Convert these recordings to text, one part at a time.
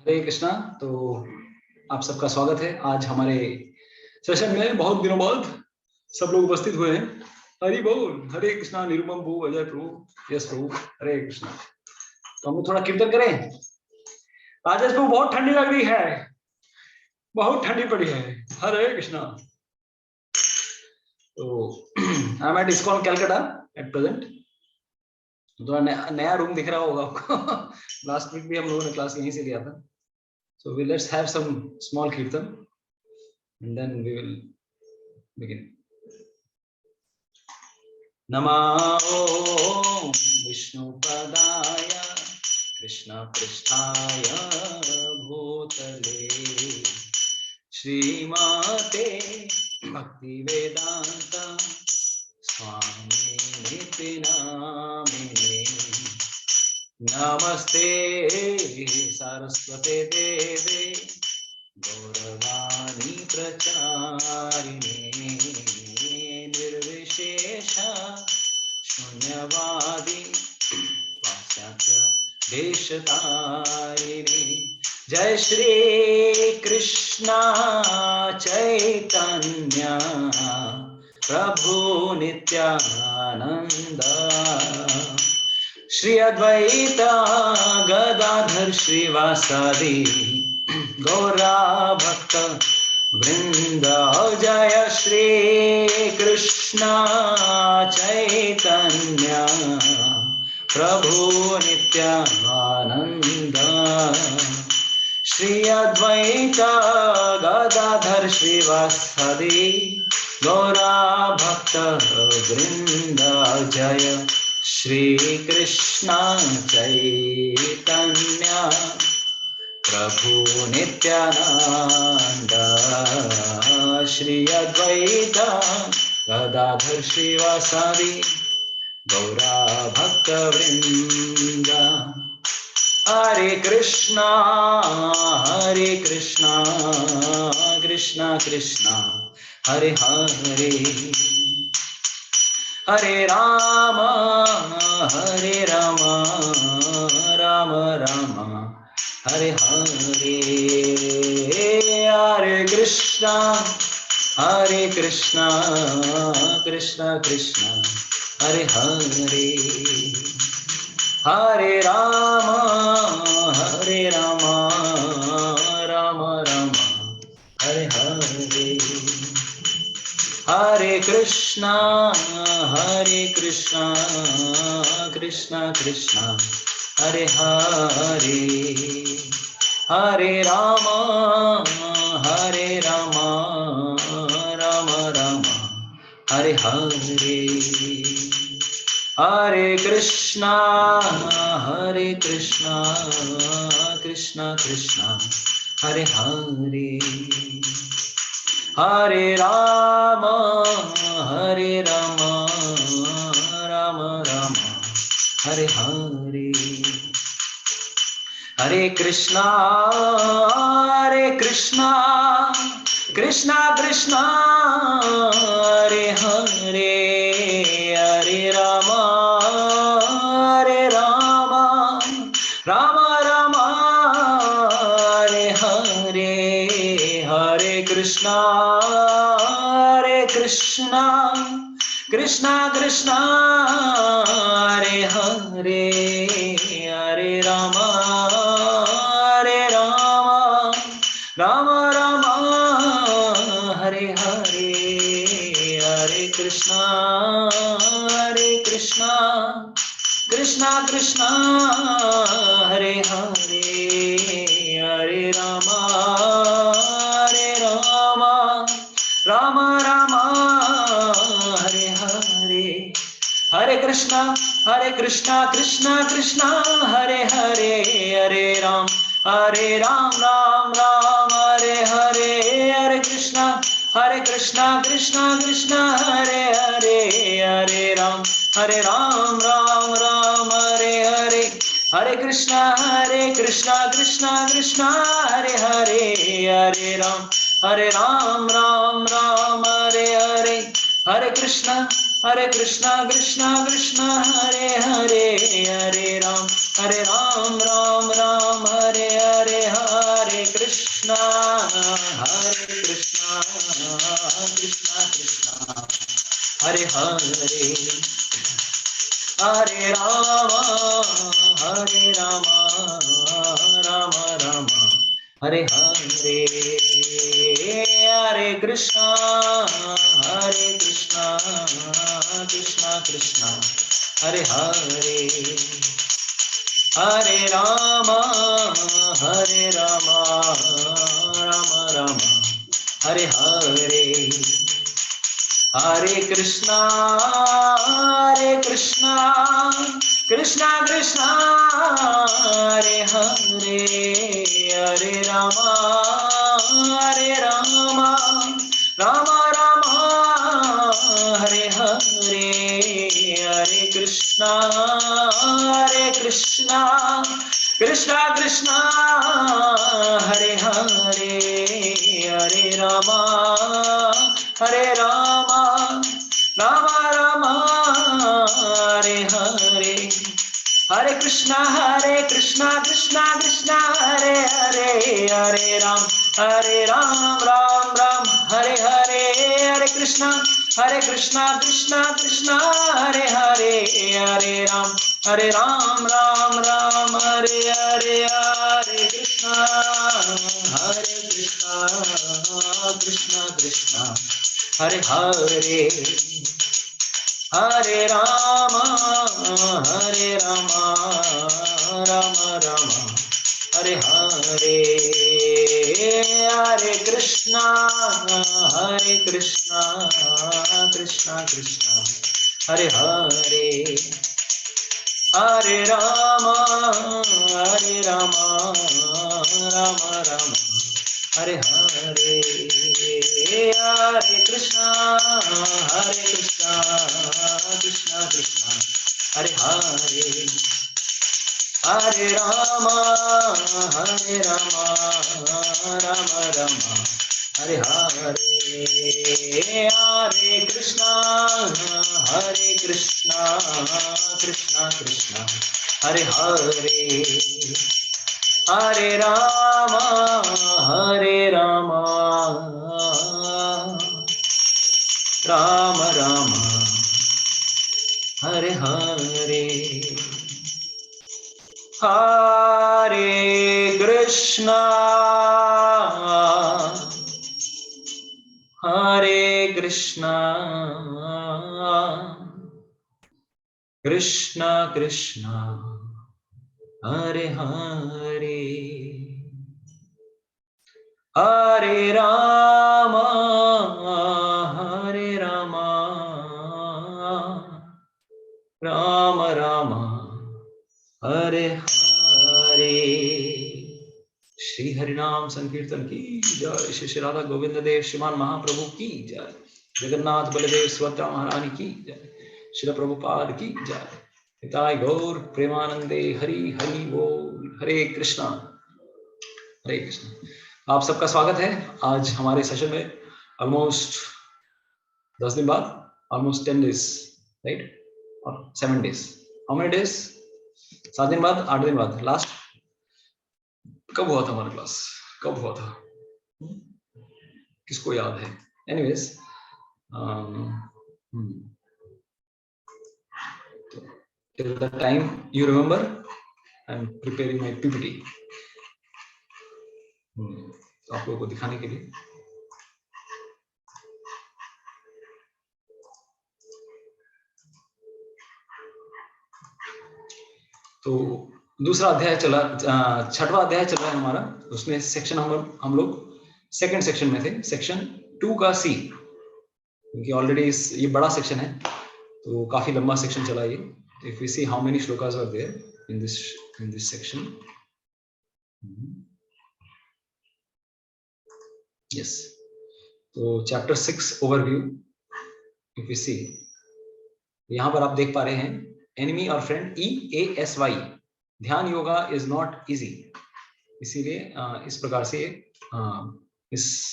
हरे कृष्णा। तो आप सबका स्वागत है। आज हमारे सेशन में बहुत दिनों बाद सब लोग उपस्थित हुए हैं। हरि बोल, हरे कृष्णा। निरुपम प्रभु, अजय प्रभु, यश प्रभु, हरे कृष्णा। तो हम लोग थोड़ा कीर्तन करें। राजेश प्रभु, बहुत ठंडी लग रही है, बहुत ठंडी पड़ी है। हरे कृष्णा। तो I am at ISKCON Calcutta at present. थोड़ा नया रूम दिख रहा होगा आपको लास्ट वीक भी हम लोगों ने क्लास यहीं से लिया था। So let's have some small kirtan and then we will begin. Namo Vishnu Padaya Krishna Pristhaya Bhutale Shrimate Bhakti Vedanta Swami Niti Namine Namaste Saraswate Deve गौरवाणी प्रचारिणे निर्विशेष शून्यवादी पाश्चात्य देशतारिणे। जय श्री कृष्णा चैतन्य प्रभु नित्यानंद श्री अद्वैत गदाधर श्रीवासादि गौरा भक्त वृंद। जय श्री कृष्णा चैतन्य प्रभु नित्यानंद श्री अद्वैत गदाधर श्रीवासादि गौरा भक्त वृंद। जय श्री कृष्णा चैतन्य प्रभु नित्यानंद श्री अद्वैत गदाधर श्रीवासादि गौरा भक्त वृंद। हरे कृष्णा कृष्णा कृष्णा हरे हरे, हरे राम राम राम हरे हरे। हरे कृष्णा कृष्णा कृष्णा हरे हरे, हरे राम राम राम हरे हरे। हरे कृष्णा कृष्णा कृष्णा हरे हरे, हरे राम राम राम हरे हरे। हरे कृष्णा कृष्णा कृष्णा हरे हरे, हरे राम राम राम हरे हरे। हरे कृष्णा कृष्णा कृष्णा हरे हरे, हरे राम राम राम हरे हरे। हरे कृष्णा कृष्णा कृष्णा हरे हरे, हरे राम राम राम हरे हरे। हरे कृष्णा कृष्णा कृष्णा हरे हरे, हरे राम राम राम हरे हरे। हरे कृष्णा कृष्णा कृष्णा हरे हरे, हरे राम राम राम हरे हरे। हरे कृष्णा कृष्णा कृष्णा हरे हरे, हरे राम राम हरे हरे। हरे कृष्णा कृष्णा कृष्णा हरे हरे, हरे राम राम राम हरे हरे। हरे कृष्णा हरे कृष्णा कृष्णा कृष्णा हरे हरे, हरे राम राम राम हरे हरे, हरे कृष्णा कृष्णा कृष्णा हरे हरे, हरे राम राम राम हरे हरे, हरे कृष्णा कृष्णा कृष्णा हरे हरे, हरे राम राम राम हरे हरे, हरे कृष्णा कृष्णा कृष्णा हरे हरे, हरे राम राम राम हरे हरे, हरे कृष्णा कृष्णा कृष्णा हरे हरे, हरे राम राम हरे हरे, हरे कृष्णा कृष्णा कृष्णा हरे हरे, हरे राम राम हरे हरे, हरे कृष्णा कृष्णा कृष्णा हरे हरे, हरे राम राम हरे हरे, हरे कृष्णा कृष्णा कृष्णा हरे हरे, हरे राम राम हरे हरे, हरे कृष्णा कृष्णा कृष्णा हरे हरे, हरे राम राम हरे हरे, हरे कृष्णा कृष्णा हरे हरे, हरे राम राम हरे हरे, हरे कृष्णा कृष्णा हरे हरे, हरे राम राम हरे हरे, हरे कृष्णा कृष्णा कृष्णा हरे हरे, हरे राम राम हरे हरे, श्री हरिनाम संकीर्तन की जय, श्री श्री राधा गोविंद देव श्रीमान महाप्रभु की जय, जगन्नाथ बलदेव सुभद्रा महारानी की जय, श्रील प्रभुपाद की जय, हिताय गौर प्रेमानंदे हरि हरि बोल, हरे कृष्णा हरे कृष्णा। आप सबका स्वागत है आज हमारे सेशन में, ऑलमोस्ट 10 दिन बाद, ऑलमोस्ट 10 days, राइट, और 7 days, हाउ मेनी डेज, 7 दिन बाद, 8 दिन बाद, लास्ट कब हुआ था हमारा क्लास, कब हुआ था, किसको याद है? Anyways, till the time you remember, I am preparing my PPT, तो आप लोगों को दिखाने के लिए। तो दूसरा अध्याय चला, छठवां अध्याय चल रहा है हमारा, उसमें सेक्शन हम लोग सेकंड सेक्शन में थे, सेक्शन 2 का सी, क्योंकि ऑलरेडी ये बड़ा सेक्शन है तो काफी लंबा सेक्शन चला ये। If we see how many shlokas are there in this section, yes, तो chapter 6 overview, if we see, यहाँ पर आप देख पा रहे हैं एनिमी और फ्रेंड EASY, ध्यान योगा इज नॉट इजी, इसीलिए इस प्रकार से इस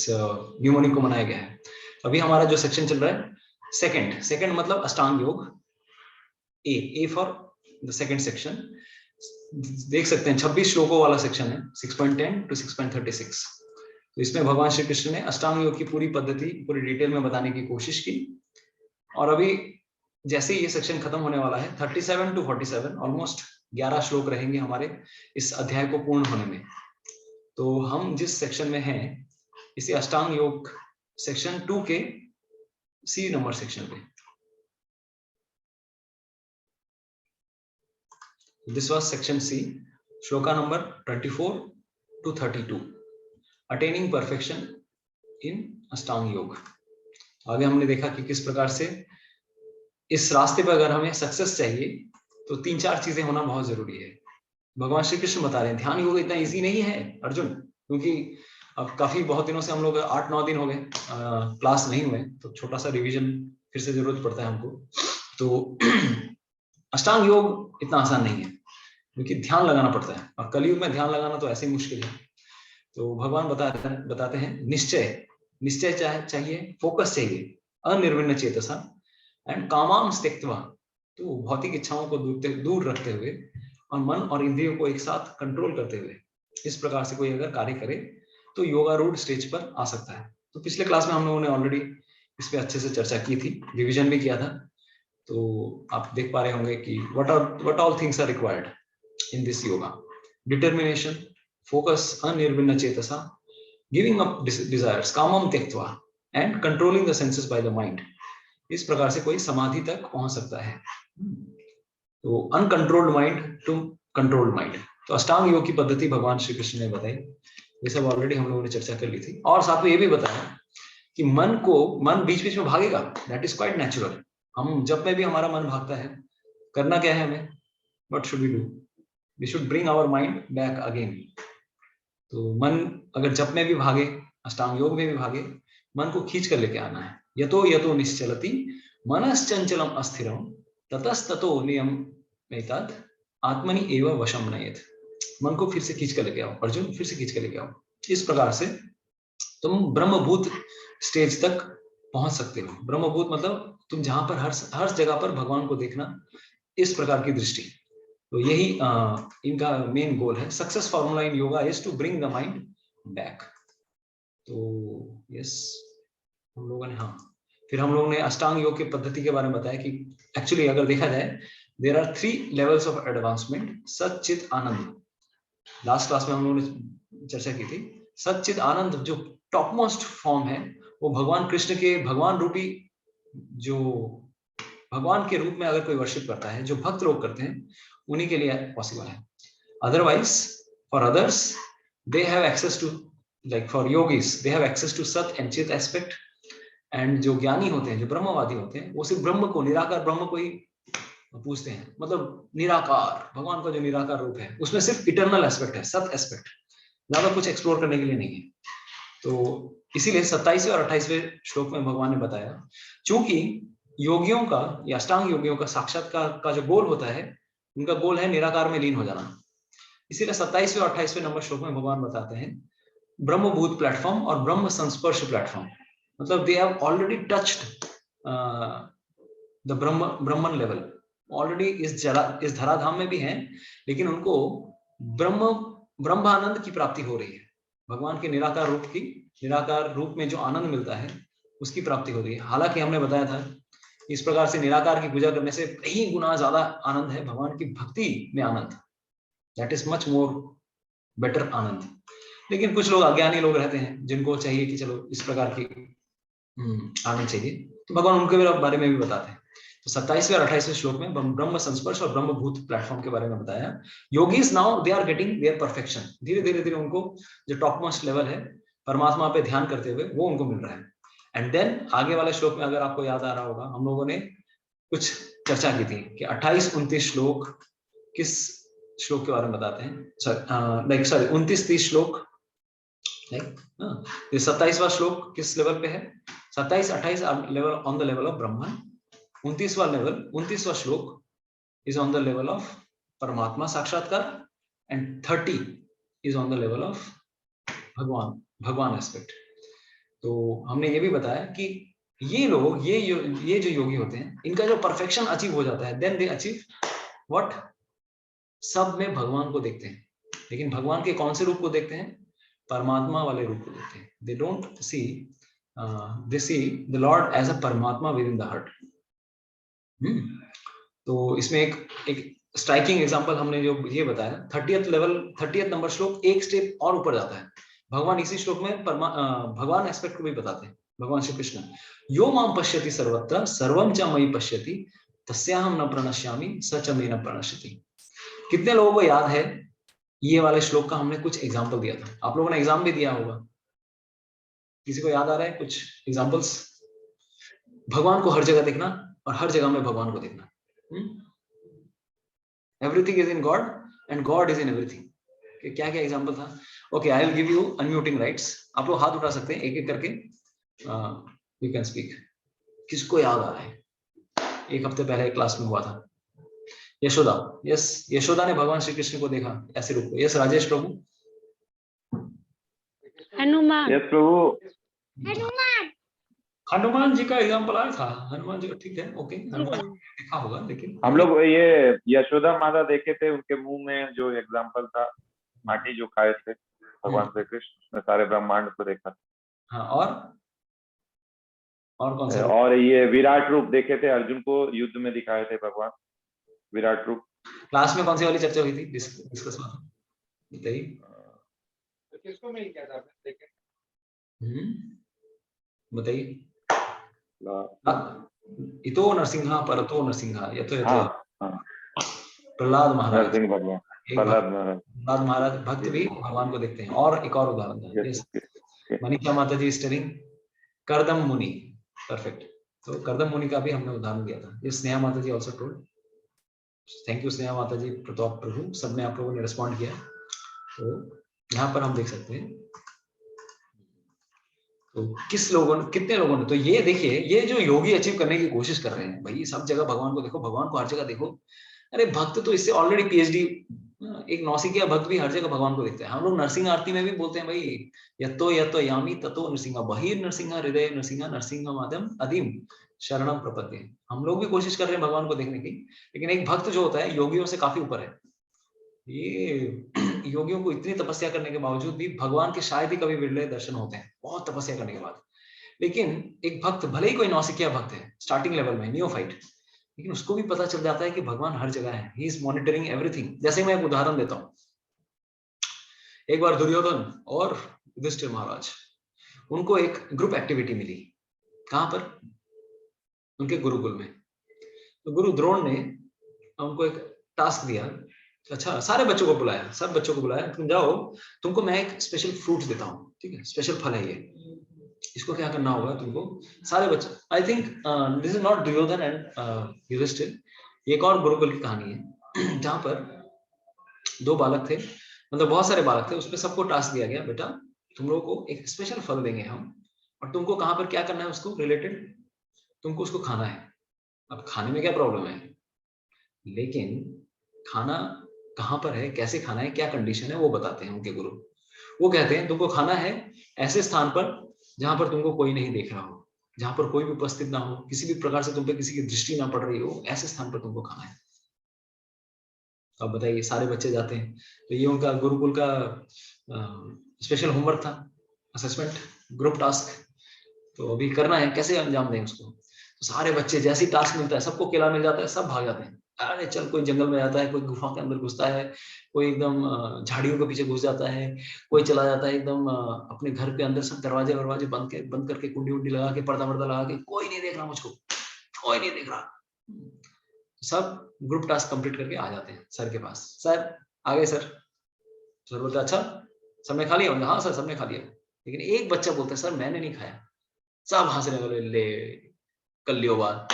न्यूमोनिक को मनाया गया है। अभी हमारा जो सेक्शन चल रहा है सेकंड मतलब अष्टांग योग, A for the second section. देख सकते हैं 26 श्लोकों वाला सेक्शन है, 6.10 to 6.36। तो इसमें भगवान श्री कृष्ण ने अष्टांग योग की पूरी पद्धति पूरी डिटेल में बताने की कोशिश की। और अभी जैसे ही ये सेक्शन खत्म होने वाला है, 37 to 47 ऑलमोस्ट 11 श्लोक रहेंगे हमारे इस अध्याय को पूर्ण होने में। तो हम जिस सेक्शन में हैं, इसी अष्टांग योग सेक्शन 2 के सी नंबर सेक्शन पे। This was section C, shloka number 24 to 32, attaining perfection in Ashtanga yoga. आगे हमने देखा कि किस प्रकार से इस रास्ते पर अगर हमें सक्सेस चाहिए तो 3-4 चीजें होना बहुत जरूरी है। भगवान श्री कृष्ण बता रहे हैं ध्यान योग इतना इजी नहीं है अर्जुन, क्योंकि अब काफी बहुत दिनों से हम लोग 8-9 दिन हो गए क्लास नहीं हुए, तो छोटा सा रिवीजन फिर से जरूरत पड़ता है हमको। तो अष्टांग योग इतना आसान नहीं है, क्योंकि ध्यान लगाना पड़ता है, और कलयुग में ध्यान लगाना तो ऐसे ही मुश्किल है। तो भगवान बताते हैं निश्चय चाहिए, फोकस चाहिए, अनिर्विण्ण चेतसा एंड कामाम त्यक्त्वा, तो भौतिक इच्छाओं को दूर रखते हुए और मन और इंद्रियों को एक साथ कंट्रोल करते हुए इस प्रकार से कोई अगर कार्य करे तो योगारूढ़ स्टेज पर आ सकता है। तो पिछले क्लास में हम लोगों ने ऑलरेडी इस पे अच्छे से चर्चा की थी, रिवीजन भी किया था। तो आप देख पा रहे होंगे कि what all things are required in this yoga: determination, focus, अनिर्विण्ण चेतसा, giving up desires, कामम त्यक्त्वा, and controlling the senses by the mind। इस प्रकार से कोई समाधि तक पहुंच सकता है। तो uncontrolled mind to controlled mind, तो अष्टांग योग की पद्धति भगवान श्री कृष्ण ने बताई। ये सब ऑलरेडी हम लोगों ने चर्चा कर ली थी, और साथ में ये भी बताया कि मन बीच बीच में भागेगा, दैट इज क्वाइट नेचुरल। हम जब में भी हमारा मन भागता है, करना क्या है हमें, what should we do, we should bring our mind back again. तो मन अगर जब में भी भागे, अष्टांग योग में भी भागे, मन को खींच कर लेके आना है। यतो निश्चलति मनश्चंचलम अस्थिरम ततस्ततो नियम्येतत् आत्मनि एव वशम नयेत्। मन को फिर से खींच कर लेके आओ अर्जुन, फिर से खींच कर लेके आओ। इस प्रकार से तुम ब्रह्मभूत स्टेज तक पहुंच सकते हो। ब्रह्मभूत मतलब तुम जहां पर हर जगह पर भगवान को देखना, इस प्रकार की दृष्टि। तो यही इनका मेन गोल है। Success formula in yoga is to bring the mind back. तो यस, हम लोगों ने फिर हम लोगों ने अष्टांग योग की पद्धति के बारे में बताया कि एक्चुअली अगर देखा जाए, there are 3 levels of advancement. Sat chit Anand, last class में हम लोगों ने चर्चा की थी। सत चित आनंद जो टॉप मोस्ट फॉर्म है, वो भगवान कृष्ण के भगवान रूपी, जो भगवान के रूप में अगर कोई वर्शिप करता है, जो भक्त लोग करते हैं, उन्हीं के लिए पॉसिबल है। Otherwise for others they have access to, like for yogis they have access to sat and chit aspect. And जो ज्ञानी होते हैं, जो ब्रह्मवादी होते हैं, वो सिर्फ ब्रह्म को, निराकार ब्रह्म को ही पूछते हैं। मतलब निराकार भगवान का जो निराकार रूप है, उसमें सिर्फ इटर्नल एस्पेक्ट है, सत एस्पेक्ट, ज्यादा कुछ एक्सप्लोर करने के लिए नहीं है। तो इसीलिए 27वें और 28वें श्लोक में भगवान ने बताया, चूंकि योगियों का या अष्टांग योगियों का साक्षात्कार का जो गोल होता है, उनका गोल है निराकार में लीन हो जाना। इसीलिए 27वें और 28वें नंबर श्लोक में भगवान बताते हैं ब्रह्मभूत प्लेटफॉर्म और ब्रह्म संस्पर्श प्लेटफॉर्म। मतलब they have already touched the Brahman level, already इस धराधाम में भी हैं, लेकिन उनको ब्रह्मानंद की प्राप्ति हो रही है। भगवान के निराकार रूप में जो आनंद मिलता है, उसकी प्राप्ति हो रही है। हालांकि हमने बताया था इस प्रकार से निराकार की पूजा करने से कई गुना ज्यादा आनंद है भगवान की भक्ति में आनंद, that is much more better आनंद। लेकिन कुछ लोग अज्ञानी लोग रहते हैं, जिनको चाहिए कि चलो इस प्रकार की आनंद चाहिए, तो भगवान उनके बारे में भी बताते हैं। तो 27वें और 28वें श्लोक में ब्रह्म संस्पर्श और ब्रह्मभूत प्लेटफॉर्म के बारे में बताया। Yogis now they are getting their perfection, धीरे धीरे उनको जो टॉप मोस्ट लेवल है परमात्मा पे ध्यान करते हुए, वो उनको मिल रहा है। एंड देन आगे वाले श्लोक में अगर आपको याद आ रहा होगा, हम लोगों ने कुछ चर्चा की थी कि 28-29 श्लोक किस श्लोक के बारे में बताते हैं, 29-30 श्लोक, 27वां श्लोक किस लेवल पे है, 27-28 level on the level of Brahman, 29वां श्लोक is on the level of Paramatma साक्षात्कार, and 30 is on the level of Bhagavan aspect. तो हमने ये भी बताया कि ये लोग ये जो योगी होते हैं, इनका जो परफेक्शन अचीव हो जाता है, देन दे अचीव व्हाट, सब में भगवान को देखते हैं। लेकिन भगवान के कौन से रूप को देखते हैं? परमात्मा वाले रूप को देखते हैं। They don't see, they see the lord as a Paramatma with in the heart. तो इसमें एक स्ट्राइकिंग एग्जांपल हमने जो ये बताया, 30th लेवल 30th नंबर श्लोक एक स्टेप और ऊपर जाता है। भगवान इसी श्लोक में भगवान एस्पेक्ट को भी बताते हैं। भगवान श्री कृष्ण, यो माम पश्यति सर्वत्र सर्वम च मयि पश्यति तस्याहम न प्रणश्यामि स च मे न प्रणश्यति। कितने लोगों को याद है ये वाले श्लोक का? हमने कुछ एग्जाम्पल दिया था, आप लोगों ने एग्जाम भी दिया होगा। किसी को याद आ रहा है कुछ एग्जाम्पल्स? भगवान को हर जगह देखना और हर जगह में भगवान को देखना। Everything is in God and God is in everything. क्या क्या एग्जाम्पल था? Okay, I will give you unmuting rights. आप लोग हाथ उठा सकते हैं एक एक करके, यू कैन स्पीक। किसको याद आ रहा है? एक हफ्ते पहले क्लास में हुआ था यशोदा। यस, यशोदा ने भगवान श्री कृष्ण को देखा ऐसे रूप को। यस राजेश प्रभु। हनुमान। यस प्रभु। हनुमान, हनुमान जी का एग्जाम्पल आया था। हनुमान जी, ठीक है, ओके, हनुमान जी देखा होगा। लेकिन हम लोग ये यशोदा माता देखे थे, उनके मुंह में जो एग्जाम्पल था, माटी जो खाए थे भगवान श्री कृष्ण, उसने सारे ब्रह्मांड को देखा। हाँ, और कौन सा? और ये विराट रूप देखे थे, अर्जुन को युद्ध में दिखाए थे भगवान, विराट रूप। क्लास में कौन सी वाली चर्चा हुई थी? डिस्कस हुआ था, बताइए। किसको मिल गया था देखे? बताइए। इतो नरसिंहा परतो नरसिंहा, ये तो प्रहलाद महाराज। नरसिंह भगवान, प्रहलाद महाराज भक्त भी भगवान को देखते हैं। और एक और उदाहरण था, मनीषा माता जी स्टरिंग करदम मुनि। परफेक्ट। तो करदम मुनि का भी हमने उदाहरण दिया था। ये Sneha Mata ji also told. Thank you Sneha Mata ji, Pratap प्रभु, सबने आप लोगों ने रिस्पॉन्ड किया। तो यहाँ पर हम देख सकते हैं, तो कितने लोगों ने, तो ये देखिए, ये जो योगी अचीव करने की कोशिश कर रहे हैं, भाई सब जगह भगवान को देखो, भगवान को हर जगह देखो। अरे भक्त तो इससे ऑलरेडी पीएचडी, एक नौसिखिया भक्त भी हर जगह भगवान को देखते हैं। हम लोग नरसिंह आरती में भी बोलते हैं भाई, यतो यामी ततो नरसिंह बहिर नरसिंह हृदय नरसिंह नरसिंह माध्यम अदीम शरणम प्रपद्ये। हम लोग भी कोशिश कर रहे हैं भगवान को देखने की, लेकिन एक भक्त जो होता है योगियों से काफी ऊपर है। ये योगियों को इतनी तपस्या करने के बावजूद भी भगवान के शायद ही कभी विरले दर्शन होते हैं, बहुत तपस्या करने के बाद। लेकिन एक भक्त, भले ही कोई नौसिखिया भक्त है, स्टार्टिंग लेवल में नियोफाइट, लेकिन उसको भी पता चल जाता है कि भगवान हर जगह है। He is monitoring everything. जैसे मैं एक उदाहरण देता हूँ, एक बार दुर्योधन और युधिष्ठिर महाराज, उनको एक ग्रुप एक्टिविटी मिली। कहां पर? उनके गुरुकुल में। तो गुरु द्रोण ने उनको एक टास्क दिया। अच्छा, सारे बच्चों को बुलाया, सब बच्चों को बुलाया, तुम जाओ, तुमको मैं एक स्पेशल फ्रूट देता हूँ, ठीक है, स्पेशल फल है ये, इसको क्या करना होगा तुमको। सारे बच्चे, I think this is not Duryodhan and Yudhishthir, एक और गुरुकुल की कहानी है जहां पर दो बालक थे, मतलब बहुत सारे बालक थे, उसमें सबको टास्क दिया गया, बेटा तुम लोगों को एक स्पेशल फल देंगे हम, और तुमको कहां पर क्या करना है उसको रिलेटेड, तुमको उसको खाना है। अब खाने में क्या प्रॉब्लम है, लेकिन खाना कहां पर है, कैसे खाना है, क्या कंडीशन है, वो बताते हैं उनके गुरु। वो कहते हैं तुमको खाना है ऐसे स्थान पर जहां पर तुमको कोई नहीं देख रहा हो, जहां पर कोई भी उपस्थित ना हो, किसी भी प्रकार से तुम पे किसी की दृष्टि ना पड़ रही हो, ऐसे स्थान पर तुमको खाना है। अब बताइए, सारे बच्चे जाते हैं, तो ये उनका गुरुकुल का स्पेशल होमवर्क था, असेसमेंट ग्रुप टास्क। तो अभी करना है, कैसे अंजाम दें उसको। तो सारे बच्चे, जैसे ही टास्क मिलता है, सबको केला मिल जाता है, सब भाग जाते हैं। अरे चल, कोई जंगल में जाता है, कोई गुफा के अंदर घुसता है, कोई एकदम झाड़ियों के पीछे घुस जाता है, कोई चला जाता है एकदम अपने घर के अंदर, सब दरवाजे वरवाजे बंद करके, कुंडी उंडी लगा के, पर्दा वर्दा लगा के, कोई नहीं देख रहा मुझको, कोई नहीं देख रहा। सब ग्रुप टास्क कंप्लीट करके आ जाते हैं सर के पास। सर आ गए सर। सर बोलते अच्छा सबने खा लिया? हाँ सर सबने खा लिया। लेकिन एक बच्चा बोलता है सर मैंने नहीं खाया। सब हंसने वाले, ले कर लियो बात,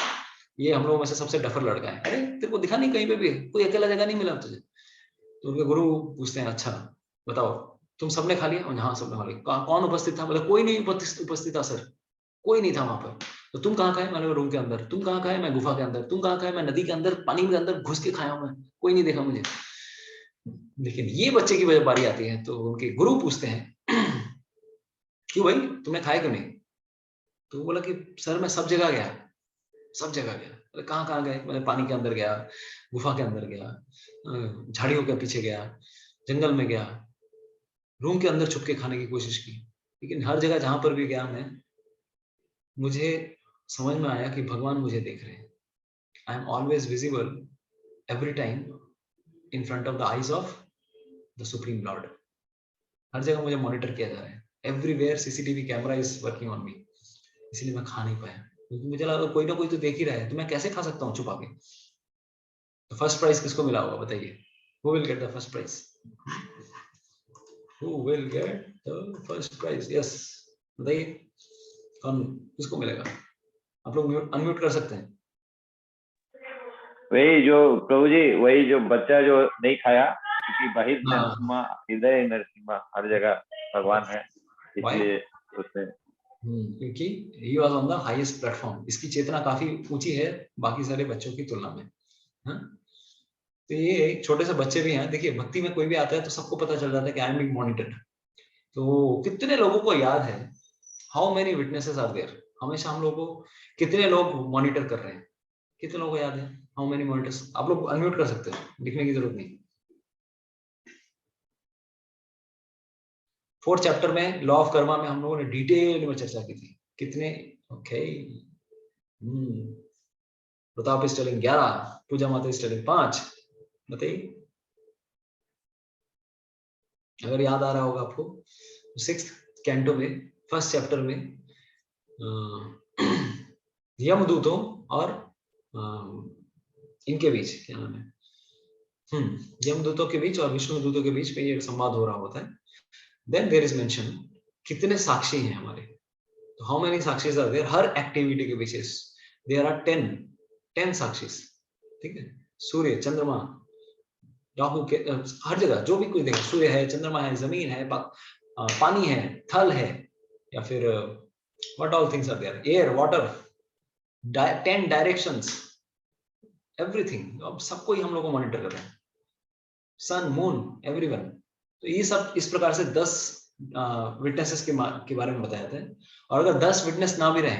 ये हम लोगों में से सबसे डफर लड़का है। अरे तेरे को दिखा नहीं कहीं पे भी, कोई अकेला जगह नहीं मिला तुझे? तो उनके गुरु पूछते हैं अच्छा बताओ तुम सबने खा लिया? हाँ सबने खा लिया। कौन उपस्थित था? मतलब कोई नहीं उपस्थित था सर, कोई नहीं था वहां पर। तो तुम कहाँ खाए? मैंने रूम के अंदर। तुम कहाँ खाए? मैं गुफा के अंदर। तुम कहाँ खाए? मैं नदी के अंदर, पानी के अंदर घुस के खाया हूं, मैं, कोई नहीं देखा मुझे। लेकिन ये बच्चे की जब बारी आती है तो उनके गुरु पूछते हैं क्यों भाई तुमने खाया क्यों नहीं? तो वो बोला कि सर मैं सब जगह गया, सब जगह गया। अरे कहाँ कहाँ गए? मैं पानी के अंदर गया, गुफा के अंदर गया, झाड़ियों के पीछे गया, जंगल में गया, रूम के अंदर छुप के खाने की कोशिश की, लेकिन हर जगह जहां पर भी गया मैं, मुझे समझ में आया कि भगवान मुझे देख रहे हैं। I am always visible every time in front of the eyes of the supreme lord. हर जगह मुझे मॉनिटर किया जा रहा है, everywhere CCTV camera is working on me. इसलिए मैं खा नहीं पाया, क्योंकि मुझे लगा कोई ना कोई तो देख ही रहा है, तो मैं कैसे खा सकता हूँ छुपा के। तो फर्स्ट प्राइज किसको मिला होगा बताइए? Who will get the first prize? Who will get the first prize? Yes, बताइए कौन, किसको मिलेगा? आप लोग अनम्यूट कर सकते हैं। वही जो प्रभु जी, वही जो बच्चा जो नहीं खाया, क्योंकि बाहिर नरसिम्हा, हृदय नरसिम्हा, हर जगह भगवान है, इसलिए उसने, क्योंकि he was on the highest platform। इसकी चेतना काफी ऊंची है बाकी सारे बच्चों की तुलना में। हाँ? तो ये छोटे से बच्चे भी हैं, देखिए भक्ति में कोई भी आता है तो सबको पता चल जाता है कि आई एम बीइंग मॉनिटर्ड। तो कितने लोगों को याद है, how many witnesses are there? हमेशा हम लोगों को कितने लोग मॉनिटर कर रहे हैं, कितने लोगों को याद है? How many monitors? आप लोग अनम्यूट कर सकते हो, लिखने की जरूरत नहीं। 4th चैप्टर में लॉ ऑफ कर्मा में हम लोगों ने डिटेल में चर्चा की थी। कितने? ओके, प्रताप इज टेलिंग 11, पूजा माता इज टेलिंग 5। बताइए अगर याद आ रहा होगा आपको। 6th कैंटो में 1st चैप्टर में यमदूतों और इनके बीच क्या नाम है, यमदूतों के बीच और विष्णु दूतों के बीच में ये संवाद हो रहा होता है। देन देयर इज मेंशन कितने साक्षी हैं हमारे। तो हाउ मेनी साक्षीज आर देयर? हर एक्टिविटी के पीछे देयर आर 10 साक्षीज। ठीक है, सूर्य, चंद्रमा, राहु के, हर जगह जो भी कोई देखे, सूर्य है, चंद्रमा है, जमीन है, पानी है, थल है, या फिर what all things are there, air, water, 10 directions, everything. अब सबको ही हम लोग को मॉनिटर कर रहे हैं, सन, मून, एवरीवन। तो ये सब इस प्रकार से 10 विटनेसेस के बारे में बताया था। और अगर 10 विटनेस ना भी रहे,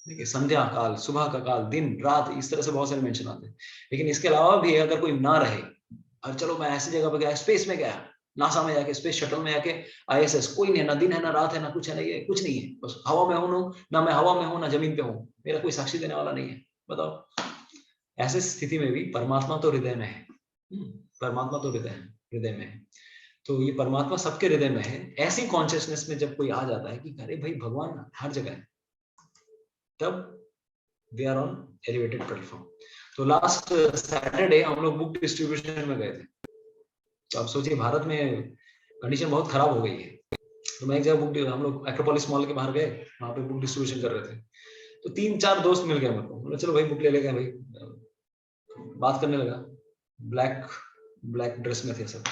देखिए संध्या काल, सुबह का काल, दिन, रात, इस तरह से बहुत सारे मेंशन आते हैं। लेकिन इसके अलावा भी अगर कोई ना रहे, और चलो मैं ऐसी जगह पे गया, स्पेस में गया, नासा में जाके, स्पेस शटल में जाके, ISS, कोई नहीं है, ना दिन है ना रात है, ना कुछ है, नहीं है, कुछ नहीं है, बस हवा में हूँ ना, मैं हवा में हूँ ना जमीन पे हूँ, मेरा कोई साक्षी देने वाला नहीं है। बताओ, ऐसी स्थिति में भी परमात्मा तो हृदय में है। परमात्मा तो हृदय में है। तो ये परमात्मा सबके हृदय में है। ऐसी कॉन्शियसनेस में जब कोई आ जाता है कि अरे भाई भगवान हर जगह है, तब we are on elevated platform. तो लास्ट सैटरडे हम लोग बुक डिस्ट्रीब्यूशन में गए थे। तो आप सोचिए भारत में कंडीशन बहुत खराब हो गई है। तो मैं एक जगह बुक, हम लोग एक्रोपोलिस मॉल के बाहर गए, वहां पे बुक डिस्ट्रीब्यूशन कर रहे थे। तो 3-4 दोस्त मिल गए मेरे को, बोले चलो भाई बुक ले लेंगे भाई। बात करने लगा, ब्लैक ड्रेस में थे सब,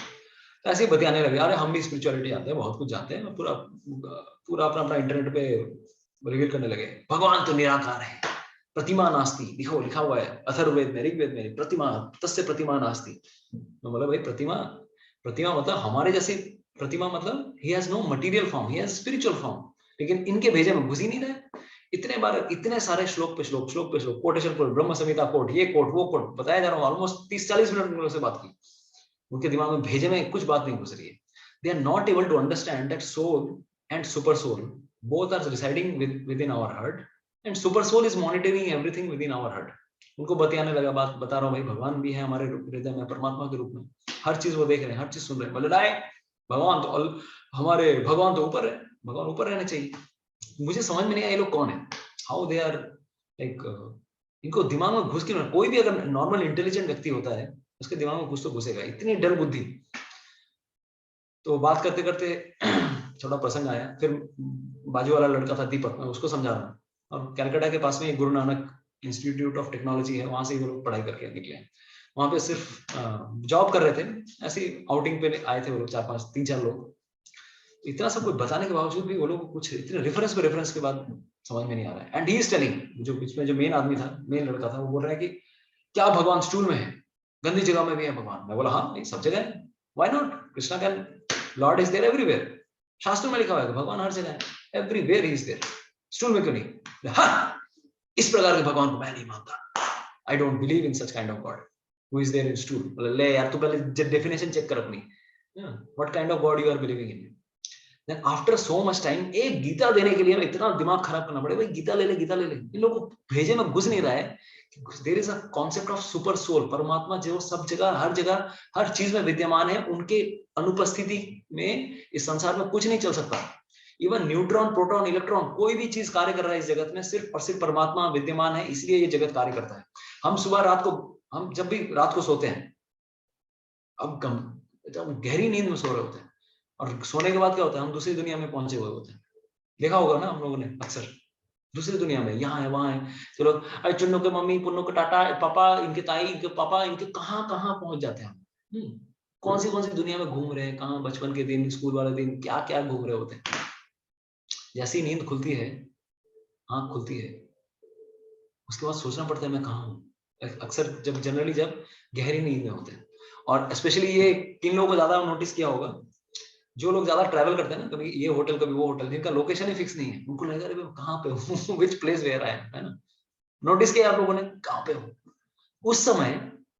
तो ऐसे ही बतियाने लगे, अरे हम भी स्पिरिचुअलिटी जानते हैं, बहुत कुछ जानते हैं, पूरा अपना इंटरनेट पे रिवील करने लगे। भगवान तो निराकार है, प्रतिमा नास्ति, देखो लिखा हुआ है अथर्ववेद में, ऋग्वेद में, प्रतिमा तस्य प्रतिमा नास्ति। तो बोला भाई प्रतिमा मतलब हमारे जैसे प्रतिमा, मतलब he has no material form, he has spiritual form. लेकिन इनके भेजे में घुस ही नहीं रहे। इतने बार, इतने सारे श्लोक पे श्लोक, कोटेशन कोट, ब्रह्म संहिता कोट, ये कोट वो कोट बताया जा रहा हूँ। ऑलमोस्ट 30-40 मिनट उन लोगों से बात की। उनके दिमाग में भेजे में कुछ बात नहीं घुस रही है। They are not able to understand that soul and super soul both are residing within our heart, and super soul is monitoring everything within our heart. उनको बतियाने लगा, बात बता रहा हूँ भाई, भगवान भी है हमारे हृदय में, परमात्मा के रूप में, हर चीज वो देख रहे हैं, हर चीज सुन रहे हैं। बोले राय भगवान तो ऊपर है, भगवान ऊपर रहने चाहिए। मुझे समझ में नहीं आया ये लोग कौन है, हाउ दे आर लाइक, इनको दिमाग में घुस के, कोई भी अगर नॉर्मल इंटेलिजेंट व्यक्ति होता है उसके दिमाग में कुछ तो घुसेगा, इतनी डर बुद्धि। तो बात करते करते थोड़ा प्रसंग आया, फिर बाजू वाला लड़का था दीपक, मैं उसको समझा रहा हूँ। और कलकत्ता के पास में एक Guru Nanak institute of technology है, वहां से वो लोग पढ़ाई करके निकले हैं। वहां पे सिर्फ जॉब कर रहे थे, ऐसी आउटिंग पे आए थे वो लोग, 3-4 लोग। इतना सब कुछ बताने के बावजूद भी वो लोग कुछ इतने रेफरेंस के बाद समझ में नहीं आ रहा है। एंड ही इज टेलिंग, जो बीच में जो मेन आदमी था, मेन लड़का था, वो बोल रहा है कि क्या भगवान स्टूल में है, गंदी जगह में भी है भगवान। मैं बोला हाँ सब जगह है, why not, Krishna can, lord is there everywhere. शास्त्र में लिखा हुआ है भगवान हर जगह है, everywhere he is there. Stool में क्यों नहीं? हाँ, इस प्रकार के भगवान को मैं नहीं मानता. I don't believe in such kind of God who is there in stool. ले यार तू पहले डेफिनेशन चेक कर अपनी. What kind of God you are believing in? Then after so much time, एक गीता देने के लिए हमें इतना दिमाग खराब करना पड़े, भाई गीता ले ले, गीता ले ले. इन लोगों को भेजे में घुस नहीं रहा है. There is a concept of super soul, परमात्मा जो सब जगह, हर चीज में विद्यमान है. उनके अनुपस्थिति में इस संसार में कुछ नहीं चल सकता. इवन न्यूट्रॉन, प्रोटॉन, इलेक्ट्रॉन, कोई भी चीज कार्य कर रहा है इस जगत में सिर्फ और सिर्फ परमात्मा विद्यमान है, इसलिए ये जगत कार्य करता है. हम जब भी रात को सोते हैं, अब गहरी नींद में सो रहे होते हैं, और सोने के बाद क्या होता है, हम दूसरी दुनिया में पहुंचे हुए होते हैं. देखा होगा ना हम लोगों ने अक्सर, दूसरी दुनिया में, यहाँ है वहां है. चलो अरे चुन्नू के मम्मी, पुन्नू के टाटा, पापा, इनके ताई, इनके पापा, इनके कहाँ पहुंच जाते हैं हम. कौन सी दुनिया में घूम रहे हैं, कहाँ बचपन के दिन, स्कूल वाले दिन, क्या क्या घूम रहे होते हैं. जैसी नींद खुलती है, आंख खुलती है, उसके बाद सोचना पड़ता है मैं कहाँ हूँ. अक्सर जनरली जब गहरी नींद में होते हैं, और स्पेशली ये किन लोगों को ज्यादा नोटिस किया होगा, जो लोग ज्यादा ट्रैवल करते हैं ना, कभी ये होटल कभी वो होटल, जिनका लोकेशन ही फिक्स नहीं है, उनको लगेगा अरे कहाँ पे हूँ, which place where I am, है ना. नोटिस किया आप लोगों ने, कहाँ पे हो. उस समय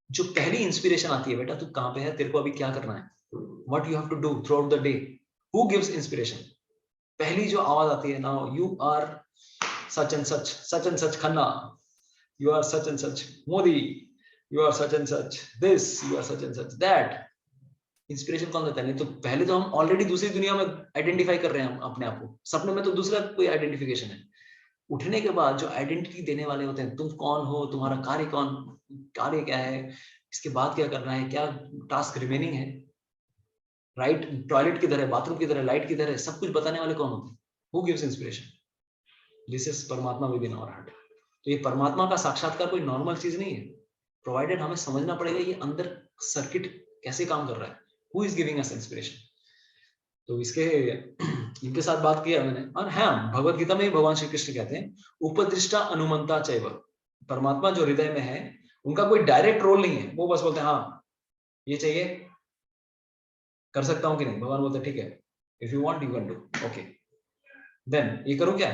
जो पहली इंस्पिरेशन आती है, बेटा तू कहाँ पे है, तेरे को अभी क्या करना है, what you have to do throughout the day, who gives inspiration. पहली जो आवाज आती है, now you are such and such Khanna, you are such and such Modi, you are such and such this, you are such and such that. Inspiration कौन देता है? नहीं तो पहले तो हम ऑलरेडी दूसरी दुनिया में आइडेंटिफाई कर रहे हैं अपने आप को. सपने में तो दूसरा कोई आइडेंटिफिकेशन है. उठने के बाद जो आइडेंटिटी देने वाले होते हैं, तुम कौन हो, तुम्हारा कार्य क्या है, इसके बाद क्या करना है, क्या टास्क रिमेनिंग है, राइट, टॉयलेट किधर है, बाथरूम किधर है, लाइट किधर है, सब कुछ बताने वाले कौन होते हैं? Who gives inspiration? This is परमात्मा विद इन आवर हार्ट. तो ये परमात्मा का साक्षात्कार कोई नॉर्मल चीज नहीं है, प्रोवाइडेड हमें समझना पड़ेगा ये अंदर सर्किट कैसे काम कर रहा है. Who is giving us inspiration? तो इनके साथ बात किया मैंने. और हाँ, भगवत गीता में भगवान श्री कृष्ण कहते हैं उपदृष्टा अनुमंता चैव. परमात्मा जो हृदय में है, उनका कोई डायरेक्ट रोल नहीं है. वो बस बोलते हैं हाँ ये चाहिए, कर सकता हूं कि नहीं. भगवान बोलते ठीक है, if you want you can do, okay then ये करूं क्या.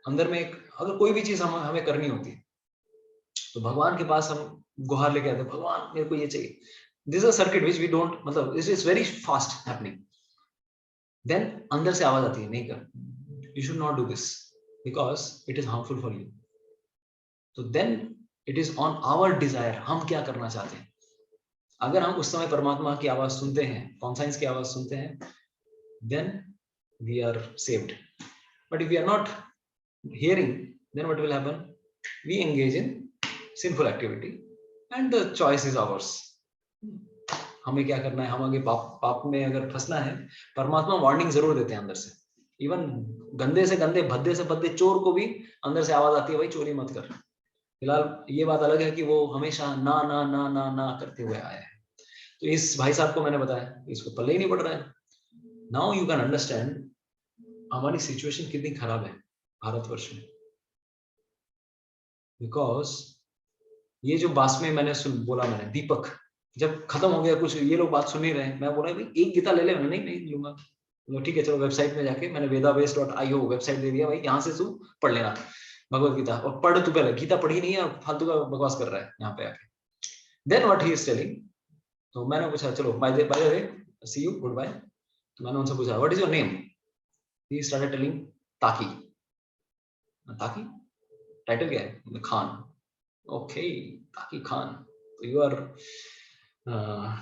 अंदर में अगर कोई भी चीज हमें करनी होती है, तो भगवान के पास हम गुहार लेके आते हैं, भगवान मेरे को ये चाहिए. This is a circuit which we don't, मतलब this is very fast happening. Then अंदर से आवाज आती है नहीं कर, you should not do this because it is harmful for you. तो then it is on our desire, हम क्या करना चाहते हैं. अगर हम उस समय परमात्मा की आवाज सुनते हैं, कॉन्साइंस की आवाज सुनते हैं, then we are saved. But if we are not hearing, then what will happen, we engage in sinful activity and the choice is ours. हमें क्या करना है, हम आगे पाप में अगर फंसना है, परमात्मा वार्निंग जरूर देते हैं अंदर से. इवन गंदे से गंदे, भद्दे से भद्दे चोर को भी अंदर से आवाज आती है भाई चोरी मत कर. फिलहाल ये बात अलग है कि वो हमेशा ना ना ना ना ना करते हुए आया है. तो इस भाई साहब को मैंने बताया, इसको पल्ले ही नहीं पड़ रहा है. नाउ यू कैन अंडरस्टैंड हमारी सिचुएशन कितनी खराब है भारतवर्ष में. बिकॉज ये जो बास में मैंने बोला, मैंने दीपक जब खत्म हो गया, कुछ ये लोग बात सुन नहीं रहे, मैं बोला भाई एक गीता ले ले. मैंने नहीं लूंगा. तो ठीक है चलो, वेबसाइट में जाके मैंने vedabase.io वेबसाइट दे दिया, भाई यहाँ से तू पढ़ लेना भगवत गीता, और पढ़. तू पहले गीता पढ़ी नहीं है और फालतू का बकवास कर रहा है यहाँ पे आके. Then what he is telling, तो मैंने पूछा चलो by the way see you, good bye. तो मैंने उनसे पूछा what is your name. He started telling ताकी. ताकी टाइटल क्या है? खान. ओके ताकी खान. तो यू आर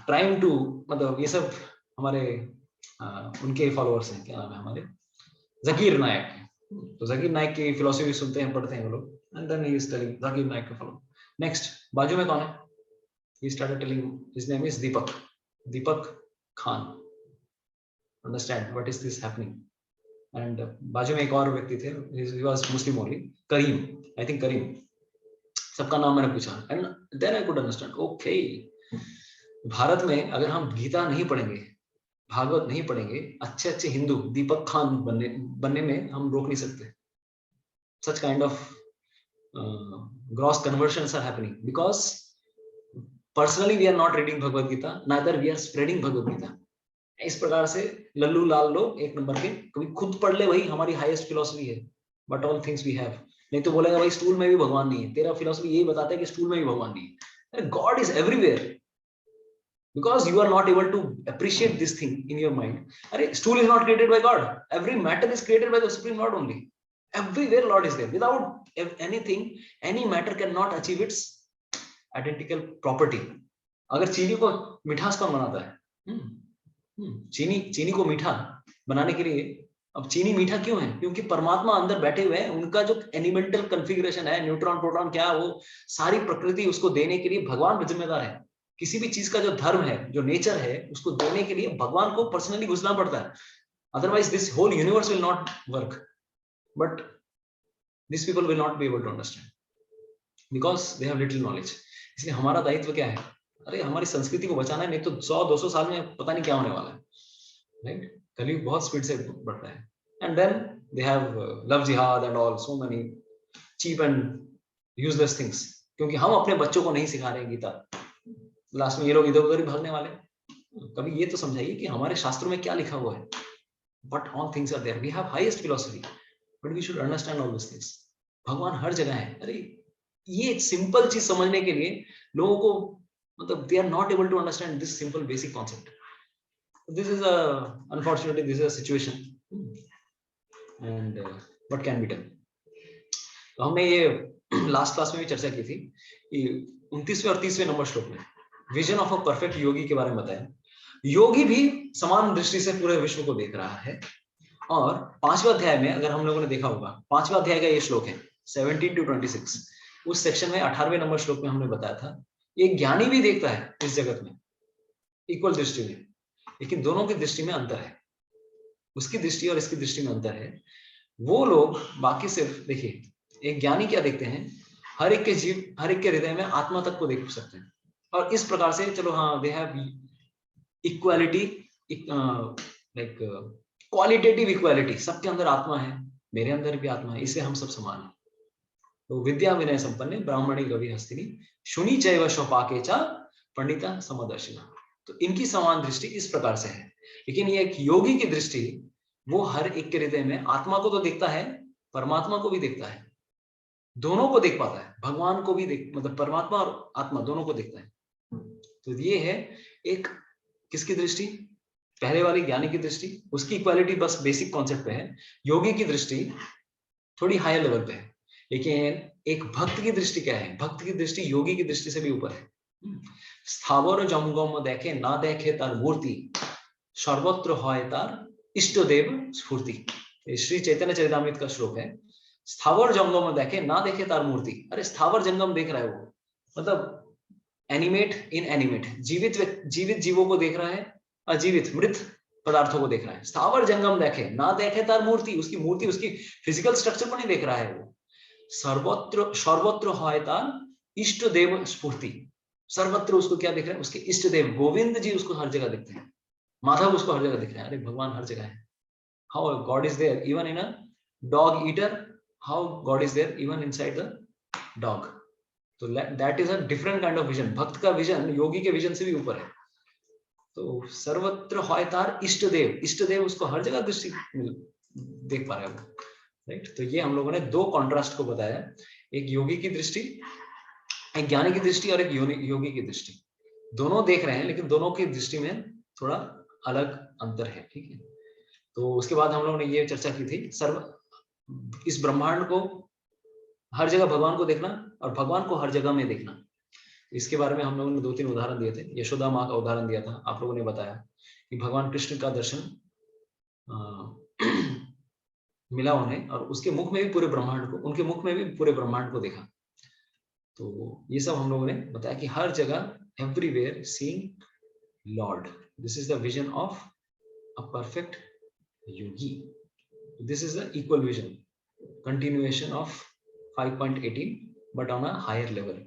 ट्राइंग टू, मतलब ये सब हमारे उनके फॉलोअर्स हैं, क्या नाम है हमारे, जकीर नायक. तो जकीर नायक की फिलोसफी सुनते हैं, पढ़ते हैं वो लोग. And then he is telling Zakir Naik के फॉलो. नेक्स्ट बाजू में कौन है? he started telling his name is Deepak Khan. Understand what is this happening? And बाजू में एक और व्यक्ति थे, he was Muslim only, Kareem, I think Kareem. सबका नाम मैंने पूछा and then I could understand. Okay, Bharat में अगर हम गीता नहीं पढ़ेंगे, भागवत नहीं पढ़ेंगे, अच्छे अच्छे हिंदू दीपक खान बनने में हम रोक नहीं सकते. Such kind of gross conversions are happening because personally we are not reading Bhagavad Gita, neither we are spreading Bhagavad Gita. इस प्रकार से लल्लू लाल लोग एक नंबर के, कभी खुद पढ़ ले, वही हमारी हाईएस्ट फिलोसफी है. But all things we have. नहीं तो बोलेगा भाई स्टूल में भी भगवान नहीं है, तेरा फिलॉसफी यही बताता है कि स्टूल में भी भगवान नहीं है। God is everywhere, because you are not able to appreciate this thing in your mind. Arey, stool is not created by God. Every matter is created by the Supreme Lord only. Everywhere Lord is there. Without anything, any matter cannot achieve its identical property. अगर चीनी को मिठास कौन बनाता है? चीनी को मीठा बनाने के लिए, अब चीनी मीठा क्यों है? क्योंकि परमात्मा अंदर बैठे हुए हैं, उनका जो एलिमेंटल कॉन्फ़िगरेशन है, न्यूट्रॉन प्रोटॉन क्या है, वो सारी प्रकृति उसको देने के लिए भगवान जिम्मेदार है। किसी भी चीज का जो धर्म है, जो नेचर है, उसको देने के लिए भगवान को पर्सनली घुसना पड़ता है, otherwise this whole universe will not work. But this people will not be able to understand because they have little knowledge. इसलिए हमारा दायित्व क्या है? अरे हमारी संस्कृति को बचाना है, नहीं तो 100-200 साल में पता नहीं क्या होने वाला है, राइट? कलयुग बहुत स्पीड से बढ़ रहा है। And then they have love jihad and all so many cheap and useless things, क्योंकि हम अपने बच्चों को नहीं सिखा रहे हैं गीता, लास्ट में ये लोग इधर उधर ही भागने वाले। कभी ये तो समझाइए कि हमारे शास्त्रों में क्या लिखा हुआ है। But all things are there, we have highest philosophy, but we should understand all this things. भगवान हर जगह है। अरे ये सिंपल चीज समझने के लिए लोगों को, मतलब they are not able to understand this simple basic concept. This is unfortunately this is a situation and what can be done. तो हमने ये लास्ट क्लास में भी चर्चा की थी कि 29वें और 30वें नंबर श्लोक में विजन ऑफ अ परफेक्ट योगी के बारे में बताया। योगी भी समान दृष्टि से पूरे विश्व को देख रहा है। और 5वें अध्याय में, अगर हम लोगों ने देखा होगा, 5वें अध्याय का ये श्लोक है 17 to 26, उस सेक्शन में 18वें नंबर श्लोक में हमने बताया था, एक ज्ञानी भी देखता है इस जगत में इक्वल दृष्टि में, लेकिन दोनों की दृष्टि में अंतर है। उसकी दृष्टि और इसकी दृष्टि में अंतर है। वो लोग बाकी सिर्फ, देखिए, एक ज्ञानी क्या देखते हैं, हर एक के जीव, हर एक के हृदय में आत्मा तक को देख सकते हैं, और इस प्रकार से चलो हाँ, they have equality, like qualitative equality, सबके अंदर आत्मा है, मेरे अंदर भी आत्मा है, इससे हम सब समान हैं। तो विद्या विनय संपन्ने ब्राह्मणी गवि हस्तिनी शुनि चैव शोपाके च पंडिता समदर्शिना। तो इनकी समान दृष्टि इस प्रकार से है। लेकिन ये एक योगी की दृष्टि, वो हर एक के हृदय में आत्मा को तो देखता है, परमात्मा को भी देखता है, दोनों को देख पाता है, भगवान को भी देख, मतलब परमात्मा और आत्मा दोनों को देखता है। तो ये है एक किसकी दृष्टि? पहले वाली ज्ञानी की दृष्टि, उसकी इक्वालिटी बस बेसिक कॉन्सेप्ट पे है। योगी की दृष्टि थोड़ी हायर लेवल पे है। लेकिन एक भक्त की दृष्टि क्या है? भक्त की दृष्टि योगी की दृष्टि से भी ऊपर है। स्थावर जंगम देखे ना देखे तार मूर्ति, सर्वत्र होय तार इष्ट देव स्फूर्ति। श्री चैतन्य चरितामृत का श्लोक है। स्थावर जंगम देखे ना देखे तार मूर्ति। अरे स्थावर जंगम देख रहा है वो, मतलब एनिमेट इन एनिमेट, जीवित जीवों को देख रहा है, अजीवित मृत पदार्थों को देख रहा है। स्थावर जंगम देखे ना देखे तार मूर्ति, उसकी मूर्ति, उसकी फिजिकल स्ट्रक्चर को नहीं देख रहा है वो। सर्वत्र होय तार इष्ट देव स्फूर्ति। सर्वत्र उसको क्या दिख रहा है? उसके इष्ट देव गोविंद जी उसको हर जगह दिखते हैं, माधव उसको हर जगह दिख रहे हैं। अरे भगवान हर जगह है। How God is there even in a dog eater, how God is there even inside the dog. तो that is a different kind of vision. भक्त का विजन योगी के विजन से भी ऊपर है। तो सर्वत्र होय तार इष्ट देव उसको हर जगह दृष्टि देख पा रहे हैं, राइट? तो ये हम लोगों ने दो कॉन्ट्रास्ट को बताया, एक योगी की दृष्टि, एक ज्ञानी की दृष्टि और एक योगी की दृष्टि। दोनों देख रहे हैं, लेकिन दोनों की दृष्टि में थोड़ा अलग अंतर है, ठीक है? तो उसके बाद हम लोगों ने ये चर्चा की थी, इस ब्रह्मांड को हर जगह भगवान को देखना और भगवान को हर जगह में देखना। इसके बारे में हम लोगों ने 2-3 उदाहरण दिए थे। यशोदा माँ का उदाहरण दिया था, आप लोगों ने बताया कि भगवान कृष्ण का दर्शन मिला उन्हें, और उसके मुख में भी पूरे ब्रह्मांड को, उनके मुख में भी पूरे ब्रह्मांड को देखा। तो ये सब हम लोगों ने बताया कि हर जगह everywhere seeing lord. This is the vision of a perfect yogi. This is the equal vision, continuation of 5.18 but on a higher level.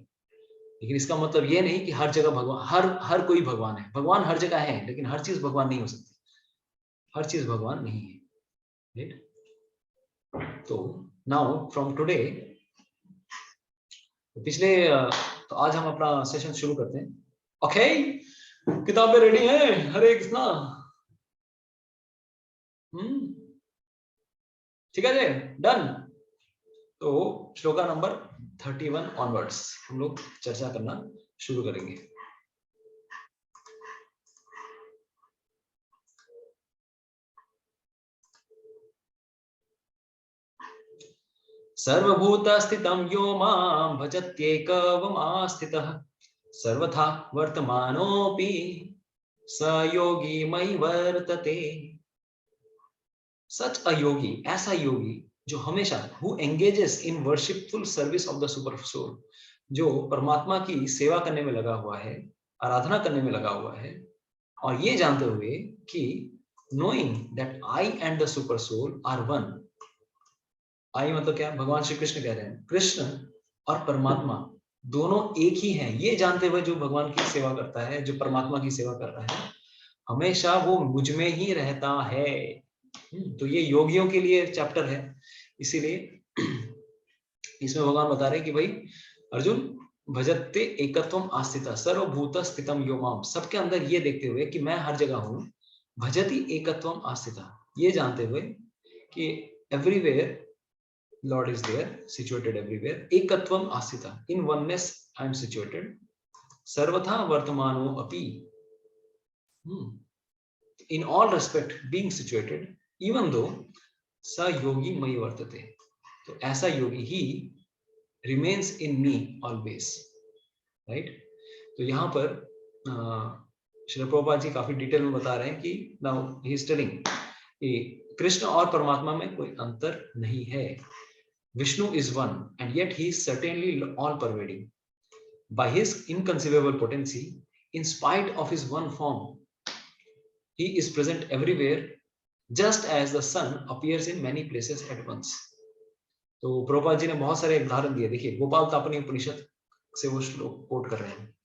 लेकिन इसका मतलब ये नहीं कि हर जगह भगवान, हर कोई भगवान है। भगवान हर जगह है, लेकिन हर चीज भगवान नहीं हो सकती, हर चीज भगवान नहीं है, राइट? तो नाउ फ्रॉम टुडे, तो आज हम अपना सेशन शुरू करते हैं। ओके, किताबें रेडी हैं? हरे कृष्णा। ठीक है जी, डन। तो श्लोका नंबर 31 ऑनवर्ड्स हम लोग चर्चा करना शुरू करेंगे। सर्वभूतस्थितं यो मां भजत्येकवमास्थितः सर्वथा वर्तमानोऽपि स योगी मयि वर्तते। सच अ योगी, ऐसा योगी जो हमेशा who engages in worshipful service of the super soul, जो परमात्मा की सेवा करने में लगा हुआ है, आराधना करने में लगा हुआ है, और ये जानते हुए कि knowing that I and the super soul are one। I मतलब क्या? भगवान श्री कृष्ण कह रहे हैं कृष्ण और परमात्मा दोनों एक ही हैं। ये जानते हुए जो भगवान की सेवा करता है, जो परमात्मा की सेवा कर रहा है, हमेशा वो मुझ में ही रहता है। तो ये योगियों के लिए चैप्टर है, इसीलिए इसमें भगवान बता रहे हैं कि भाई अर्जुन, भजते एकत्वम आस्थिता सर्वभूत स्थितम यो माम, सबके अंदर ये देखते हुए कि मैं हर जगह हूं, भजति एकत्वम आस्थिता, ये जानते हुए कि everywhere lord is there, situated everywhere, एकत्वम आस्थिता, in oneness I am situated, सर्वथा वर्तमानो अपि, in all respect being situated, even though सा योगी मयि वर्तते, तो ऐसा योगी ही remains in me always, right? तो यहाँ पर श्री प्रभुपाद जी काफी डिटेल में बता रहे हैं कि now he is telling कि कृष्ण और परमात्मा में कोई अंतर नहीं है। Vishnu is one and yet he is certainly all pervading by his inconceivable potency, in spite of his one form he is present everywhere, just as the sun appears in many places at once। तो प्रभुपाद जी ने बहुत सारे उदाहरण दिए। देखिए गोपाल तापनी उपनिषद से वो श्लोक कोट कर रहे हैं,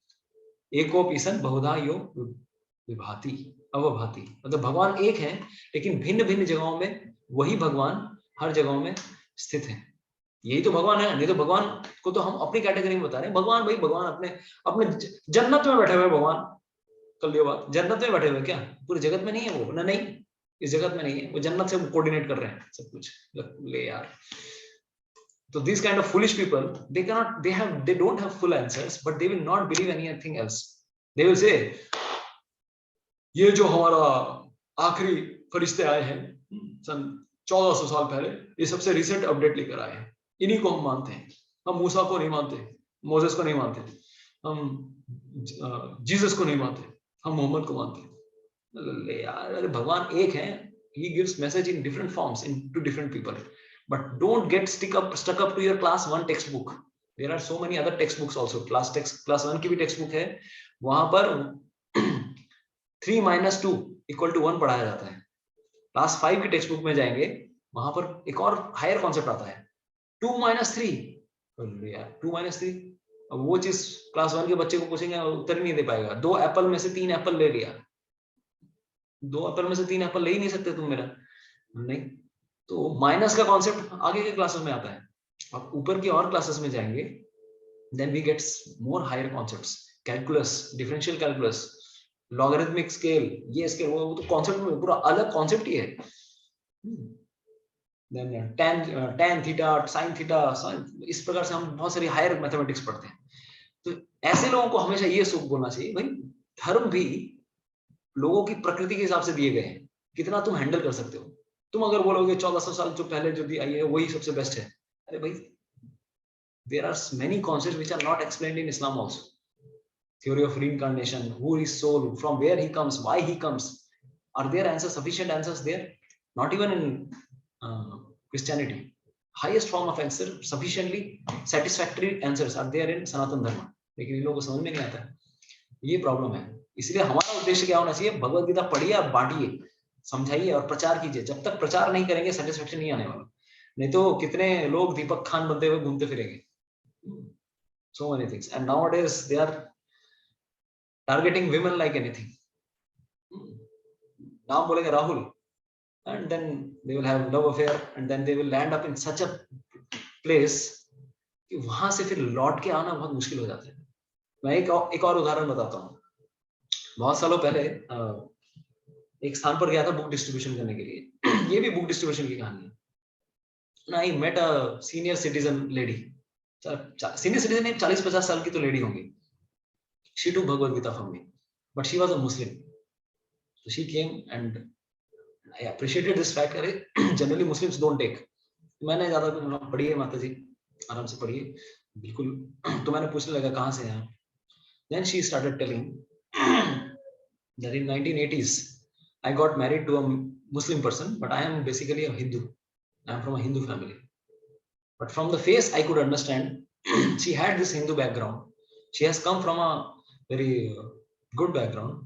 एकोपीसन बहुधा यो विभाति अवभाति, मतलब भगवान एक है लेकिन भिन्न भिन्न जगहों में वही भगवान हर जगहों में स्थित है। यही तो भगवान है, नहीं तो भगवान को तो हम अपनी कैटेगरी में बता रहे हैं। भगवान भाई भगवान अपने अपने जन्नत में बैठे हुए भगवान, कल जन्नत में बैठे हुए क्या? पूरे जगत में नहीं है वो? नहीं, इस जगत में नहीं है वो, जन्नत से कोऑर्डिनेट कर रहे हैं सब कुछ। ले यार, तो this kind of foolish people, they don't have full answers, but they will not believe anything else. They will say ये जो हमारा आखिरी फरिश्ते आए हैं सन 1400 साल पहले, ये सबसे रिसेंट अपडेट लेकर आए हैं, इन्हीं को हम मानते हैं। हम मूसा को नहीं मानते, मोसेस को नहीं मानते, हम जीसस को नहीं मानते, हम मोहम्मद को मानते हैं। यार अरे भगवान एक है, he gives message in different forms to different people, but don't get stuck up to your class 1 textbook. There are so many other textbooks also. class 1 की भी टेक्स्ट बुक है, वहां पर 3 - 2 = 1 पढ़ाया जाता है। क्लास 5 की टेक्स्ट बुक में जाएंगे, वहां पर एक और हायर कॉन्सेप्ट आता है, 2 - 3। यार 2 - 3, अब वो चीज क्लास 1 के बच्चे को पूछेंगे उत्तर ही नहीं दे पाएगा। 2 एप्पल में से 3 एप्पल ले लिया, 2 एप्पल में से 3 एप्पल ले ही नहीं सकते तुम मेरा, नहीं। तो माइनस का कॉन्सेप्ट आगे के क्लासेस में आता है। अब ऊपर की और क्लासेस में जाएंगे, then we gets more higher concepts, calculus, differential calculus, logarithmic scale, ये स्केल, वो तो कॉन्सेप्ट में पूरा अलग कॉन्सेप्ट ही है। Then tan theta, sin theta, इस प्रकार से हम बहुत सारी हायर मैथमेटिक्स पढ़ते हैं। तो ऐसे लोगों को हमेशा ये सोच बोलना चाहिए, भाई धर्म भी लोगों की प्रकृति के हिसाब से दिए गए हैं, कितना तुम हैंडल कर सकते हो। तुम अगर बोलोगे 1400 साल जो पहले जो दी आई है वही सबसे बेस्ट है, अरे भाई there are many concepts which are not explained in Islam also. Theory of reincarnation, who is soul, from where he comes, why he comes, are there answers, sufficient answers there? Not even in Christianity. Highest form of answer, sufficiently satisfactory answers are there in Sanatan Dharma, लेकिन इन लोगों को समझ में नहीं आता है, ये problem है। इसलिए हमारा उद्देश्य क्या होना चाहिए, भगवत गीता पढ़िए, बांटिए, समझाइए और प्रचार कीजिए। जब तक प्रचार नहीं करेंगे सेटिस्फेक्शन नहीं आने वाला, नहीं तो कितने लोग दीपक खान बनते हुए घूमते फिरेंगे। So many things, and nowadays they are targeting women like anything. नाम बोलेंगे Rahul, and then they will have love affair, and then they will land up in such a place कि वहां से फिर लौट के आना बहुत मुश्किल हो जाता है। मैं एक और उदाहरण बताता हूँ। बहुत सालों पहले एक स्थान पर गया था बुक डिस्ट्रीब्यूशन करने के लिए। ये भी बुक डिस्ट्रीब्यूशन की कहानी है। I met a senior citizen lady. Senior citizen 40-50 साल की तो लेडी होंगी. She took Bhagavad Gita from me, but she was a Muslim. So she came and I appreciated this fact. Generally Muslims don't take. मैंने ज्यादा पढ़िए माता जी, आराम से पढ़िए, बिल्कुल. तो मैंने पूछने लगा कहाँ से हैं आप. Then she started telling that in 1980s I got married to a Muslim person, but I am basically a Hindu. I am from a Hindu family. But from the face I could understand she had this Hindu background. She has come from a very good background,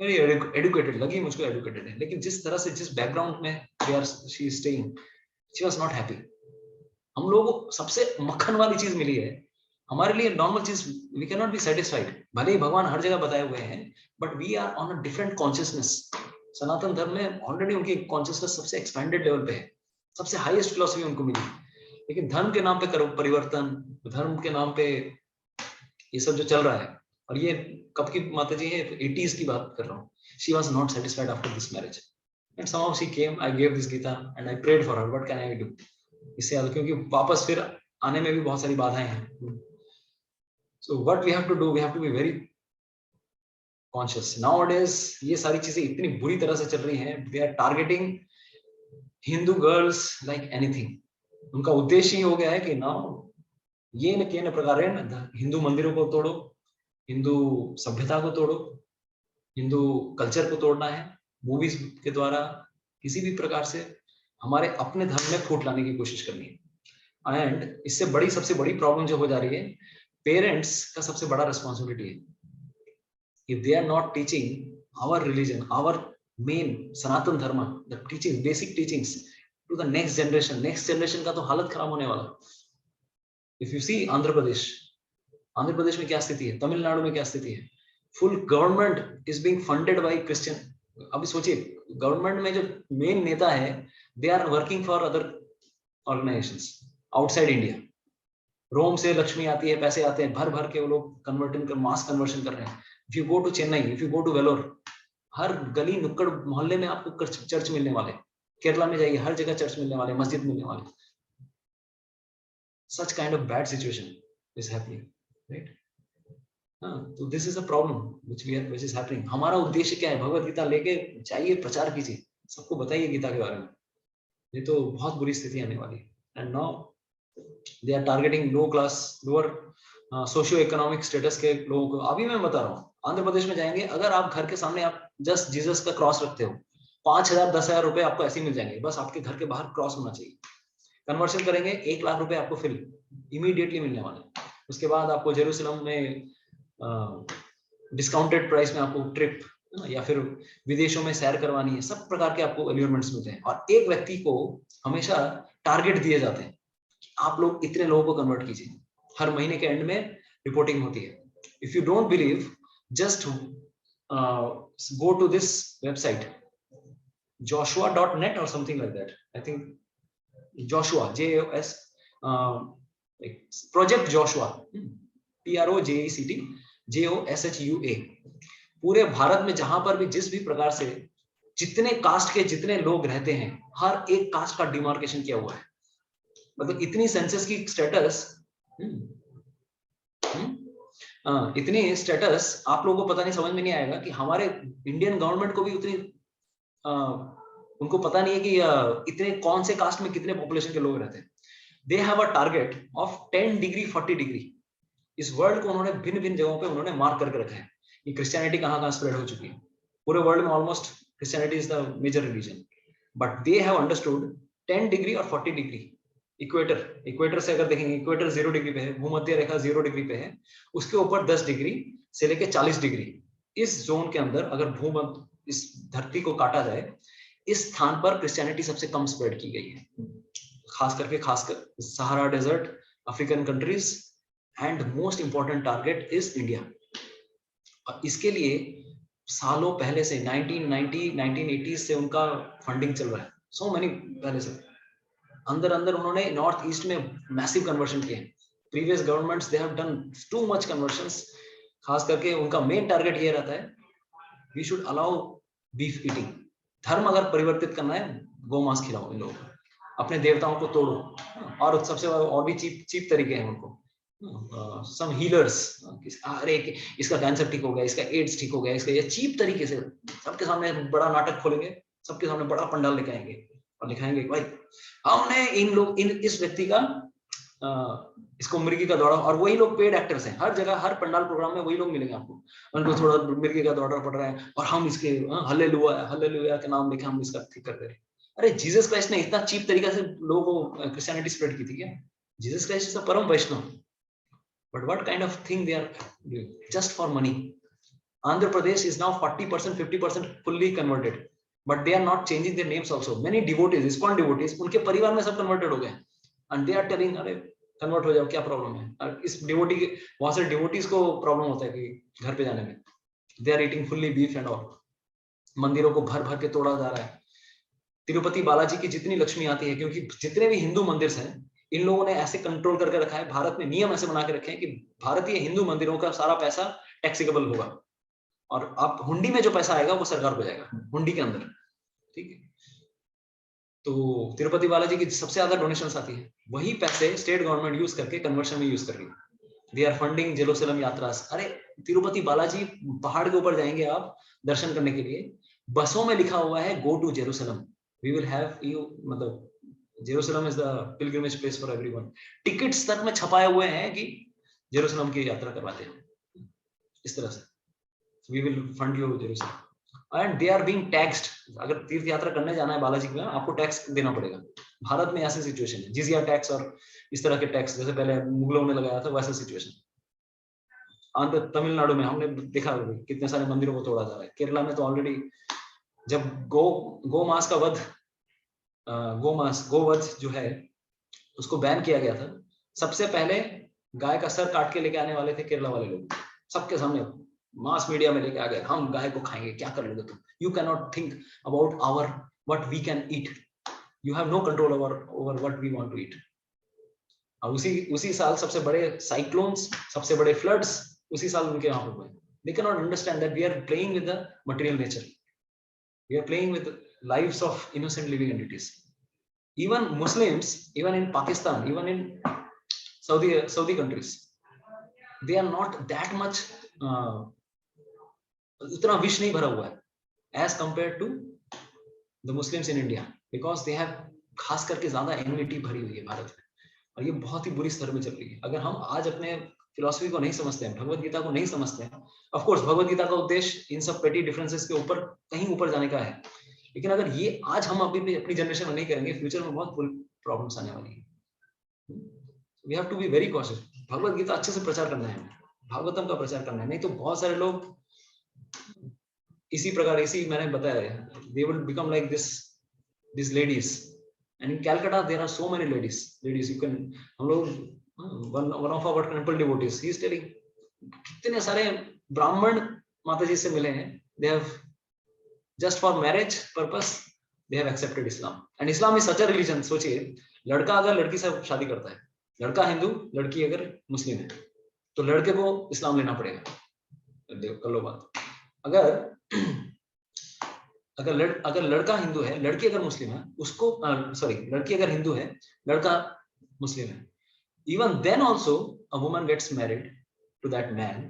very educated. लगी मुझको educated है, लेकिन जिस तरह से जिस background में she is staying, she was not happy. हम लोगों को सबसे मक्खन वाली चीज मिली है. हमारे लिए नॉर्मल चीज we cannot be satisfied. भले ही भगवान हर जगह बताए हुए हैं, but we are on a different consciousness. सनातन धर्म में ऑलरेडी उनकी कॉन्शियसनेस सबसे एक्सपेंडेड लेवल पे है, सबसे हाईएस्ट फिलॉसफी उनको मिली. लेकिन धर्म के नाम पे करो परिवर्तन, धर्म के नाम पे ये सब जो चल रहा है. और ये कब की माता जी है, 80s की बात कर रहा हूँ. She was not satisfied after this marriage, and somehow she came. I gave this Gita and I prayed for her. What can I do? इससे ज्यादा, क्योंकि वापस फिर आने में भी बहुत सारी बाधाएं हैं. So what we have to do, we have to be very conscious. Nowadays ये सारी चीजें इतनी बुरी तरह से चल रही हैं. They are targeting Hindu girls like anything. उनका उद्देश्य ही हो गया है कि ना ये न के न प्रकार हिंदू मंदिरों को तोड़ो, हिंदू सभ्यता को तोड़ो, हिंदू कल्चर को तोड़ना है. मूवीज के द्वारा किसी भी प्रकार से हमारे अपने धर्म में फूट लाने की कोशिश करनी है. एंड इससे बड़ी सबसे बड़ी प्रॉब्लम जो हो जा रही है, पेरेंट्स का सबसे बड़ा रिस्पॉन्सिबिलिटी है. If they are not teaching our religion, our main Sanatan dharma, the teaching, basic teachings to the next generation का तो हालत खराब होने वाला. If you see Andhra Pradesh में क्या स्थिति है, तमिलनाडु में क्या स्थिति है. Full government is being funded by Christian. अभी सोचिए, गवर्नमेंट में जो मेन नेता है, they are working for other organisations outside India. Rome से लक्ष्मी आती है, पैसे आते हैं, भर भर के वो लोग मास कन्वर्शन कर रहे हैं. If you go to Chennai, if you go to Vellore, हर गली नुक्कड़ मोहल्ले में आपको चर्च मिलने वाले. केरला में जाइए, हर जगह चर्च मिलने वाले, मस्जिद मिलने वाले. Such kind of bad situation is happening, right? तो this is a problem which is happening. हमारा उद्देश्य क्या है? भगवत गीता लेके जाइए, प्रचार कीजिए, सबको बताइए गीता के बारे में. ये तो बहुत बुरी स्थिति आने वाली है. And now they are targeting lower socio economic status के लोगों को. अभी मैं बता रहा हूँ, आंध्र प्रदेश में जाएंगे, अगर आप घर के सामने आप जस्ट जीसस का क्रॉस रखते हो, 5,000-10,000 रुपए आपको ऐसे मिल जाएंगे. बस आपके घर के बाहर क्रॉस होना चाहिए. कन्वर्शन करेंगे, 1 लाख रुपए आपको फिर इमीडिएटली मिलने वाले. उसके बाद आपको जेरूसलम में डिस्काउंटेड प्राइस में आपको ट्रिप या फिर विदेशों में सैर करवानी है. सब प्रकार के आपको एल्यूरमेंट्स मिलते हैं. और एक व्यक्ति को हमेशा टारगेट दिए जाते हैं, आप लोग इतने लोगों को कन्वर्ट कीजिए. हर महीने के एंड में रिपोर्टिंग होती है. If you don't believe, just go to this website joshua.net or something like that. I think Joshua, JOS, Project Joshua, PROJECT JOSHUA. पूरे भारत में जहां पर भी जिस भी प्रकार से जितने कास्ट के जितने लोग रहते हैं, हर एक कास्ट का डिमार्केशन किया हुआ है. मतलब इतनी सेंसस की स्टेटस, इतनी स्टेटस आप लोगों को पता नहीं, समझ में नहीं आएगा कि हमारे इंडियन गवर्नमेंट को भी उतनी उनको पता नहीं है कि इतने कौन से कास्ट में कितने पॉपुलेशन के लोग रहते हैं. They have a target of 10 degree 40 degree. इस वर्ल्ड को उन्होंने भिन्न भिन्न जगहों पे उन्होंने मार्क करके रखा है कि क्रिश्चियनिटी कहाँ स्प्रेड हो चुकी है. पूरे वर्ल्ड में almost Christianity is the major religion, but they have understood 10 degree और 40 डिग्री. इक्वेटर से अगर देखेंगे, इक्वेटर 0 डिग्री पे है, भूमध्य रेखा 0 डिग्री पे है, उसके ऊपर 10 डिग्री से लेके 40 डिग्री, इस जोन के अंदर अगर भूमध्य इस धरती को काटा जाए, इस स्थान पर क्रिश्चियनिटी सबसे कम स्प्रेड की गई है. खासकर Sahara desert, African countries, and most important target is India. और इसके लिए सालों पहले से 1980 से उनका फंडिंग चल रहा है. सो मैनी पहले से अंदर उन्होंने नॉर्थ ईस्ट में मैसिव कन्वर्शन किए. Previous governments they have done too much conversions. खास करके उनका मेन टारगेट ये रहता है, we should allow beef eating. धर्म अगर परिवर्तित करना है, गौ मांस खिलाओ इन लोगों को. अपने देवताओं को तोड़ो, और सबसे और भी चीप तरीके हैं उनको, सम हीलर्स, अरे इसका कैंसर ठीक हो गया, इसका एड्स ठीक हो गया, इसका, ये चीप तरीके से सबके सामने बड़ा नाटक खोलेंगे, सबके सामने बड़ा पंडाल लेके आएंगे और लिखाएंगे भाई हमने इस व्यक्ति का इसको मिर्गी का दौरा, और वही लोग पेड एक्टर्स हैं हर जगह, हर पंडाल प्रोग्राम में वही लोग मिलेंगे आपको, उनको थोड़ा मिर्गी का दौरा पड़ रहा है और हम इसके हालेलुया के नाम लेके हम इसका ठीक कर दे रहे हैं। अरे जीसस क्राइस्ट ने इतना चीप तरीके से लोगों को क्रिश्चियनिटी स्प्रेड की थी क्या? जीसस क्राइस्ट इज अ परम वैष्णव, but what kind of thing they are doing just for money? Andhra Pradesh is now 40%, 50% fully converted, but they are not changing their names also. Many devotees, ISKCON devotees, उनके परिवार में सब converted हो गए, and they are telling अरे convert हो जाओ, क्या प्रॉब्लम है? और इस डिवोटी के, वहां से डिवोटीज को प्रॉब्लम होता है कि घर पे जाने में, they are eating fully beef and all, मंदिरों को भर भर के तोड़ा जा रहा है। तिरुपति बालाजी की जितनी लक्ष्मी आती है, क्योंकि जितने भी हिंदू मंदिर हैं इन लोगों ने ऐसे कंट्रोल करके रखा है, भारत में नियम ऐसे बना के रखे हैं कि भारतीय हिंदू मंदिरों का सारा पैसा टैक्सेबल होगा, और आप हुंडी में जो पैसा आएगा वो सरकार को जाएगा, हुंडी के अंदर, ठीक है? तो तिरुपति बालाजी की सबसे ज्यादा डोनेशंस आती है, वही पैसे स्टेट गवर्नमेंट यूज करके कन्वर्शन में यूज कर रही है। दे आर फंडिंग जेरूसलम यात्रा। अरे तिरुपति बालाजी पहाड़ के ऊपर जाएंगे आप दर्शन करने के लिए, बसों में लिखा हुआ है go to Jerusalem, we will have you, मतलब Jerusalem is the pilgrimage place for everyone. Tickets तक में छपाए हुए हैं कि जेरूसलम की यात्रा करवाते हैं इस तरह से, we will fund you Jerusalem, and they are being taxed. अगर तीर्थ यात्रा करने जाना है बालाजी में, आपको टैक्स देना पड़ेगा। भारत में ऐसी सिचुएशन है, जिजिया टैक्स और इस तरह के टैक्स जैसे पहले मुगलों ने लगाया था, वैसा सिचुएशन। आंध्र तमिलनाडु में हमने देखा कितने सारे मंदिरों को तोड़ा जा रहा है। केरला में तो ऑलरेडी जब गोमांस का वध, गोवध जो है उसको बैन किया गया था, सबसे पहले गाय का सर काट के लेके आने वाले थे केरला वाले लोग, सबके सामने मास मीडिया में लेके आ गए, हम गाय को खाएंगे, क्या कर लोगे तुम, you can not think about our what we can eat, you have no control over what we want to eat. और उसी साल सबसे बड़े साइक्लोन्स, सबसे बड़े फ्लड्स उसी साल उनके यहाँ पर हुए। They cannot understand that we are playing with the material nature. We are playing with the lives of innocent living entities. Even Muslims, even in Pakistan, even in Saudi countries, they are not that much उतना विष नहीं भरा हुआ है as compared to the Muslims in India, because they have खास करके ज्यादा enmity भरी हुई है भारत में, और ये बहुत ही बुरी स्तर में चल रही है। अगर हम आज अपने फिलॉसफी को नहीं समझते हैं, भगवत गीता को नहीं समझते हैं, ऑफ कोर्स भगवत गीता का उद्देश्य इन सब पेटी डिफरेंसेस के ऊपर कहीं ऊपर जाने का है, लेकिन अगर ये आज हम अभी भी अपनी जनरेशन में नहीं करेंगे, फ्यूचर में बहुत बुरी प्रॉब्लम्स आने वाली है। We have to be very cautious. Bhagavad Gita अच्छे से प्रचार करना है, भागवतम का प्रचार करना है, नहीं तो बहुत सारे लोग इसी प्रकार, इसी मैंने बताया, they will become like this ladies, and in Calcutta there are so many ladies you can, हम लोग one of our temple devotees, he is telling कितने सारे ब्राह्मण माताजी से मिले हैं, they have just for marriage purpose they have accepted Islam, and Islam is such a religion। सोचिए, लड़का अगर लड़की से शादी करता है, लड़का हिंदू, लड़की अगर मुस्लिम है, तो लड़के को इस्लाम लेना पड़ेगा। कर लो बात। अगर लड़का हिंदू है, लड़की अगर मुस्लिम है, उसको सॉरी, लड़की अगर हिंदू है, लड़का मुस्लिम है, even then also a woman gets married to that man,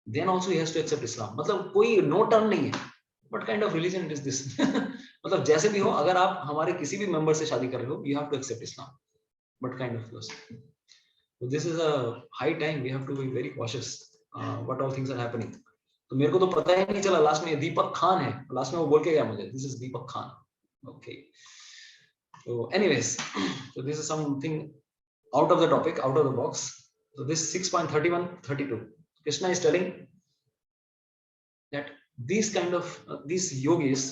then also he has to accept Islam। मतलब कोई नो टर्न नहीं है। What kind of religion is this? मतलब जैसे भी हो, अगर आप हमारे किसी भी मेंबर से शादी कर रहे हो, you have to accept Islam। What kind of philosophy? So this is a high time, we have to be very cautious what all things are happening। तो मेरे को तो पता ही नहीं चला, लास्ट में दीपक खान है, लास्ट में वो बोल के गया मुझे, this is Deepak Khan. Okay, so anyways, so this is something out of the topic, out of the box। So this 6.31-32, Krishna is telling that these kind of these yogis,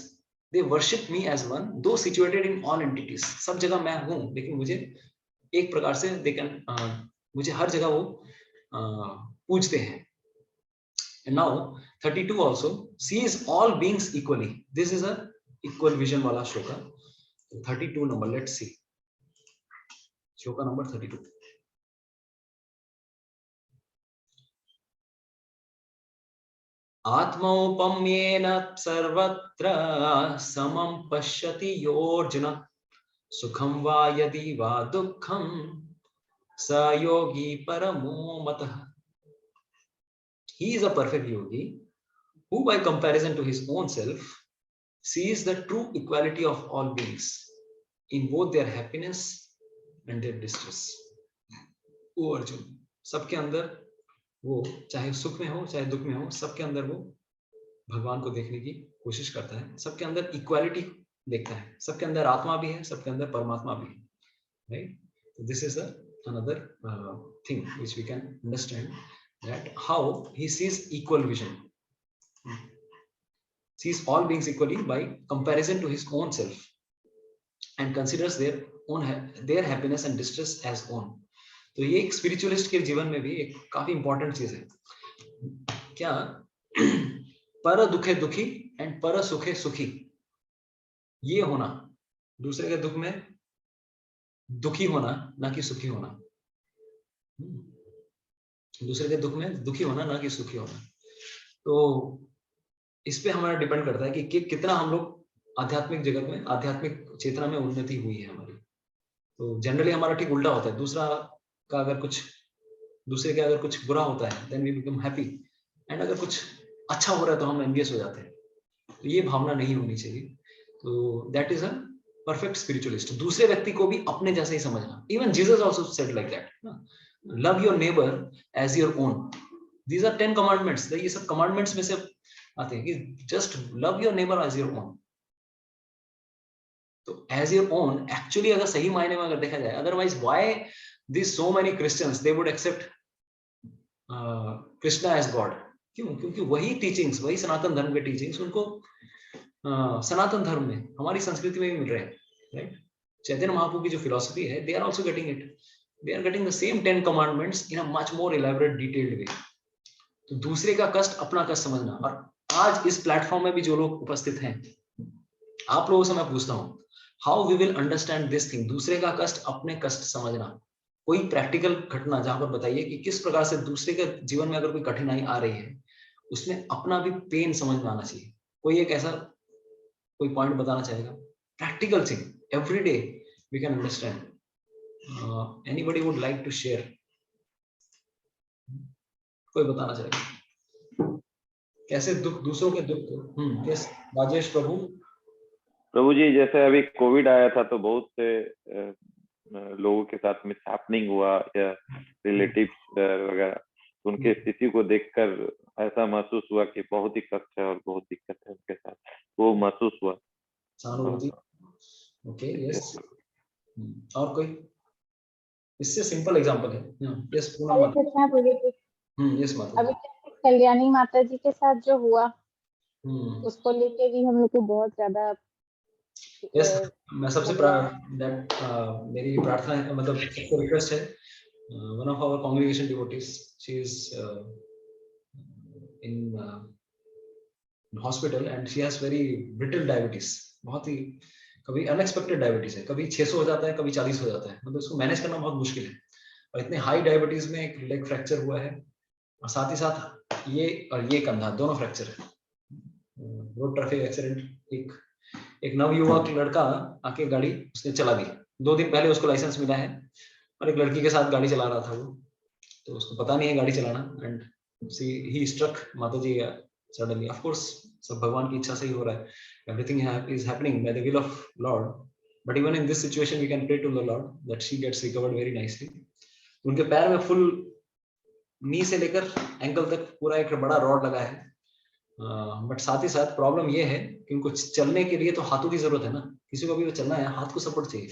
they worship me as one, though situated in all entities। सब जगह मैं हूँ, लेकिन मुझे एक प्रकार से they can मुझे हर जगह वो पूजते हैं। And now 32 also sees all beings equally। This is a equal vision वाला shloka. 32 number, let's see shloka number 32। आत्मौपम्येन सर्वत्र समं पश्यति योऽर्जुन सुखम वा यदि वा दुखम स योगी परमो मतः. He is a perfect yogi who by comparison to his own self sees the true equality of all beings in both their happiness and their distress. ओ अर्जुन, सबके अंदर वो चाहे सुख में हो चाहे दुख में हो, सबके अंदर वो भगवान को देखने की कोशिश करता है, सबके अंदर इक्वालिटी देखता है, सबके अंदर आत्मा भी है, सबके अंदर परमात्मा भी है. Right? This is another thing which we can understand, that how he sees equal vision, sees all beings equally by comparison to his own self and considers their happiness and distress as own. तो ये एक spiritualist के जीवन में भी एक काफी important चीज है. क्या? पर दुखे दुखी एंड पर सुखे सुखी, ये होना, दूसरे के दुख में दुखी होना ना कि सुखी होना, दूसरे के दुख में दुखी होना ना कि सुखी होना. तो इस पे हमारा डिपेंड करता है कि कितना हम लोग आध्यात्मिक जगत में, आध्यात्मिक चेतना में उन्नति हुई है हमारी. तो जनरली हमारा ठीक उल्टा होता है, दूसरे का अगर कुछ बुरा होता है then we become happy, and अगर कुछ अच्छा हो रहा है तो हम एनवियस हो जाते हैं. तो ये भावना नहीं होनी चाहिए. तो that is a perfect spiritualist. दूसरे व्यक्ति को भी अपने जैसे ही समझना. Even Jesus also said like that, love your neighbour as your own. These are 10 commandments. ये सब कमांडमेंट्स में से आते हैं कि just love your neighbour as your own. तो एज योर ओन एक्चुअली अगर सही मायने में अगर देखा जाए, otherwise why this so many Christians they would accept Krishna as God. क्यों? क्योंकि वही टीचिंग्स, वही सनातन धर्म के टीचिंग्स उनको सनातन धर्म में, हमारी संस्कृति में भी मिल रहे हैं. राइट? चैतन्य महाप्रभु की जो फिलॉसफी है, they are also getting it. They are getting the same 10 commandments in a much more elaborate detailed way. तो दूसरे का कष्ट अपना कष्ट समझना. और आज इस प्लेटफॉर्म में भी जो लोग उपस्थित हैं, आप लोगों से मैं पूछता हूं, how we will understand this thing, दूसरे का कष्ट अपने कष्ट समझना. कोई प्रैक्टिकल घटना जहां पर बताइए कि किस प्रकार से दूसरे के जीवन में अगर कोई कठिनाई आ रही है, उसमें अपना भी पेन समझ में आना चाहिए. कोई एक ऐसा कोई पॉइंट बताना चाहेगा? Practical thing every day we can understand. Anybody would like to share? कोई बताना चाहेगा कैसे दुख, दूसरों के दुख को? यस राजेश प्रभु जी, जैसे अभी कोविड आया था तो बहुत से लोगों के साथ मिसहैपनिंग हुआ या रिलेटिव्स वगैरह, उनके स्थिति को देखकर ऐसा महसूस हुआ कि बहुत ही कष्ट है और बहुत दिक्कत है उनके साथ, वो महसूस हुआ. Okay, yes. और कोई इससे सिंपल एग्जांपल है? यस पूनम माता. यस माता. अभी कल्याणी माता जी के साथ जो हुआ, उसको लेके भी हम लोग को बहुत ज्यादा. यस, मैं सबसे मेरी प्रार्थना है, मतलब सबसे रिक्वेस्ट है, one of our congregation devotees, she is in hospital and she has very brittle diabetes. बहुत ही कभी अनएक्सपेक्टेड डायबिटीज है, कभी 600 हो जाता है, कभी 40 हो जाता है. मतलब उसको मैनेज करना बहुत मुश्किल है. और इतने हाई डायबिटीज में एक लेग फ्रैक्चर हुआ है, और साथ ही साथ ये कंधा दोनों फ्रैक्चर है. रोड ट्रैफिक एक्सीडेंट, एक नवयुवक लड़का आके गाड़ी उसने चला दी. 2 दिन पहले उसको लाइसेंस मिला है, और एक लड़की के साथ गाड़ी चला रहा था वो, तो उसको पता नहीं है गाड़ी चलाना, एंड ही स्ट्रक माता जी सडनली. ऑफ कोर्स सब भगवान की इच्छा से ही हो रहा है. Everything is happening by the will of lord, but even in this situation we can pray to the lord that she gets recovered very nicely. उनके पैर में फुल नी से लेकर एंकल तक पूरा एक बड़ा रॉड लगा है. बट साथ ही साथ प्रॉब्लम ये है कि उनको चलने के लिए तो हाथों की जरूरत है ना. किसी को भी चलना है, हाथ को सपोर्ट चाहिए.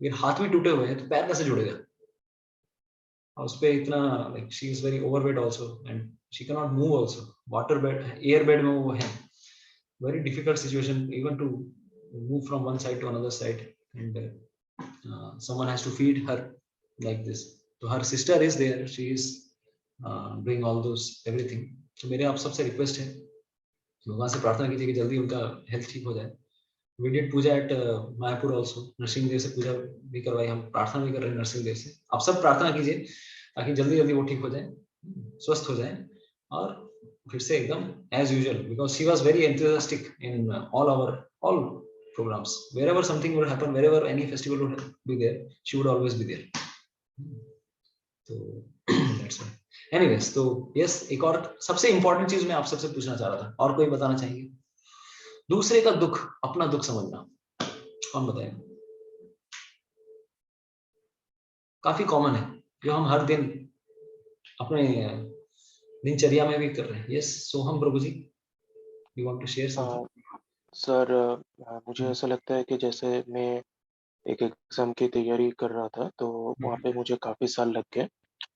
अगर हाथ भी टूटे हुए हैं तो पैर कैसे जुड़ेगा? और उस पे इतना, like she is very overweight also and she can not move also. Water bed, air bed में वो है. Very difficult situation even to move from one side to another side, and someone has to feed her like this. तो her sister is there, she is doing all those everything. तो मेरे आप सबसे request है, भगवान से प्रार्थना कीजिए कि जल्दी उनका हेल्थ ठीक हो जाए. We did puja at Mayapur also. Narasimha Dev से पूजा भी करवाई, हम प्रार्थना भी कर रहे हैं नरसिंह देव से. आप सब प्रार्थना कीजिए ताकि जल्दी जल्दी वो ठीक हो जाए, स्वस्थ हो जाए, और फिर से एकदम as usual, because she was very enthusiastic in all programs. Wherever something would happen, wherever any festival would be there, she would always be there. So that's why. Anyways, तो yes, एक और सबसे important चीज मैं आप सबसे पूछना चाह रहा था, और कोई बताना चाहेंगे? दूसरे का दुख अपना दुख समझना, कौन बताएगा? काफी कॉमन है, जो हम हर दिन अपने दिनचर्या में भी कर रहे हैं. Yes, Soham Prabhu ji, you want to share something? Sir, मुझे ऐसा लगता है कि जैसे मैं एक एग्जाम की तैयारी कर रहा था, तो वहाँ पे मुझे काफ़ी साल लग गए,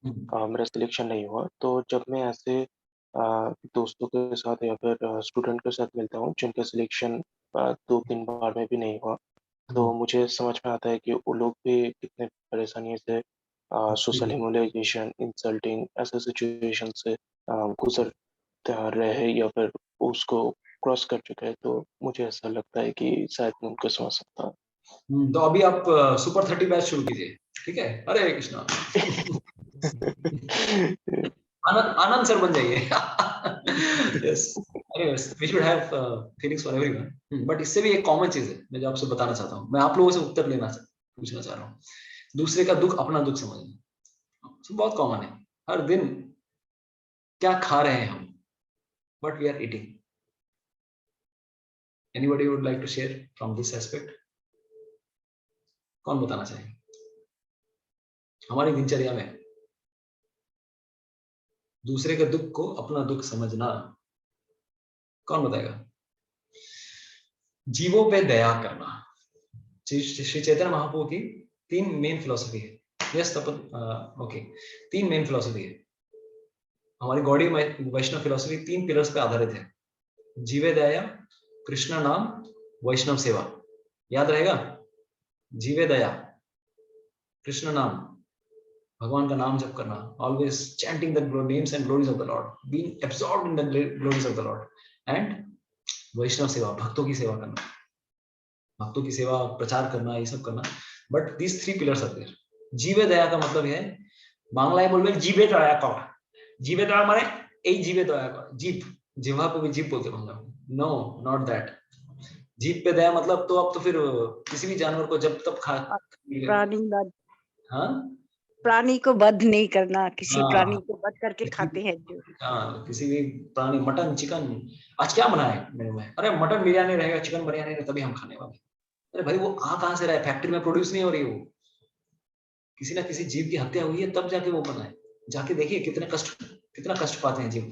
मेरा सिलेक्शन नहीं हुआ. तो जब मैं ऐसे दोस्तों के साथ या फिर स्टूडेंट के साथ मिलता हूँ जिनका सिलेक्शन 2-3 बार में भी नहीं हुआ, तो मुझे समझ में आता है कि वो लोग भी कितने परेशानी से सोशल ह्यूमिलिएशन, इंसल्टिंग ऐसे सिचुएशन से गुजर रहे हैं या फिर उसको क्रॉस कर चुके हैं. तो मुझे ऐसा लगता है कि शायद मैं उनको समझ सकता हूँ. तो अभी आप सुपर 30 बैच शुरू कीजिए, ठीक है? हरे कृष्णा. आनंद सर बन जाइए. Yes, we should have feelings for everyone. But इससे भी एक कॉमन चीज है, मैं जो आपसे बताना चाहता हूँ, मैं आप लोगों से उत्तर पूछना चाह रहा हूँ. दूसरे का दुख अपना दुख समझना, बहुत कॉमन है. हर दिन क्या खा रहे हैं हम, what we are eating. Anybody would like to share from this aspect? कौन बताना चाहेंगे? हमारी दिनचर्या में दूसरे के दुख को अपना दुख समझना, कौन बताएगा? जीवों पे दया करना. श्री चैतन्य महाप्रभु की 3 मेन फिलॉसफी है. यस तपन, ओके, 3 मेन फिलॉसफी है. हमारी गौड़ी वैष्णव फिलॉसफी 3 पिलर्स पे आधारित है. जीवे दया, कृष्ण नाम, वैष्णव सेवा. याद रहेगा? जीवे दया, कृष्ण नाम, भगवान का नाम जप करना, always chanting the names and glories of the Lord, being absorbed in the glories of the Lord, and वैष्णव सेवा, भक्तों की सेवा करना, भक्तों की सेवा, प्रचार करना, ये सब करना. But these 3 pillars are there. जीवे दया का मतलब है, बांग्लाয় বলবে जीवे दया करा. जीवे दया माने এই जीवे दया करा, जीभ, जिह्वा को भी जीभ बोलते हैं बांग्ला में. No, not that. जीभ पे दया मतलब तो अब तो फिर किसी भी जानवर को जब तब खा, प्राणी वध, हाँ, प्राणी को वध नहीं करना, किसी प्राणी को वध करके खाते हैं जो. हाँ, किसी भी प्राणी, मटन, चिकन, आज क्या बना है मेरे में? अरे मटन बिरयानी रहेगा, चिकन बिरयानी रहेगा, तभी हम खाने वाले. अरे भाई, वो कहाँ से रहा है? फैक्ट्री में प्रोड्यूस नहीं हो रही है वो. किसी ना किसी जीव की हत्या हुई है तब जाके वो बना है. जाके देखिए कितना कष्ट पाते हैं जीव.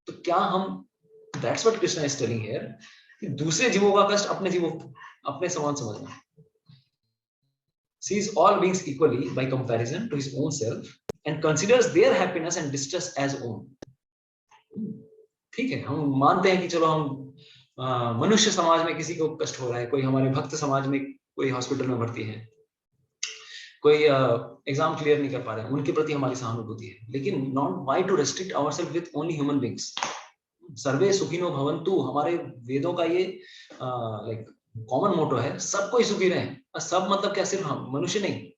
तो क्या हम, that's what Krishna is telling here, कि दूसरे जीवों का कष्ट अपने समान समझना. Sees all beings equally by comparison to his own self and considers their happiness and distress as own. ठीक है, हम मानते हैं कि चलो हम मनुष्य समाज में किसी को कष्ट हो रहा है, कोई हमारे भक्त समाज में कोई हॉस्पिटल में भर्ती है, कोई एग्जाम क्लियर नहीं कर पा रहे हैं, उनके प्रति हमारी सहानुभूति है. लेकिन not why to restrict ourself with only human beings. सर्वे सुखिनो भवन्तु, हमारे वेदों का ये लाइक कॉमन मोटो है, सबको ही सुखी रहे. और सब मतलब क्या, सिर्फ हम मनुष्य नहीं,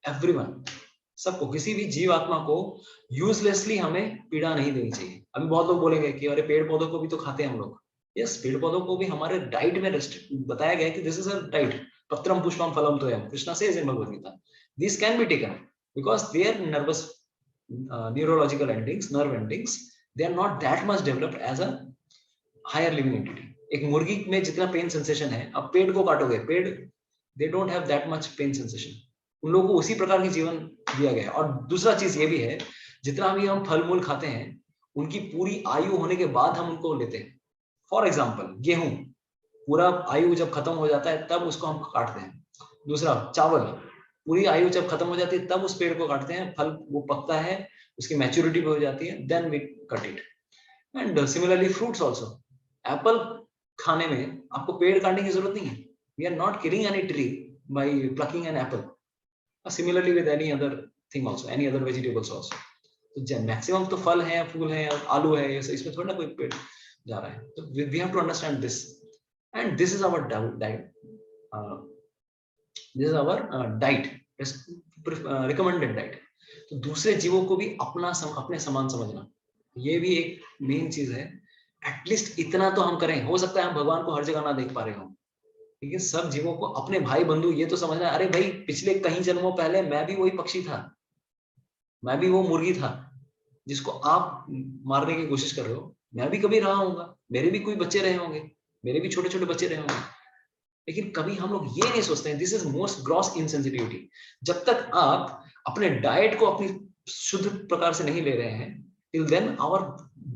एवरीवन, सबको, किसी भी जीव आत्मा को यूजलेसली हमें पीड़ा नहीं देनी चाहिए. अभी बहुत लोग बोलेंगे कि अरे पेड़ पौधों को भी तो खाते हैं हम लोग. यस, पेड़ पौधों को भी हमारे डाइट में बताया गया है कि दिस इज अ डाइट. पत्रम पुष्पम फलम तोयम, Krishna says in Bhagavad Gita. This can be taken because there nervous neurological endings, nerve endings, they are not that much developed as a higher living entity. एक मुर्गी में जितना पेन सेंसेशन है, अब पेड़ को काटोगे, पेड़ they don't have that much pain sensation. उन लोगों को उसी प्रकार की जीवन दिया गया. और दूसरा चीज ये भी है, जितना भी हम फल मूल खाते हैं, उनकी पूरी आयु होने के बाद हम उनको लेते हैं. फॉर एग्जाम्पल, गेहूं, पूरा आयु जब खत्म हो जाता है तब उसको हम काटते हैं. दूसरा, चावल, पूरी आयु जब खत्म हो जाती है तब उस पेड़ को काटते हैं. फल वो पकता है, उसकी मैच्योरिटी भी हो जाती है, then we cut it. And similarly fruits also. Apple खाने में आपको पेड़ काटने की जरूरत नहीं है. We are not killing any tree by plucking an apple. Similarly with any other thing also, any other vegetables also. तो मैक्सिमम तो फल है, फूल है, आलू है, इसमें थोड़ा ना कोई पेड़ जा रहा है. तो we have to understand this, and this is our diet. This is our diet, recommended diet. तो दूसरे जीवों को भी अपने समान समझना, ये भी एक मेन चीज है. एटलीस्ट इतना तो हम करें. हो सकता है हम भगवान को हर जगह ना देख पा रहे हो, ठीक है, सब जीवों को अपने भाई बंधु ये तो समझना, अरे भाई पिछले कई जन्मों पहले मैं भी वही पक्षी था, मैं भी वो मुर्गी था जिसको आप मारने की कोशिश कर रहे हो, मैं भी कभी रहा हूँगा, मेरे भी कोई बच्चे रहे होंगे, मेरे भी छोटे छोटे बच्चे रहे होंगे। लेकिन कभी हम लोग ये नहीं सोचते हैं, this is most gross insensitivity. जब तक आप अपने डाइट को अपनी शुद्ध प्रकार से नहीं ले रहे हैं, till then our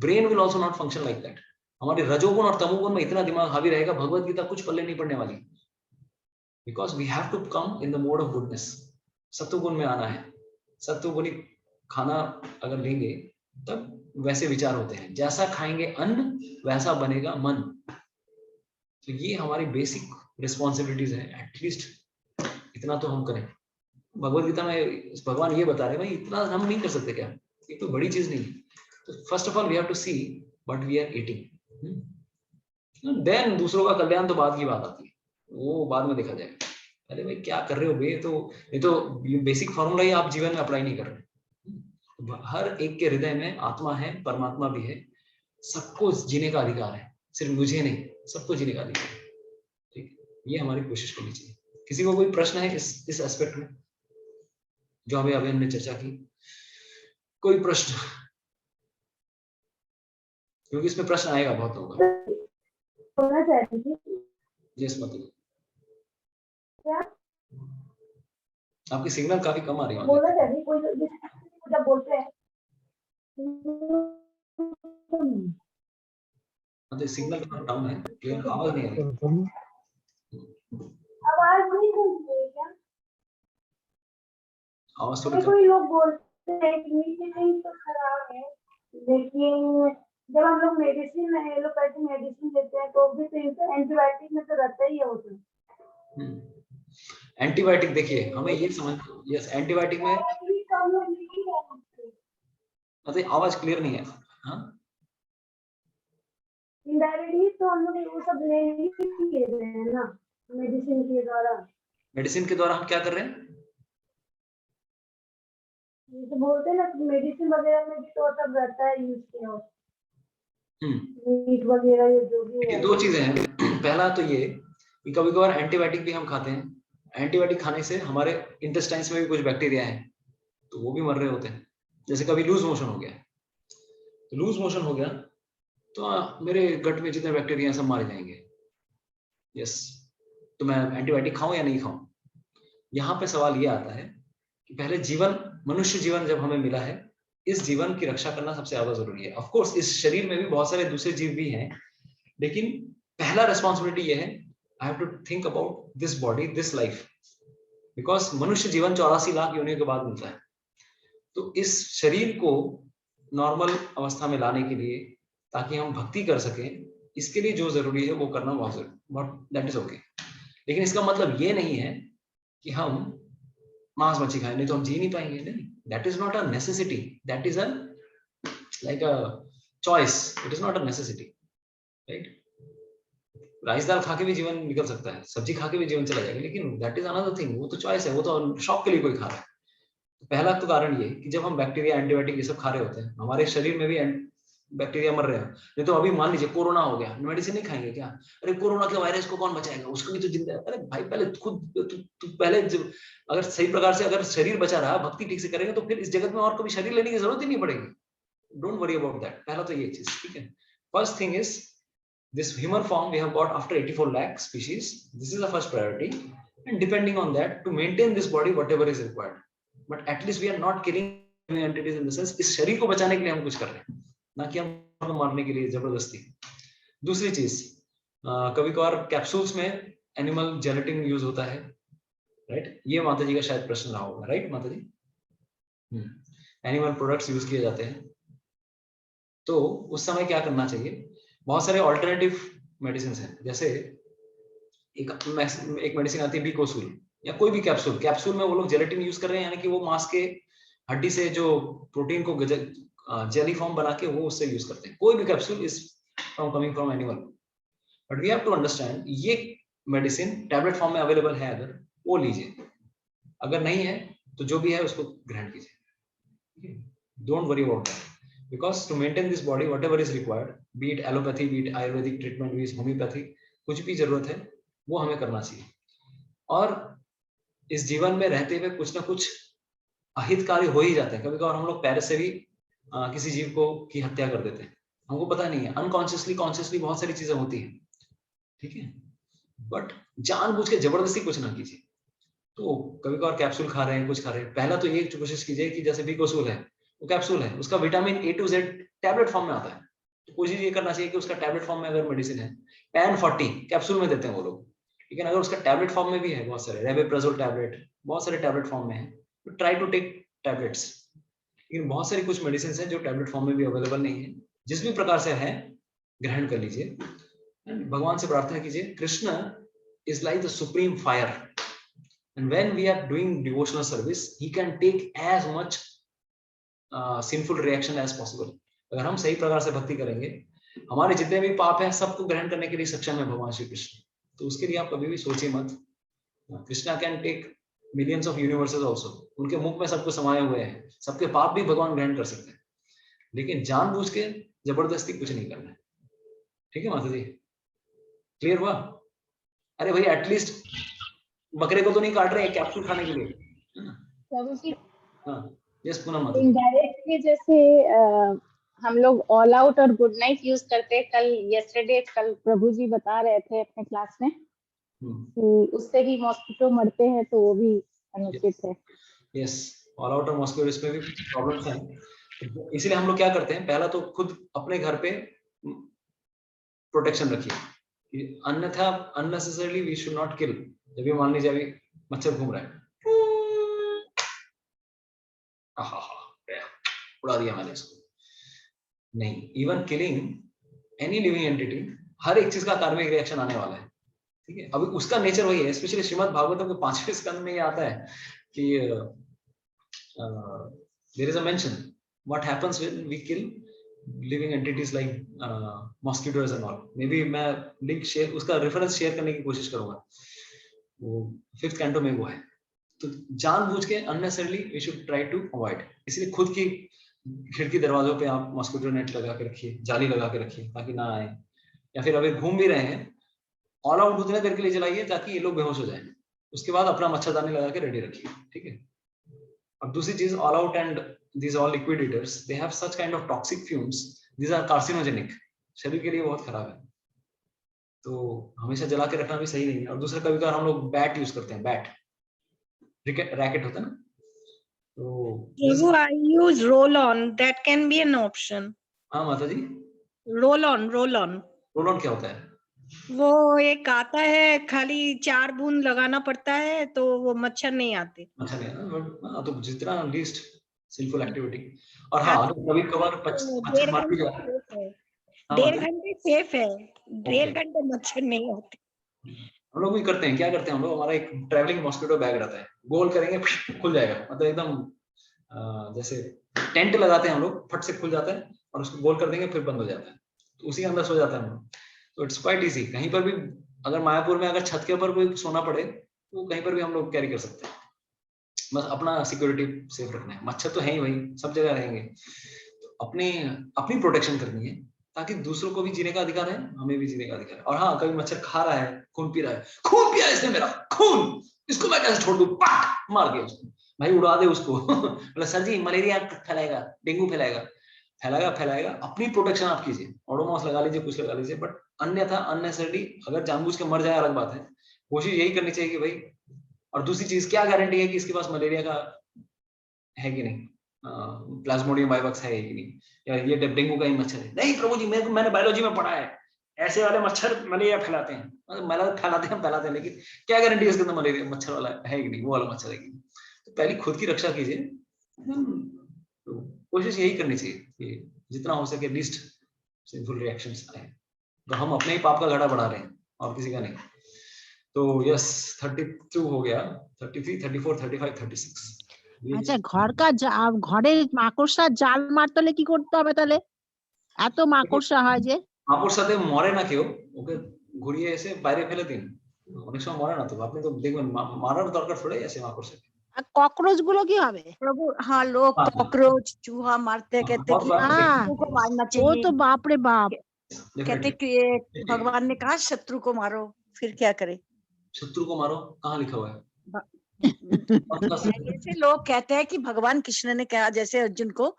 brain will also not function like that. हमारे रजोगुण और तमोगुण में इतना दिमाग हावी रहेगा, भगवत गीता कुछ पल्ले नहीं पड़ने वाली, because we have to come in the mode of goodness. सत्वगुण में आना है, सत्वगुणी खाना अगर लेंगे तब वैसे विचार होते हैं, जैसा खाएंगे अन्न वैसा बनेगा मन। तो ये हमारी बेसिक रिस्पॉन्सिबिलिटीज है, एटलीस्ट इतना तो हम करें। भगवत गीता में भगवान ये बता रहे हैं भाई इतना हम नहीं कर सकते क्या, ये तो बड़ी चीज नहीं है। तो first of all we have to see what we are eating, then दूसरों का कल्याण तो बाद की बात आती है, वो बाद में देखा जाएगा। अरे भाई क्या कर रहे हो बे, ये तो बेसिक फॉर्मूला ही आप जीवन में अप्लाई नहीं कर रहे। हर एक के हृदय में आत्मा है, परमात्मा भी है, सबको जीने का अधिकार है, सिर्फ मुझे नहीं, सबको जीने का अधिकार है। ठीक, ये हमारी कोशिश करनी चाहिए। किसी को कोई प्रश्न है इस एस्पेक्ट में जो हमें अभी हमने चर्चा की? कोई प्रश्न? क्योंकि इसमें प्रश्न आएगा बहुत होगा। बोलना चाहती थी। यस मतलब क्या? आपकी सिग्नल काफी कम आ रही है। बोलना चाहती कोई जब बोलते हैं मतलब सिग्नल थोड़ा डाउन है, क्लियर आवाज नहीं आ रही। आवाज नहीं सुनती है क्या? आवाज थोड़ी कोई लोग बोलते हैं कि नहीं तो खराब है, लेकिन जब हम लोग मेडिसिन एलोपैथी मेडिसिन लेते हैं तो भी तो एंटीबायोटिक में तो रहता ही है वो तो। एंटीबायोटिक देखिए हमें ये समझ, यस एंटीबायोटिक में मतलब आवाज क्लियर नहीं है। हाँ इनडायरेक्टली तो हम लोग वो सब ले रहे हैं ना मेडिसिन के द्वारा। मेडिसिन के द्वारा हम क्या कर रहे हैं? तो बोलते हैं ना मेडिसिन वगैरह में भी तो सब रहता है यूज किया, मीट वगैरह ये जो भी है। दो चीजें हैं, पहला तो ये कि कभी कभार एंटीबायोटिक भी हम खाते हैं, एंटीबायोटिक खाने से हमारे इंटेस्टाइन्स में भी कुछ बैक्टीरिया हैं तो वो भी मर रहे होते हैं। जैसे कभी लूज मोशन हो गया, तो लूज मोशन हो गया तो मेरे गट में जितने बैक्टीरिया सब मारे जाएंगे। यस, तो मैं एंटीबायोटिक खाऊं या नहीं खाऊं? यहाँ पे सवाल ये आता है कि पहले जीवन, मनुष्य जीवन जब हमें मिला है, इस जीवन की रक्षा करना सबसे ज्यादा जरूरी है। ऑफ कोर्स इस शरीर में भी बहुत सारे दूसरे जीव भी हैं, लेकिन पहला रिस्पॉन्सिबिलिटी ये है, I have to think about this body, this life, because मनुष्य जीवन 84 लाख योनियों के बाद मिलता है। तो इस शरीर को नॉर्मल अवस्था में लाने के लिए, ताकि हम भक्ति कर सकें, इसके लिए जो जरूरी है वो करना बहुत जरूरी, दैट इज ओके। लेकिन इसका मतलब ये नहीं है कि हम मांस मच्छी खाएं, नहीं तो हम जी नहीं पाएंगे। नहीं, that is not a necessity, that is a like a choice, it is not a necessity, right? Rice दाल खा के भी जीवन निकल सकता है, सब्जी खा के भी जीवन चला जाएगा, लेकिन दैट इज अनदर थिंग, वो तो चॉइस है, वो तो शौक के लिए कोई खा रहा है। तो पहला तो कारण ये कि जब हम बैक्टीरिया एंटीबायोटिक ये सब खा रहे होते हैं, हमारे शरीर में भी बैक्टीरिया मर रहे हैं। नहीं तो अभी मान लीजिए कोरोना हो गया, मेडिसिन नहीं खाएंगे क्या? अरे कोरोना के वायरस को कौन बचाएगा, उसको भी तो जिंदा है। अरे भाई पहले खुद तू पहले अगर सही प्रकार से अगर शरीर बचा रहा, भक्ति ठीक से करेंगे तो फिर इस जगत में और कभी शरीर लेने की जरूरत ही नहीं पड़ेगी। Don't worry about that. पहला तो ये चीज, ठीक है। First thing is this human form we have got after 84 lakh species. This is the first priority, and depending on that, to maintain this body whatever is required, but at least we are not killing entities in the sense इस शरीर को बचाने के लिए हम कुछ कर रहे हैं, ना कि हम मारने के लिए जबरदस्ती। दूसरी चीज, कभी कभार कैप्सूल्स में एनिमल जेलेटिन यूज होता है, राइट? ये माता जी का शायद प्रश्न रहा होगा, राइट माता जी? एनिमल प्रोडक्ट्स यूज किए जाते हैं, तो उस समय क्या करना चाहिए? बहुत सारे ऑल्टरनेटिव मेडिसिन हैं, जैसे एक मेडिसिन आती है बीकोसूल, या कोई भी कैप्सूल में वो लोग जेलेटिन यूज कर रहे हैं, यानी कि वो मांस के हड्डी से जो प्रोटीन को जेली फॉर्म बना के वो उससे यूज करते हैं। कोई भी capsule is coming from animal, but we have to understand ये मेडिसिन टैबलेट फॉर्म में अवेलेबल है, अगर वो लीजिए, अगर नहीं है तो जो भी है उसको ग्रहण कीजिए। Don't worry about that, because to maintain this body whatever is required, be it allopathy, be it ayurvedic treatment, be it homeopathy, कुछ भी जरूरत है वो हमें करना चाहिए। और इस जीवन में रहते हुए कुछ ना कुछ अहितकारी हो ही जाते हैं। कभी कभार हम लोग पैर से भी किसी जीव को की हत्या कर देते हैं, हमको पता नहीं है। अनकॉन्शियसली कॉन्शियसली बहुत सारी चीजें होती हैं, ठीक है, बट जानबूझ के जबरदस्ती कुछ ना कीजिए। तो कभी कभार कैप्सूल खा रहे हैं, कुछ खा रहे हैं, पहला तो ये कोशिश कीजिए कि जैसे बिकोसूल है, वो कैप्सूल है, उसका vitamin A to Z tablet form में आता है, तो कोशिश ये करना चाहिए कि उसका टैबलेट फॉर्म में अगर मेडिसिन है, पैन 40 कैप्सूल में देते हैं वो लोग, लेकिन अगर उसका टैबलेट फॉर्म में भी है, बहुत सारे रेबेप्राजोल टैबलेट, बहुत सारे टैबलेट फॉर्म में है, तो ट्राई टू टेक टैबलेट्स। लेकिन बहुत सारी कुछ मेडिसिन है जो टैबलेट फॉर्म में भी अवेलेबल नहीं है, जिस भी प्रकार से है ग्रहण कर लीजिए। भगवान से प्रार्थना कीजिए, Krishna is like the supreme fire, and when we are doing devotional service he can take as much sinful reaction as possible। अगर हम सही प्रकार से भक्ति करेंगे, हमारे जितने भी पाप हैं सबको ग्रहण करने के लिए सक्षम है भगवान श्री कृष्ण। तो उसके लिए आप कभी भी सोचिए मत, Krishna can take millions of universes also, उनके मुख में सबको समाये हुए हैं, सबके पाप भी भगवान ग्रहण कर सकते हैं, लेकिन जानबूझ के जबरदस्ती कुछ नहीं करना है। ठीक है माता जी, क्लियर हुआ? अरे भाई एटलीस्ट बकरे को तो नहीं काट रहे हैं कैप्सूल खाने के लिए। हाँ यस पूनम माता जी। इनडायरेक्टली जैसे हम लोग ऑल आउट और गुड नाइट यूज करते हैं, कल प्रभु जी बता रहे थे अपने क्लास में कि उससे भी मॉस्किटो मरते हैं, तो वो भी अनुचित है। यस, ऑल आउट और मॉस्किटो इसमें भी प्रॉब्लम्स हैं, इसलिए हम लोग क्या करते हैं, पहला तो खुद अपने घर पे प्रोटेक्शन रखिए, अन्यथा unnecessarily we should not kill. जब भी मान लीजिए अभी मच्छर घूम रहा है, उड़ा दिया मैंने इसको, नहीं, even killing any living entity, हर एक चीज का कार्मिक रिएक्शन आने वाला है, ठीक है। अभी उसका नेचर वही है, स्पेशली श्रीमद् भागवतम के 5वें स्कंद में ये आता है कि there is a mention what happens when we kill living entities like mosquitoes and all. Maybe मैं लिंक शेयर, उसका रेफरेंस शेयर करने की कोशिश करूंगा, वो 5th कैंटो में वो है। तो जानबूझ के unnecessarily we should try to avoid, इसलिए खुद की खिड़की दरवाजों पे आप मॉस्किटो नेट लगा के रखिए, जाली लगा के रखिए ताकि ना आए, या फिर अभी घूम भी रहे हैं ऑल आउट उतने देर के लिए चलाइए ताकि ये लोग बेहोश हो जाएं, उसके बाद अपना मच्छरदानी लगा के रेडी रखिए, ठीक है। और दूसरी चीज, all out and these all liquidators, they have such kind of toxic fumes, these are carcinogenic, शरीर के लिए बहुत खराब है, तो हमेशा जला के रखना भी सही नहीं है। और दूसरा, कभी कभार हम लोग बैट यूज करते हैं, बैट रैकेट होता है ना, तो I use roll on, that can be an option। हाँ माता जी, रोल ऑन क्या होता है? वो एक आता है, खाली 4 बूंद लगाना पड़ता है तो वो मच्छर नहीं आते। अच्छा नहीं, तो जितना लीस्ट सिंफुल एक्टिविटी। और हाँ, कभी कभार मच्छर मर भी जाता है, 1.5 घंटे सेफ है, 1.5 घंटे मच्छर नहीं होते। हम लोग भी करते हैं, क्या करते हैं हम लोग, हमारा एक ट्रैवलिंग मॉस्किटो बैग रहता है, गोल करेंगे खुल जाएगा, मतलब एकदम जैसे टेंट लगाते हैं हम लोग, फट से खुल जाता है और उसको गोल कर देंगे फिर बंद हो जाता है, तो उसी के अंदर सो जाता है हम लोग। तो इट्स क्वाइट इजी, कहीं पर भी अगर मायापुर में अगर छत के ऊपर कोई सोना पड़े तो कहीं पर भी हम लोग कैरी कर सकते हैं, बस अपना सिक्योरिटी सेफ रखना है। मच्छर तो है ही, वही सब जगह रहेंगे, तो अपनी प्रोटेक्शन करनी है ताकि दूसरों को भी जीने का अधिकार है, हमें भी जीने का अधिकार है। और हाँ, कभी मच्छर खा रहा है, खून पी रहा है, खून पिया इसने मेरा, खून, इसको मैं कैसे छोड़ दूं, पाट मार के उसको, भाई उड़ा दे उसको। बोला सर जी मलेरिया फैलाएगा, डेंगू फैलाएगा, अपनी प्रोटेक्शन आप कीजिए, ओडोमॉस लगा लीजिए, कुछ लगा लीजिए, बट अन्यथा अननेसेसरली अगर जानबूझ के मर जाए अलग बात है, कोशिश यही करनी चाहिए कि भाई। और दूसरी चीज, क्या गारंटी है कि इसके पास मलेरिया का है कि नहीं, प्लाज्मोडियम वाइवक्स है कि नहीं, या ये डेंगू का ही मच्छर है? नहीं प्रभु जी, मैंने बायोलॉजी में पढ़ा है ऐसे वाले मच्छर मलेरिया फैलाते हैं, लेकिन क्या गारंटी है इसके अंदर मलेरिया मच्छर वाला है कि नहीं, वो वाला मच्छर है कि नहीं। तो पहले खुद की रक्षा कीजिए, तो कोशिश यही करनी चाहिए कि जितना हो सके लीस्ट सिंफुल रिएक्शंस आए, तो हम अपने ही पाप का घड़ा बढ़ा रहे हैं और किसी का नहीं। तो यस, 32 हो गया, 33, 34, 35, 36। আচ্ছা, ঘরে মাকড়সা জাল মারতে হলে কি করতে হবে তাহলে? এত মাকড়সা হয় যে। মাকড়সাতে মরে না কেউ, ওকে ঘুরিয়ে এসে বাইরে ফেলে দিন, অনেক সময় মরে না তো, আপনি তো দেখবেন মারার দরকার পড়ে আছে মাকড়সাকে। আর ককরোচ গুলো কি হবে? प्रभु हाँ, लोग कॉकरोच चूहा मारते, कहते कि शत्रु को मारना वो चाहिए, तो बाप रे बाप। कहते कि भगवान ने कहा शत्रु को मारो, फिर क्या करे। शत्रु को मारो, कहाँ लिखा हुआ है? ऐसे लोग कहते हैं कि भगवान कृष्ण ने कहा जैसे अर्जुन को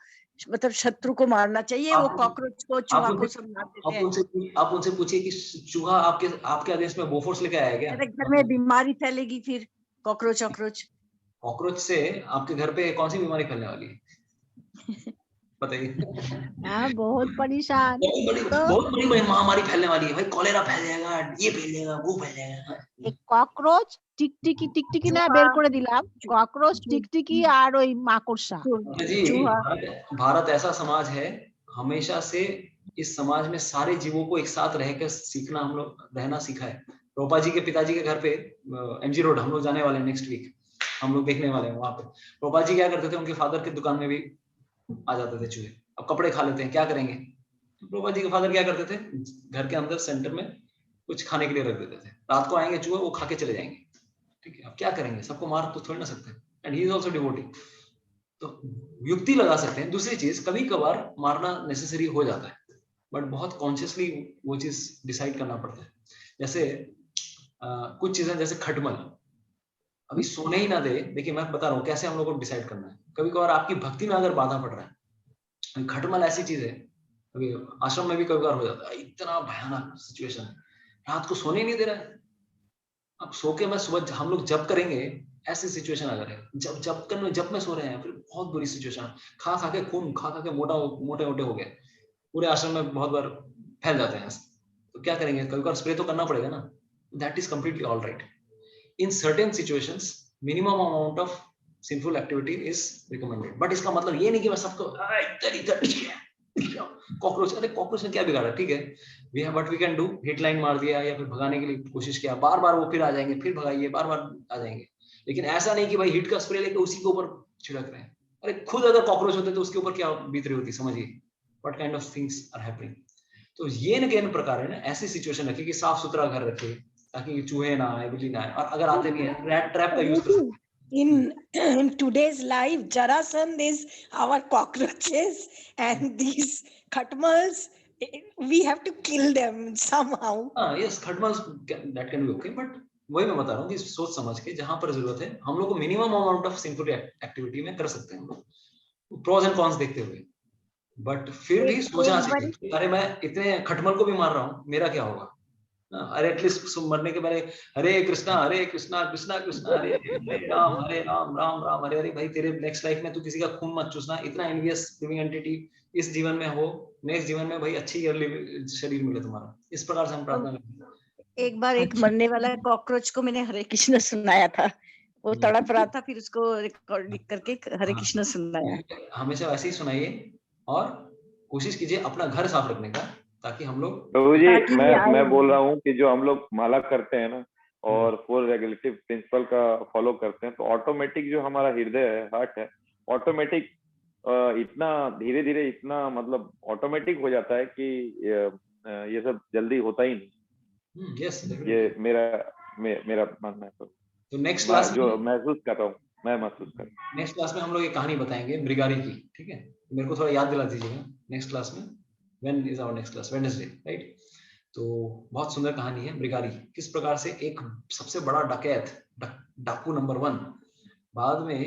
मतलब शत्रु को मारना चाहिए, वो कॉकरोच को चूहा को सब मार देते हैं। आप उनसे पूछिए कि चूहा आपके आदेश में बोफोर्स लेके आया क्या? अरे घर में बीमारी फैलेगी फिर कॉकरोच कॉकरोच से आपके घर पे कौन सी बीमारी फैलने वाली है? बताइए। हाँ, बहुत परेशान। बहुत बड़ी महामारी फैलने वाली है भाई। कॉलेरा फैल जाएगा, ये फैल जाएगा, वो फैल जाएगा। एक कॉकरोच टिकटिकी ना बेर করে দিলাম, कॉकरोच टिकटिकी और ওই माकড়সা। जी, भारत ऐसा समाज है, हमेशा से इस समाज में सारे जीवों को एक साथ रहकर सीखना, हम लोग रहना सीखा है। रूपा जी के पिताजी के घर पे एमजी रोड हम लोग जाने वाले हैं नेक्स्ट वीक, हम लोग देखने वाले हैं वहां पे। रूपा जी क्या करते थे, उनके फादर की दुकान में भी आ जाते थे चूहे। अब कपड़े खा लेते हैं, क्या करेंगे? रूपा जी के फादर क्या करते थे, घर के अंदर सेंटर में कुछ खाने के लिए रख देते थे। रात को आएंगे चूहे, वो खा के चले जाएंगे। ठीक है, अब क्या करेंगे? सबको मार तो थोड़ी ना सकते। And he is also devotee. तो युक्ति लगा सकते हैं। दूसरी चीज, कभी कभार मारना नेसेसरी हो जाता है, बट बहुत कॉन्शियसली वो चीज डिसाइड करना पड़ता है। जैसे कुछ चीजें, जैसे खटमल अभी सोने ही ना दे। देखिए मैं बता रहा हूँ कैसे हम लोग को डिसाइड करना है। कभी कभार आपकी भक्ति में अगर बाधा पड़ रहा है, खटमल ऐसी चीज है, अभी आश्रम में भी कभी कभार हो जाता है, इतना भयानक सिचुएशन है, रात को सोने ही नहीं दे रहा है। अब सो के मैं सुबह हम लोग जब करेंगे, ऐसी सिचुएशन अगर है, जब में सो रहे हैं, फिर बहुत बुरी सिचुएशन, खा खा के खून, खा खा के मोटे हो गए, पूरे आश्रम में बहुत बार फैल जाते हैं। तो क्या करेंगे? कभी कभार स्प्रे तो करना पड़ेगा ना। That is completely all right. In certain situations minimum amount of sinful activity is recommended. But इसका मतलब ये नहीं कि मैं सबको कॉकरोच, अरे कॉकरोच ने क्या बिगाड़ा? ठीक है, we have what we can do. Hit line मार दिया या फिर भगाने के लिए कोशिश किया, बार बार वो फिर आ जाएंगे, फिर भगाइए, बार बार आ जाएंगे। लेकिन ऐसा नहीं कि भाई हिट का स्प्रे लेके उसी के ऊपर छिड़क रहे हैं। अरे खुद अगर कॉकरोच होते तो उसके ऊपर क्या बीत रही होती, समझिए what kind of things are happening. तो ये न प्रकार है ना, ऐसी सिचुएशन रखिए कि साफ सुथरा घर रखिए ताकि चूहे ना आए, बिल्ली ना आए, और अगर आते भी हैं रैट ट्रैप का यूज कर सकते हैं। In today's life, Jarasandh is our cockroaches, and these khatmals, we have to kill them somehow. Yes, khatmals that can be okay, but वही मैं बता रहा हूँ कि सोच समझ के जहां पर जरूरत है हम लोग को minimum amount of simple activity में कर सकते हैं हम लोग, प्रोज एंड कॉन्स देखते हुए। बट फिर भी सोचना चाहिए, अरे मैं इतने खटमल को भी मार रहा हूँ, मेरा क्या होगा? अरे एटलीस्ट मरने के पहले हरे कृष्णा कृष्णा कृष्णा हरे राम राम राम हरे हरे। भाई तेरे नेक्स्ट लाइफ में तू किसी का खून मत चूसना। इतना एनवियस लिविंग एंटिटी इस जीवन में हो, नेक्स्ट जीवन में भाई अच्छी शरीर मिले तुम्हारा। इस प्रकार से हम प्रार्थना करते हैं। एक बार एक मरने वाला कॉकरोच को मैंने हरे कृष्ण सुनाया था, वो तड़प रहा था, फिर उसको रिकॉर्ड करके हरे कृष्ण सुनाया। हमेशा वैसे ही सुनाइए और कोशिश कीजिए अपना घर साफ रखने का, ताकि हम लोग। प्रभु जी, मैं बोल रहा हूँ कि जो हम लोग माला करते हैं ना और 4 रेगुलेटिव प्रिंसिपल का फॉलो करते हैं, तो ऑटोमेटिक जो हमारा हृदय है, हार्ट है, ऑटोमेटिक इतना धीरे धीरे इतना मतलब ऑटोमेटिक हो जाता है कि ये सब जल्दी होता ही नहीं। Yes, ये मेरा मानना है। तो नेक्स्ट क्लास जो महसूस कर रहा हूँ, मैं महसूस कर रहा हूँ। नेक्स्ट क्लास में हम लोग एक कहानी बताएंगे मृगारी की, ठीक है? मेरे को थोड़ा याद दिला दीजिएगा नेक्स्ट क्लास में। When is our next class? Wednesday, right? तो बहुत सुंदर कहानी है मृगारी। किस प्रकार से एक सबसे बड़ा डकैत, डाकू नंबर 1, बाद में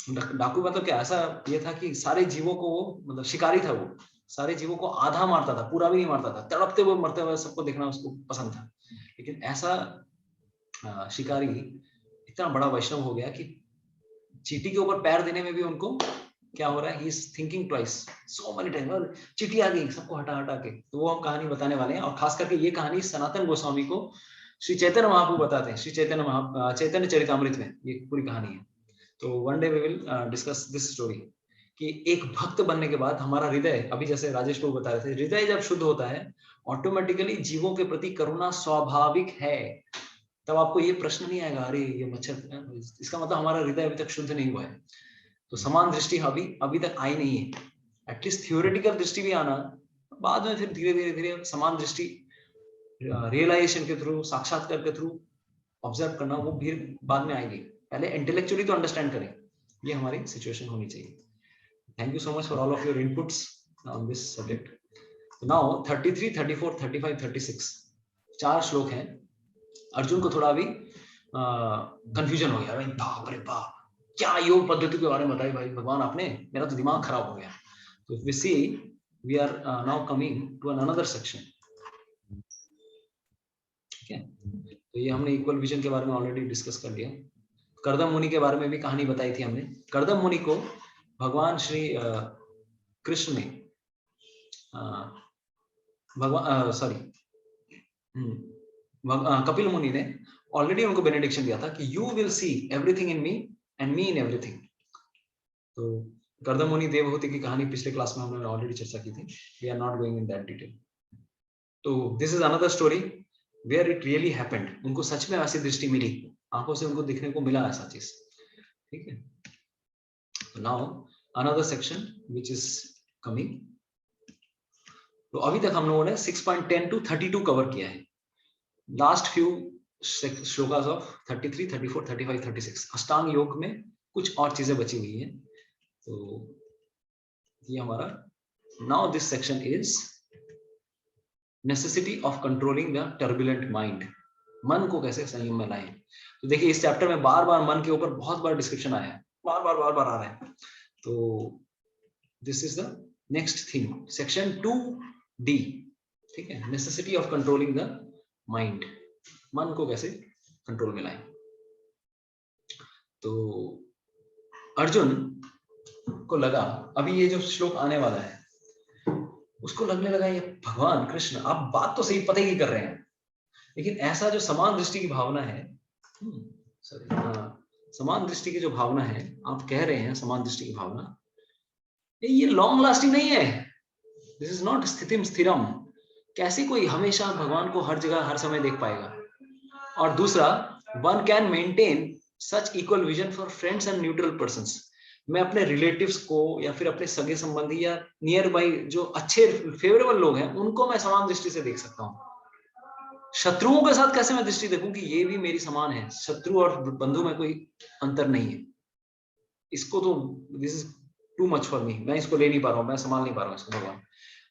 डाकू मतलब क्या, ऐसा ये था कि सारे जीवों को वो मतलब शिकारी था, वो सारे जीवों को आधा मारता था, पूरा भी नहीं मारता था। तड़पते हुए मरते हुए सबको देखना उसको पसंद था। लेकिन ऐसा शिकारी इतना बड़ा वैष्णव हो गया कि चींटी के ऊपर पैर देने में भी उनको क्या हो रहा है, he is thinking twice so many time, और चींटी आ गई सबको हटा हटा के। तो वो हम कहानी बताने वाले हैं, और खास करके ये कहानी सनातन गोस्वामी को श्री चैतन्य महाप्रभु बताते हैं, श्री चैतन्य चरितामृत में ये पूरी कहानी है। तो one day we will discuss this story कि एक भक्त बनने के बाद हमारा हृदय, अभी जैसे राजेश बाबू बता रहे थे, हृदय जब शुद्ध होता है ऑटोमेटिकली जीवों के प्रति करुणा स्वाभाविक है। तब आपको ये प्रश्न नहीं आएगा अरे ये मच्छर, इसका मतलब हमारा हृदय अभी तक शुद्ध नहीं हुआ है। तो समान दृष्टि अभी तक आई नहीं है। एटलीस्ट थियोरेटिकल दृष्टि भी आना, बाद में फिर धीरे धीरे समान दृष्टि रियलाइजेशन के थ्रू, साक्षात्कार के थ्रू ऑब्जर्व करना, वो भी बाद में आएगी। पहले इंटेलेक्चुअली तो अंडरस्टैंड करें, ये हमारी सिचुएशन होनी चाहिए। Thank you so much for all of your inputs on this subject. Now 33, 34, 35, 36 4 श्लोक हैं। अर्जुन को थोड़ा अभी कंफ्यूजन हो गया भाई, बाप रे बाप, क्या योग पद्धति के बारे में बताई भाई भगवान आपने, मेरा तो दिमाग खराब हो गया। तो we see we are now coming to another section. ठीक है, तो ये हमने इक्वल विजन के बारे में ऑलरेडी डिस्कस कर लिया। कर्दम मुनि के बारे में भी कहानी बताई थी हमने। कर्दम मुनि को भगवान श्री कृष्ण ने कपिल मुनि ने ऑलरेडी उनको बेनेडिक्शन दिया था कि you will see everything in me and me in everything. तो कर्दम मुनि देवहूति की कहानी पिछले क्लास में हमने ऑलरेडी चर्चा की थी, we are not going in that detail. तो this is another story where it really happened. उनको सच में ऐसी दृष्टि मिली, आंखों से उनको दिखने को मिला ऐसा चीज। ठीक है, now another section which is coming. तो अभी तक हम लोगों ने 6.10 to 32 कवर किया है। लास्ट फ्यू श्लोकास ऑफ 33, 34, 35, 36 अष्टांग योग में कुछ और चीजें बची हुई हैं। तो ये हमारा now this section is necessity of controlling the turbulent mind. मन को कैसे संयम में लाएं। तो देखिए इस चैप्टर में बार बार मन के ऊपर बहुत बार डिस्क्रिप्शन आया है, बार बार आ रहा है। तो this is the next theme, section 2D। ठीक है, necessity of controlling the mind, मन को कैसे कंट्रोल में लाएं। तो अर्जुन को लगा अभी ये जो श्लोक आने वाला है, उसको लगने लगा ये भगवान कृष्ण आप बात तो सही पता ही कर रहे हैं, लेकिन ऐसा जो समान दृष्टि की भावना है, समान दृष्टि की जो भावना है आप कह रहे हैं, समान दृष्टि की भावना, ये लॉन्ग लास्टिंग नहीं है। दिस इज नॉट स्थितिम स्थिरम। कैसे कोई हमेशा भगवान को हर जगह हर समय देख पाएगा। और दूसरा, one can maintain such equal vision for friends and neutral persons. मैं अपने रिलेटिव्स को या फिर अपने सगे संबंधी या नियर बाई जो अच्छे फेवरेबल लोग हैं उनको मैं समान दृष्टि से देख सकता हूँ। शत्रुओं के साथ कैसे मैं दृष्टि देखूं कि ये भी मेरी समान है, शत्रु और बंधु में कोई अंतर नहीं है। इसको तो this is too much for me, मैं इसको ले नहीं पा रहा हूँ, मैं संभाल नहीं पा रहा हूँ इसको।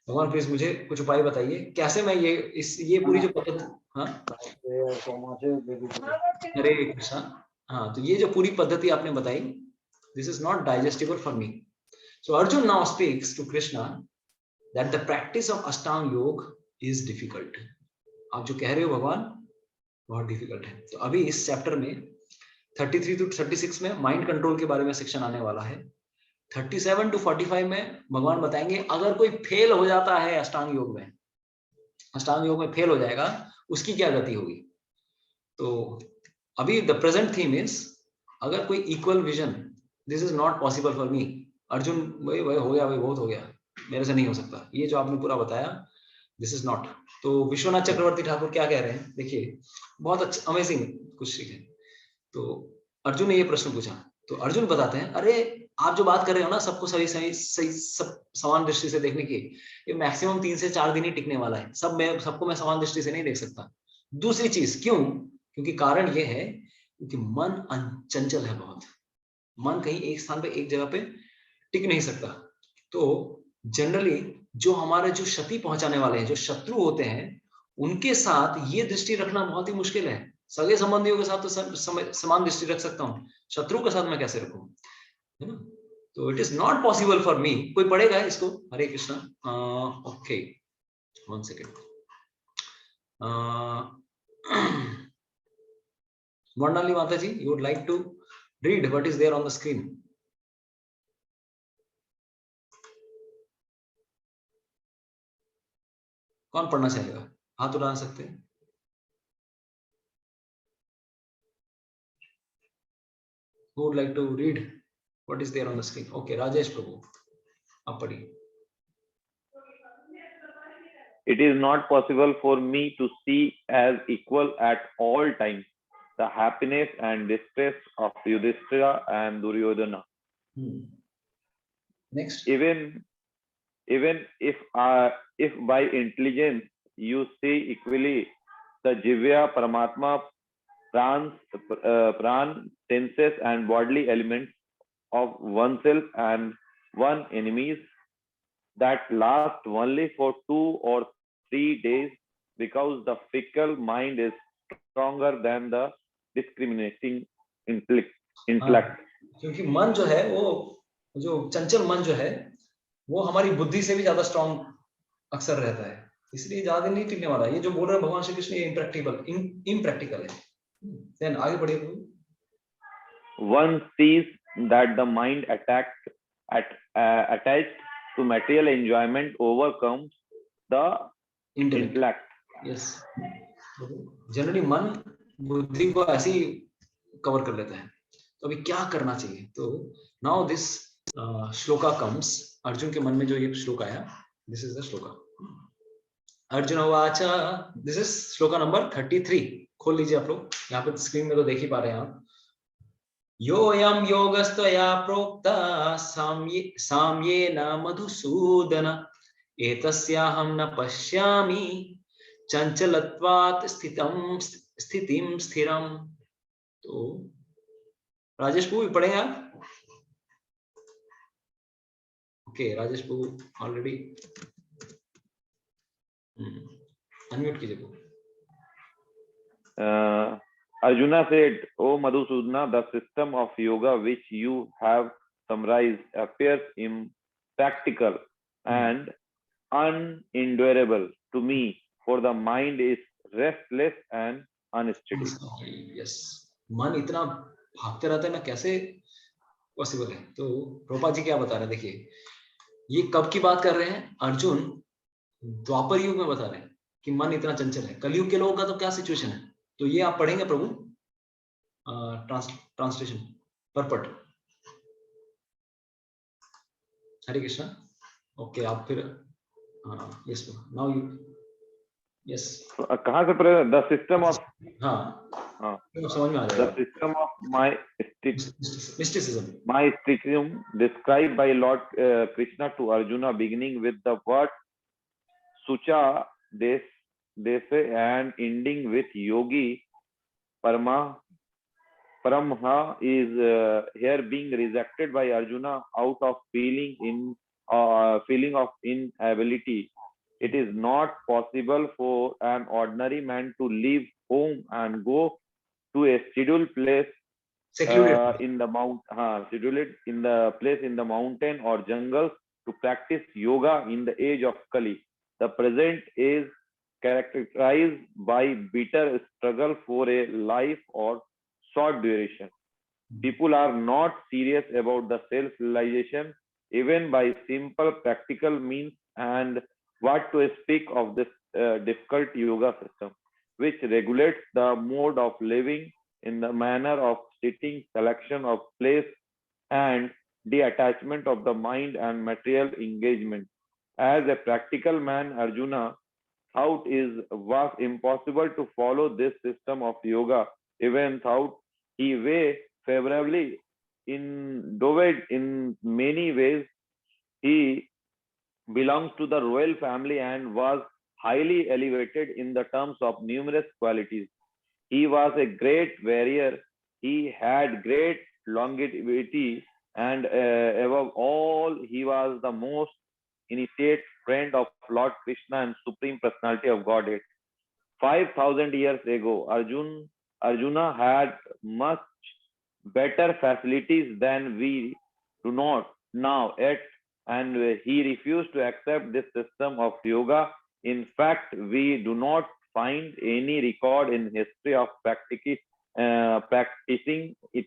भगवान प्लीज मुझे कुछ उपाय बताइए कैसे मैं ये पूरी जो पद्धति, हाँ हरे कृष्णा, हाँ, तो ये जो पूरी पद्धति आपने बताई, this is not digestible for me. So Arjun now speaks to Krishna that the practice of Ashtanga yoga is difficult. आप जो कह रहे हो भगवान बहुत डिफिकल्ट है। तो अभी इस चैप्टर में 33 to 36 में माइंड कंट्रोल के बारे में सेक्शन आने वाला है। 37 to 45 में भगवान बताएंगे अगर कोई फेल हो जाता है अष्टांग योग में, अष्टांग योग में फेल हो जाएगा, उसकी क्या गति होगी। तो अभी द प्रेजेंट थीम इज अगर कोई equal vision, this is not possible for मी। अर्जुन भाई हो गया भाई, बहुत हो गया, मेरे से नहीं हो सकता, ये जो आपने पूरा बताया दिस इज नॉट। तो विश्वनाथ चक्रवर्ती ठाकुर क्या कह रहे हैं, देखिए बहुत अच्छा अमेजिंग कुछ सीखे। तो अर्जुन ने ये प्रश्न पूछा, तो अर्जुन बताते हैं अरे आप जो बात कर रहे हो ना सबको सही सब समान दृष्टि से देखने की, ये मैक्सिमम 3 से 4 दिन ही टिकने वाला है। सबको मैं समान दृष्टि से नहीं देख सकता। दूसरी चीज क्यों, क्योंकि कारण ये है क्योंकि मन चंचल है बहुत। मन कहीं एक स्थान पे एक जगह पे टिक नहीं सकता। तो जनरली जो हमारे जो क्षति पहुंचाने वाले हैं, जो शत्रु होते हैं, उनके साथ ये दृष्टि रखना बहुत ही मुश्किल है। सगे संबंधियों के साथ तो समान दृष्टि रख सकता हूँ, शत्रु के साथ मैं कैसे रखूं, है ना। तो it is not possible for me. कोई पढ़ेगा इसको, Hare Krishna. Okay, 1 second. Varnali Mata ji, you would like to read what is there on the screen. कौन पढ़ना चाहेगा, हाथ उठा सकते हैं। Who would like to read what is there on the screen? Okay, Rajesh Prabhu, आप पढ़िए। It is not possible for me to see as equal at all times the happiness and distress of Yudhishthira and Duryodhana. Next. Even if by intelligence you see equally the Jivya, Paramatma, Pran, senses and bodily elements of oneself and one enemies that last only for 2 or 3 days because the fickle mind is stronger than the discriminating intellect. क्योंकि मन जो है वो जो चंचल मन जो है वो हमारी बुद्धि से भी ज्यादा स्ट्रांग अक्सर रहता है, इसलिए ज्यादा नहीं टिकने वाला। ये जो बोल रहे हैं भगवान श्री कृष्ण, ये इम्प्रैक्टिकल है। देन आगे बढ़िए। One sees that the mind attached to material enjoyment overcomes the intellect. Yes. Generally मन बुद्धि को ऐसे ही कवर कर लेता है। तो अभी क्या करना चाहिए? तो now this shloka comes, Arjun के मन में जो ये श्लोक आया, this is the shloka. Arjun उवाच, दिस इज श्लोका नंबर 33। खोल लीजिए आप लोग, यहाँ पे स्क्रीन में तो देख ही पा रहे हैं आप। योऽयं योगस्त्वया प्रोक्ता साम्येन मधुसूदन, एतस्याहं न पश्यामि चंचलत्वात् स्थितिं स्थिरम। तो राजेश प्रभु पढ़ेंगे आप? ओके, राजेश प्रभु ऑलरेडी अनम्यूट कीजिए। Arjuna said, "O Madhusudana, the system of yoga which you have summarized appears impractical and unendurable to me, for the mind is restless and unsteady." Yes, मन इतना भागते रहता है ना, कैसे पॉसिबल है? तो प्रभुपाद जी क्या बता रहे हैं, देखिए ये कब की बात कर रहे हैं? अर्जुन द्वापर युग में बता रहे हैं कि मन इतना चंचल है। कलयुग के लोगों का तो क्या सिचुएशन है? तो ये आप पढ़ेंगे प्रभु, ट्रांसलेशन परपट। हरे कृष्णा। ओके, आप फिर यस नाउ यू यस। कहाँ से पढ़े? द सिस्टम ऑफ, हाँ समझ में आ जाएगा। The system of mysticism described by Lord Krishna to Arjuna, beginning with the word Sucha Dese and ending with Yogi Paramha, is here being rejected by Arjuna out of feeling of inability. It is not possible for an ordinary man to leave home and go to a scheduled place in the mountain or jungles to practice yoga in the age of Kali. The present is characterized by bitter struggle for a life or short duration. People are not serious about the self-realization even by simple practical means, and what to speak of this difficult yoga system, which regulates the mode of living in the manner of sitting, selection of place, and detachment of the mind and material engagement. As a practical man, Arjuna thought it was impossible to follow this system of yoga, even though he weighed favorably in many ways. He belongs to the royal family and was highly elevated in the terms of numerous qualities. He was a great warrior. He had great longevity, and above all, he was the most initiate friend of Lord Krishna and Supreme Personality of Godhead. 5,000 years ago, Arjuna had much better facilities than we do not now yet, and he refused to accept this system of yoga. In fact, we do not find any record in history of practicing it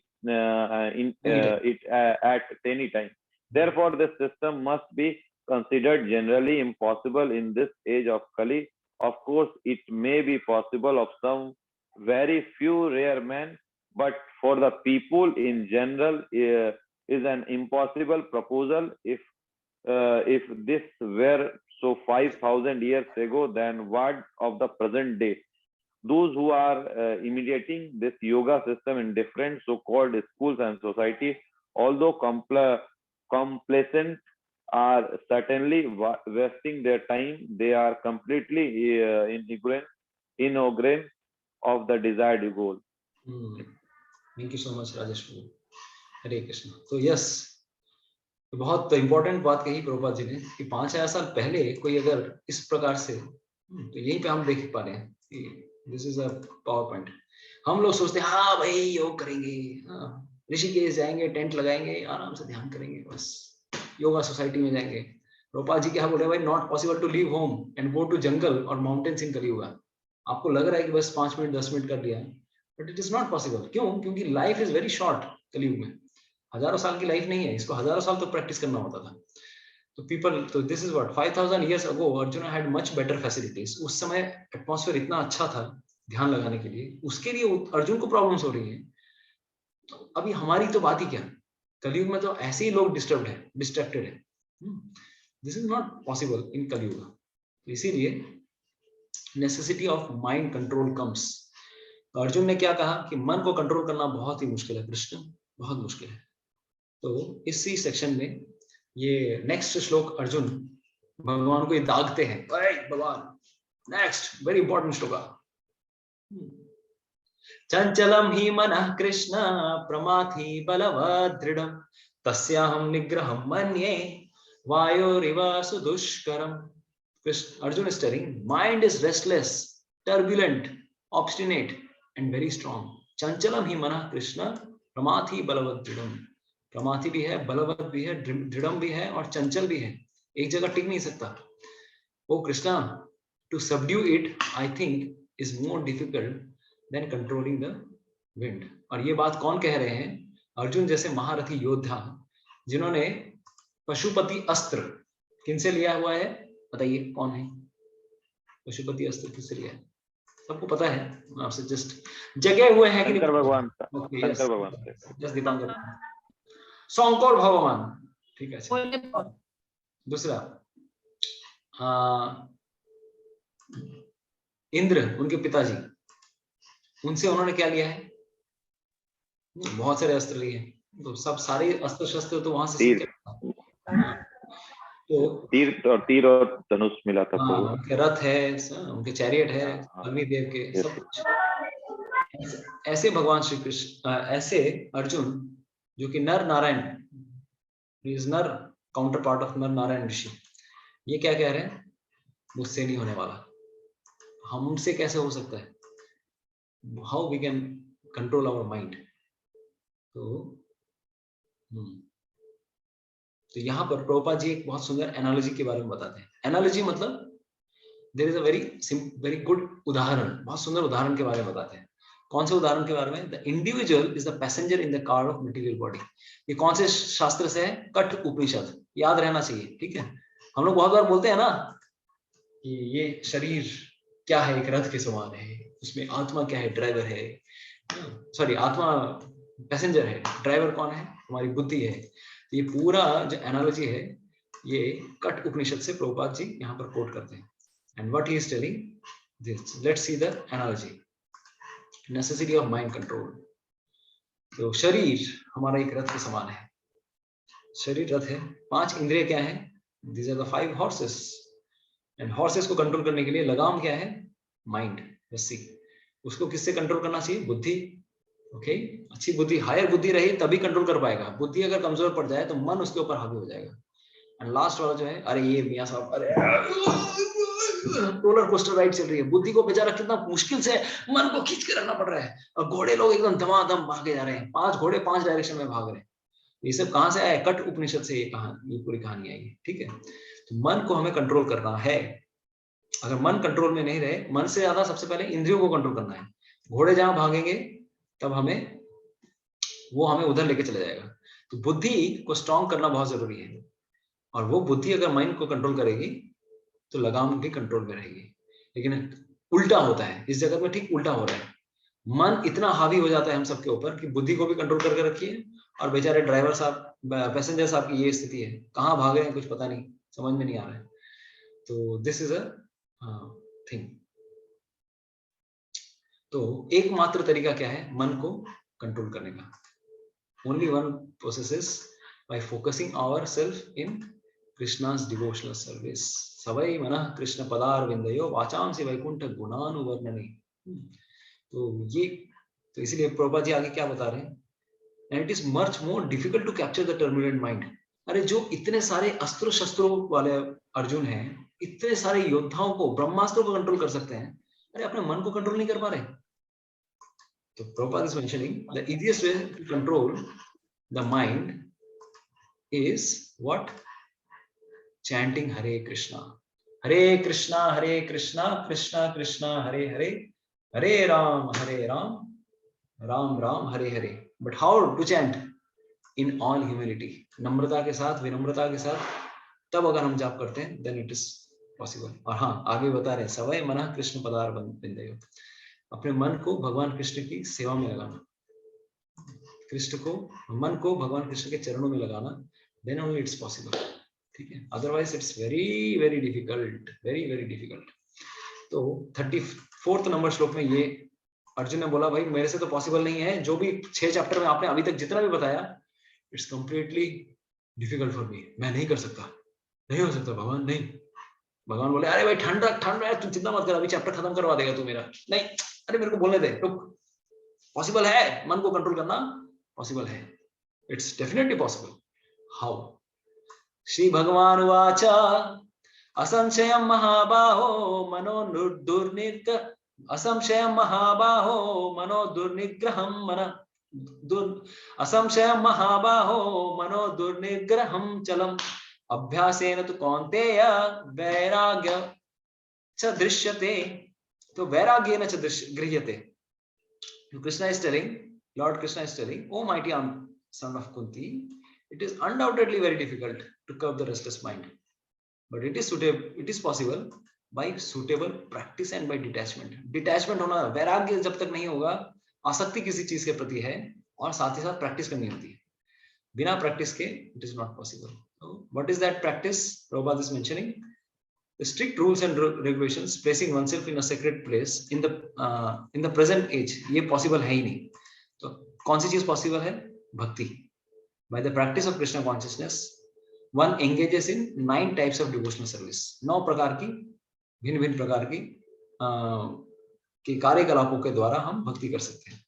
at any time. Therefore, this system must be considered generally impossible in this age of Kali. Of course, it may be possible of some very few rare men, but for the people in general is an impossible proposal. If this were so 5,000 years ago, then what of the present day? Those who are imitating this yoga system in different so-called schools and societies, although complacent, are certainly wasting their time. They are completely ignorant of the desired goal. Thank you so much, Rajesh. हरे कृष्ण। तो yes, बहुत important बात कही प्रभुपाद जी ने कि 5,000 साल पहले कोई अगर इस प्रकार से, तो यहीं पे हम देख पा रहे हैं कि this is a power point. हम लोग सोचते हैं हाँ भाई योग करेंगे, हाँ ऋषिकेश जाएंगे, टेंट लगाएंगे, आराम से ध्यान करेंगे, बस योगा सोसाइटी में जाएंगे। प्रभुपाद जी क्या बोल रहे हैं भाई, not possible to leave home and go to jungle और माउंटेन्स इन कलियुगा। आपको लग रहा है कि बस 5 मिनट 10 मिनट कर लिया, but it is not possible. क्यों? क्योंकि लाइफ इज वेरी शॉर्ट कलियुग में, हजारों साल की लाइफ नहीं है, इसको हजारों साल तो प्रैक्टिस करना होता था। तो पीपल, तो this is what 5000 years ago Arjun had much better facilities. उस समय एटमॉस्फेयर इतना अच्छा था ध्यान लगाने के लिए, उसके लिए अर्जुन को प्रॉब्लम्स हो रही है। तो अभी हमारी तो बात ही क्या, कलयुग में तो ऐसे ही लोग डिस्टर्ब्ड है, डिस्ट्रैक्टेड है। This is not possible in कलयुग। तो इसीलिए necessity of mind control comes. तो अर्जुन ने क्या कहा कि मन को कंट्रोल करना बहुत ही मुश्किल है कृष्ण, बहुत मुश्किल है। तो इसी सेक्शन में ये नेक्स्ट श्लोक अर्जुन भगवान को ये दागते हैं, भगवान नेक्स्ट वेरी इंपॉर्टेंट श्लोक। चंचलम ही मनः कृष्ण प्रमाथि बलवत् दृढ़म् तस्याहं निग्रहं मन्ये वायोरिव सुदुष्करम्। Arjun is telling, mind is restless, turbulent, obstinate and very strong. Chanchalam hi manah Krishna pramathi balavat dridam. प्रमाथि भी है, बलवत भी है, दृढ़म भी है और चंचल भी है, एक जगह टिक नहीं सकता। O Krishna, to subdue it I think is more difficult than controlling the wind. और ये बात कौन कह रहे हैं? अर्जुन जैसे महारथी योद्धा जिन्होंने पशुपति अस्त्र किनसे लिया हुआ है, बताइए कौन है? पशुपति अस्त्र किससे लिया है? सबको पता है, आपसे जस्ट जगे हुए हैं कि शंकर भगवान का, okay, शंकर भगवान से, जस्ट दीपांकर शंकर भगवान, ठीक है। दूसरा इंद्र, उनके पिताजी, उनसे उन्होंने क्या लिया है? बहुत सारे अस्त्र लिए, तो सब सारे अस्त्र शस्त्र तो वहां से तो तीर और धनुष मिला था। उनके रथ है, उनके चैरियट है, अग्निदेव के सब कुछ। ऐसे भगवान श्री कृष्ण, ऐसे अर्जुन जो कि नर नारायण, इज नर काउंटर पार्ट ऑफ नर नारायण ऋषि, ये क्या कह रहे हैं? मुझसे नहीं होने वाला। हमसे कैसे हो सकता है? How we can control our mind? तो यहाँ पर प्रभुपाद जी एक बहुत सुंदर एनालॉजी के बारे में बताते हैं। एनालॉजी मतलब there is a very good उदाहरण, बहुत सुंदर उदाहरण के बारे में बताते हैं। कौन से उदाहरण के बारे में? The individual is the passenger in the car of material body. ये कौन से शास्त्र से है? कठ उपनिषद, याद रहना चाहिए, ठीक है। हम लोग बहुत बार बोलते हैं ना कि ये शरीर क्या है, एक रथ के समान है, उसमें आत्मा क्या है, ड्राइवर है, सॉरी आत्मा पैसेंजर है, ड्राइवर कौन है? हमारी बुद्धि है। ये पूरा जो एनालॉजी है ये कठ उपनिषद से प्रभुपाद जी यहाँ पर कोट करते हैं। And what he is telling this, let's see the analogy. Necessity of mind control. तो शरीर हमारा एक रथ के समान है, शरीर रथ है। 5 इंद्रिय क्या है? These are the 5 horses. And horses को कंट्रोल करने के लिए लगाम क्या है? माइंड, रस्सी। उसको किससे कंट्रोल करना चाहिए? बुद्धि। ओके, अच्छी बुद्धि, हायर बुद्धि रही तभी कंट्रोल कर पाएगा। बुद्धि अगर कमजोर पड़ जाए तो मन उसके ऊपर हावी हो जाएगा। एंड लास्ट वाला जो है, अरे ये मियां साहब, अरे रोलर कोस्टर राइड चल रही है, बुद्धि को बेचारा कितना मुश्किल से मन को खींच के रखना पड़ रहा है, और घोड़े लोग एकदम धमाधम भागे जा रहे हैं, 5 घोड़े 5 डायरेक्शन में भाग रहे हैं। ये सब कहां से आया? कठ उपनिषद से ये पूरी कहानी आई है, ठीक है। तो मन को हमें कंट्रोल करना है। अगर मन कंट्रोल में नहीं रहे, मन से ज्यादा सबसे पहले इंद्रियों को कंट्रोल करना है। घोड़े जहां भागेंगे तब वो हमें उधर लेके चला जाएगा। तो बुद्धि को स्ट्रॉन्ग करना बहुत जरूरी है, और वो बुद्धि अगर माइंड को कंट्रोल करेगी तो लगाम भी कंट्रोल में रहेगी। लेकिन उल्टा होता है इस जगत में, ठीक उल्टा हो रहा है। मन इतना हावी हो जाता है हम सबके ऊपर कि बुद्धि को भी कंट्रोल करके रखिए, और बेचारे ड्राइवर साहब, पैसेंजर साहब की ये स्थिति है, कहाँ भाग रहे हैं कुछ पता नहीं, समझ में नहीं आ रहा है। तो दिस इज अ थिंग। तो एकमात्र तरीका क्या है मन को कंट्रोल करने का? Only one process is by focusing ourself in Krishna's devotional service. सवै मनः कृष्ण पदारविंदयो वाचांसि वैकुंठ गुणानुवर्णने। तो इसलिए प्रभुपाद जी आगे क्या बता रहे हैं? And it is much more difficult to capture the turbulent mind. अरे जो इतने सारे अस्त्र शस्त्रों वाले अर्जुन हैं, इतने सारे योद्धाओं को, ब्रह्मास्त्रों को कंट्रोल कर सकते हैं, अरे अपने मन को कंट्रोल नहीं कर पा रहे। तो Prabhupada is mentioning the easiest way to control the mind is what? Chanting Hare Krishna, Krishna Krishna Krishna Hare Hare, Hare Ram, Ram Ram Hare Hare. But how to chant? In all humility, नम्रता के साथ, विनम्रता के साथ, तब अगर हम जाप करते हैं then it is possible. और हाँ, आगे बता रहे हैं सवय मनः कृष्ण पदार बिंदयो, अपने मन को भगवान कृष्ण की सेवा में लगाना, मन को भगवान कृष्ण के चरणों में लगाना, then only it's possible. ठीक है, otherwise it's very difficult, very difficult. तो 34th नंबर श्लोक में ये अर्जुन ने बोला, भाई मेरे से तो पॉसिबल नहीं है, जो भी 6 चैप्टर में आपने अभी तक जितना भी बताया, it's completely difficult for me, मैं नहीं कर सकता, नहीं हो सकता भगवान, नहीं। भगवान बोले, अरे भाई ठंड है, तू चिंता मत कर, अभी चैप्टर खत्म करवा देगा तू मेरा। नहीं, अरे मेरे को बोलने दे, रुक। पॉसिबल है, मन को कंट्रोल करना पॉसिबल है, it's definitely possible. How? Shri भगवान वाच असंशयं महाबाहो मनो दुर्निग्रहं मनो दुर्निग्रहं चलम् अभ्यासेन तु कौन्तेय वैराग्य च दृश्यते। तो वैराग्येन च गृह्यते। Krishna is telling, Lord Krishna is telling, O mighty son of Kunti, it is undoubtedly very difficult to curb the restless mind, but it is possible by suitable practice and by detachment. Detachment होना, वैराग्य जब तक नहीं होगा, आसक्ति किसी चीज के प्रति है, और साथ ही साथ प्रैक्टिस करनी होती है। बिना प्रैक्टिस के it is not possible. So, what is that practice? Prabhupada is mentioning the strict rules and regulations, placing oneself in a sacred place in the present age. ये possible है ही नहीं। तो कौन सी चीज possible है? भक्ति। By the practice of Krishna consciousness, one engages in 9 types of devotional service. 9 प्रकार की भिन्न प्रकार की कार्यकलापों के द्वारा हम भक्ति कर सकते हैं।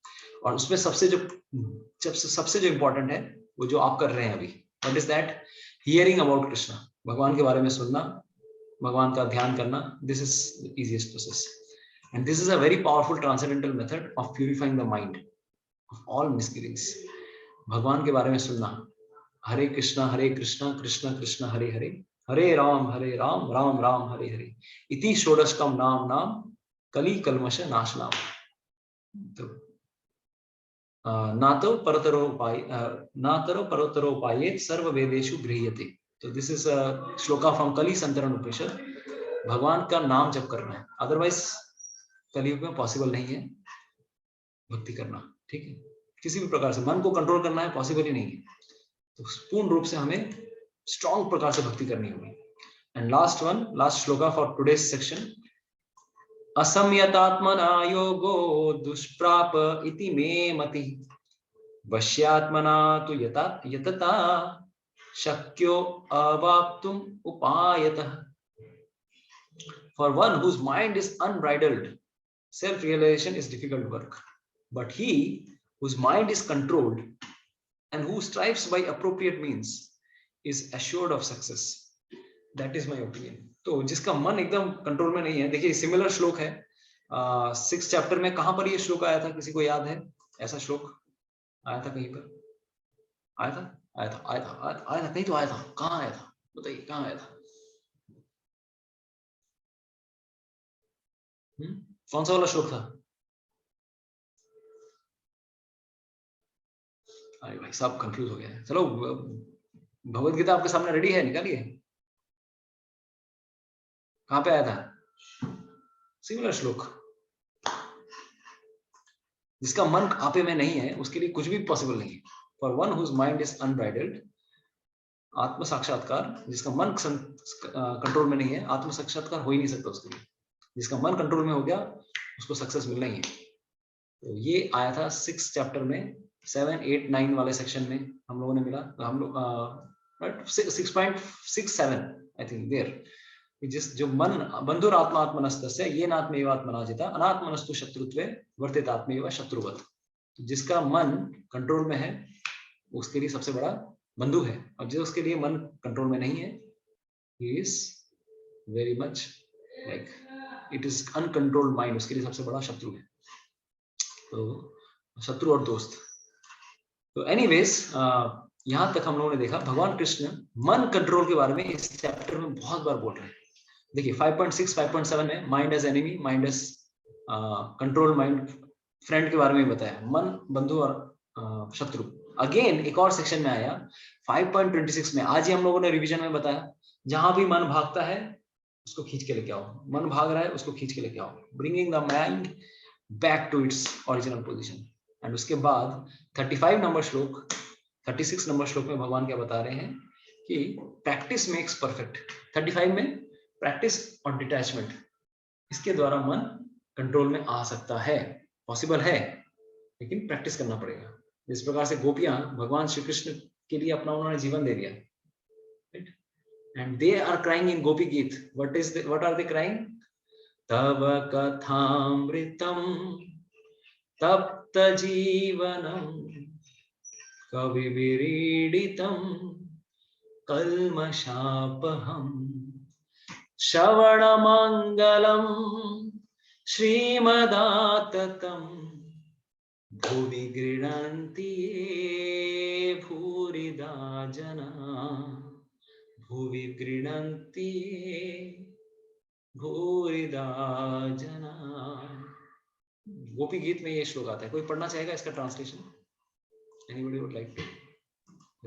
और उसमें सबसे जो इम्पोर्टेंट है वो जो आप कर रहे हैं अभी, what is that? Hearing about Krishna, भगवान के बारे में सुनना, भगवान का ध्यान करना। This is the easiest process and this is a very powerful transcendental method of purifying the mind of all misgivings. भगवान के बारे में सुनना, हरे कृष्णा कृष्ण कृष्ण हरे हरे, हरे राम राम राम हरे हरे, इति षोडशकम नाम कली कल्मष नाशनाम। तो नातो परतरोपाये सर्व वेदेषु गृह्यते। तो this is a shloka from कली संतरण उपनिषद। भगवान का नाम जप करना है, अदरवाइज कलयुग में पॉसिबल नहीं है भक्ति करना। ठीक है, किसी भी प्रकार से मन को कंट्रोल करना है, पॉसिबल ही नहीं है। तो पूर्ण रूप से हमें स्ट्रॉन्ग प्रकार से भक्ति करनी होगी। And last shloka for today's section, असंयतात्मना योगो दुष्प्राप इति मे मति, वश्यात्मना तु यतता शक्यो अवाप्तुम उपायतः। For one whose mind is unbridled, self-realization is difficult work. But he whose mind is controlled and who strives by appropriate means is assured of success. That is my opinion. तो जिसका मन एकदम कंट्रोल में नहीं है, देखिए similar श्लोक है 6 चैप्टर में। कहां पर ये श्लोक आया था, किसी को याद है? ऐसा श्लोक आया था कहीं पर? आया था कहीं तो आया था। कहाँ आया था बताइए, कहाँ आया था? कौन सा वाला श्लोक था? अरे भाई सब कंफ्यूज हो गया है। चलो भगवत गीता आपके सामने रेडी है, निकालिए। कहां पे आया था? सिमिलर श्लोक। जिसका मन आपे में नहीं है उसके लिए कुछ भी पॉसिबल नहीं है। For one whose mind is unbridled, आत्म साक्षात्कार, जिसका मन कंट्रोल में नहीं है, आत्म साक्षात्कार हो ही नहीं सकता उसके लिए। जिसका मन कंट्रोल में हो गया उसको सक्सेस मिलना ही है। तो ये आया था 6 चैप्टर में, 7, 8, 9 वाले सेक्शन में हम लोगों ने मिला। हम लोग 6.67 आई थिंक देयर, जिस जो मन बंधुर आत्मात्मनस्तस्य ये नात्मेव आत्मनाजिता अनात्मनस्तु शत्रुत्वे वर्तेत आत्मेव शत्रुवत्। तो जिसका मन कंट्रोल में है उसके लिए सबसे बड़ा बंधु है, और जो उसके लिए मन कंट्रोल में नहीं है, he is very much like it is uncontrolled mind, उसके लिए सबसे बड़ा शत्रु है। तो शत्रु और दोस्त। तो एनीवेज यहाँ तक हम लोगों ने देखा भगवान कृष्ण मन कंट्रोल के बारे में इस चैप्टर में बहुत बार बोल रहे हैं। देखिए 5.6 5.7 में mind as enemy, mind as control, mind friend के बारे में बताया, मन बंधु और शत्रु। अगेन एक और सेक्शन में आया 5.26 में, आज ही हम लोगों ने रिवीजन में बताया, जहां भी मन भागता है उसको खींच के लेके आओ, मन भाग रहा है उसको खींच के लेके आओ, bringing the mind back to its original position. And उसके बाद 35 नंबर श्लोक, 36 नंबर श्लोक में भगवान क्या बता रहे हैं कि प्रैक्टिस मेक्स परफेक्ट। 35 में प्रैक्टिस और डिटैचमेंट, इसके द्वारा मन कंट्रोल में आ सकता है, पॉसिबल है, लेकिन प्रैक्टिस करना पड़ेगा। जिस प्रकार से गोपियां भगवान श्री कृष्ण के लिए अपना उन्होंने जीवन दे दिया, and they are crying in Gopi Geet, what are they crying? तव कथामृतम तप्त जीवनम कवि विरीडितम कल्मषापहम श्रवण मंगलम श्रीमदाततम भुवि गृह्णन्ति ये भूरिदा जना, भुवि गृह्णन्ति ये भूरिदा जना। गोपी गीत में ये श्लोक आता है। कोई पढ़ना चाहेगा इसका translation? Anybody would like to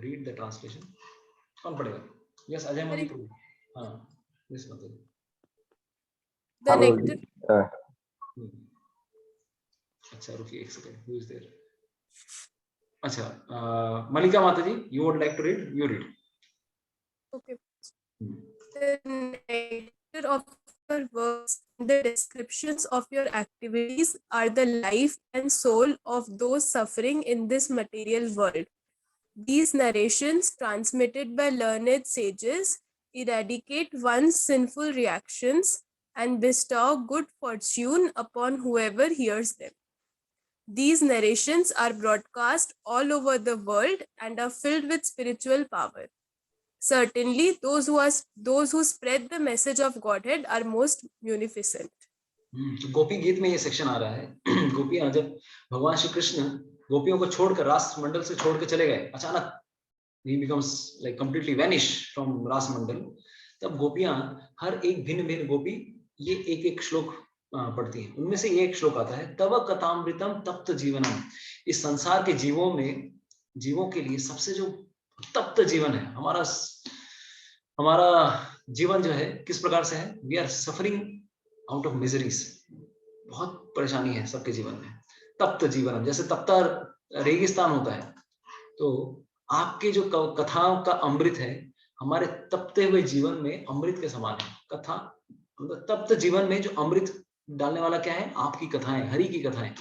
read the translation? कौन पढ़ेगा? Yes, अजय मनी प्रभु। हाँ, yes बताइए। The nectar. अच्छा रुकिए एक सेकंड, who is there? अच्छा मलिका माता जी, you would like to read? You read. Okay. The nectar of your works, the descriptions of your activities are the life and soul of those suffering in this material world. These narrations, transmitted by learned sages, eradicate one's sinful reactions and bestow good fortune upon whoever hears them. These narrations are broadcast all over the world and are filled with spiritual power. Certainly, those who spread the message of Godhead are most munificent. गोपी गीत में ये section आ रहा है। गोपियां जब भगवान श्री कृष्ण गोपियों को छोड़कर रास मंडल से छोड़ के चले गए, अचानक he becomes like completely vanish from रास मंडल, तब गोपियां हर एक भिन्न भिन्न गोपी ये एक एक श्लोक पढ़ती हैं। उनमें से ये एक श्लोक आता है, तव कथामृतम तप्त जीवनम। इस संसार के जीवों के लिए सबसे जो तप्त जीवन है, हमारा जीवन जो है किस प्रकार से है? We are suffering out of miseries, बहुत परेशानी है सबके जीवन में। तप्त जीवन, जैसे तप्ता रेगिस्तान होता है, तो आपके जो कथाओं का अमृत है हमारे तपते हुए जीवन में अमृत के समान है। कथा तप्त जीवन में जो अमृत डालने वाला क्या है? आपकी कथाएं, हरि की कथाएं।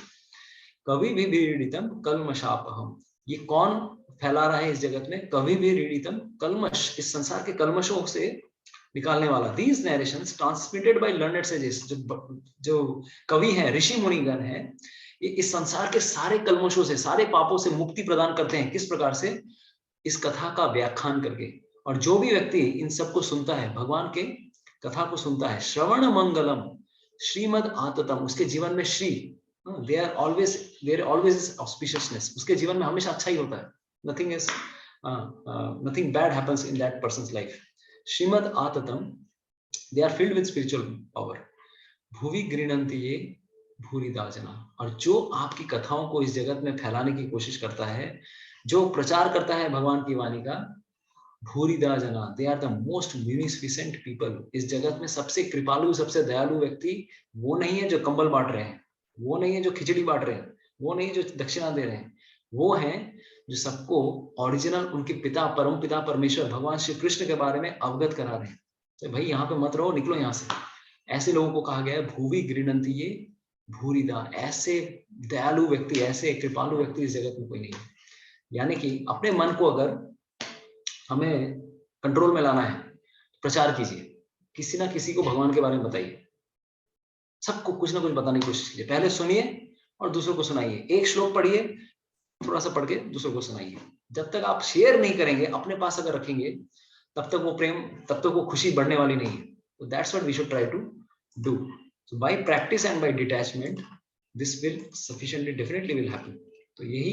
कवि भी रीडितम कल्मषापहम, ये कौन फैला रहा है इस जगत में? कवि भी रीडितम कल्मश, इस संसार के कल्मशों से निकालने वाला। These narrations transmitted by learned sages, जो कवि हैं, ऋषि मुनिगण हैं, ये इस संसार के सारे कल्मशों से, सारे पापों से मुक्ति प्रदान करते हैं। किस प्रकार से? इस कथा का व्याख्यान करके। और जो भी व्यक्ति इन सबको सुनता है, भगवान के कथा को सुनता है, श्रवण मंगलम श्रीमद आततम, उसके जीवन में श्री, देयर ऑलवेज ऑस्पिशियसनेस, उसके जीवन में हमेशा अच्छा ही होता है। nothing bad happens in that person's life. Shrimad Atatam, they are filled with spiritual power. Bhuvi Grinanti ye Bhurida Jana, और जो आपकी कथाओं को इस जगत में फैलाने की कोशिश करता है, जो प्रचार करता है भगवान की वाणी का, भूरिदा जना, they are the most munificent people. इस जगत में सबसे कृपालु, सबसे दयालु व्यक्ति वो नहीं है जो कंबल बांट रहे हैं, वो नहीं है जो खिचड़ी बांट रहे हैं, वो नहीं है जो दक्षिणा दे रहे हैं, वो हैं जो सबको ओरिजिनल उनके पिता, परम पिता परमेश्वर भगवान श्री कृष्ण के बारे में अवगत करा रहे हैं। तो भाई यहाँ पे मत रहो, निकलो यहाँ से। ऐसे लोगों को कहा गया है भूवि गृह्णन्ति ये भूरिदा, ऐसे दयालु व्यक्ति, ऐसे कृपालु व्यक्ति इस जगत में कोई नहीं है। यानी कि अपने मन को अगर हमें कंट्रोल में लाना है, प्रचार कीजिए, किसी ना किसी को भगवान के बारे में बताइए, सबको कुछ ना कुछ बताने की कोशिश कीजिए। पहले सुनिए और दूसरों को सुनाइए। एक श्लोक पढ़िए, थोड़ा सा पढ़ के दूसरों को सुनाइए। जब तक आप शेयर नहीं करेंगे, अपने पास अगर रखेंगे, तब तक वो प्रेम, तब तक वो खुशी बढ़ने वाली नहीं है। तो that's what we should try to do. So by practice and by detachment, this will sufficiently definitely will happen. तो यही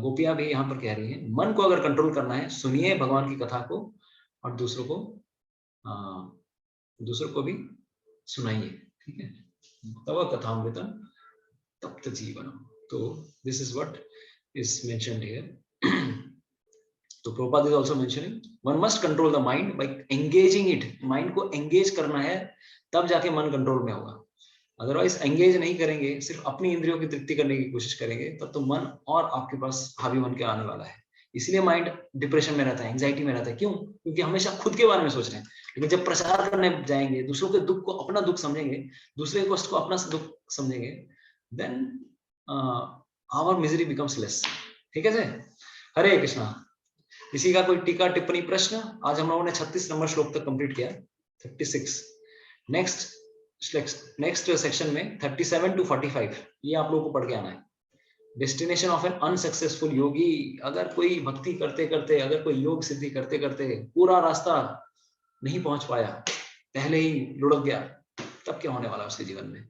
गोपियां भी यहाँ पर कह रही हैं, मन को अगर कंट्रोल करना है, सुनिए भगवान की कथा को और दूसरों को भी सुनाइए, ठीक है। तव कथामृतम तप्त जीवनम, तो this is what is mentioned here. तो Prabhupada is also mentioning one must control the mind by engaging it. Mind को एंगेज करना है, तब जाके मन कंट्रोल में होगा। अदरवाइज एंगेज नहीं करेंगे, सिर्फ अपनी इंद्रियों की तृप्ति करने की कोशिश करेंगे, तब तो मन और आपके पास हावी बन के आने वाला है। इसलिए माइंड डिप्रेशन में रहता है, एंजाइटी में रहता है। क्यों? क्योंकि हमेशा खुद के बारे में सोच रहे हैं। लेकिन जब प्रचार करने जाएंगे, दूसरों के दुख को अपना दुख समझेंगे, दूसरे के कष्ट को अपना दुख समझेंगे, then our misery becomes less. ठीक है जी, हरे कृष्णा। किसी का कोई टीका टिप्पणी प्रश्न? आज हम लोगों ने 36 नंबर श्लोक तक कंप्लीट किया, 36। नेक्स्ट सेक्शन में 37 to 45 ये आप लोगों को पढ़ के आना है। डेस्टिनेशन ऑफ एन अनसक्सेसफुल योगी। अगर कोई भक्ति करते करते, अगर कोई योग सिद्धि करते करते पूरा रास्ता नहीं पहुंच पाया, पहले ही लुढ़क गया, तब क्या होने वाला है उसके जीवन में?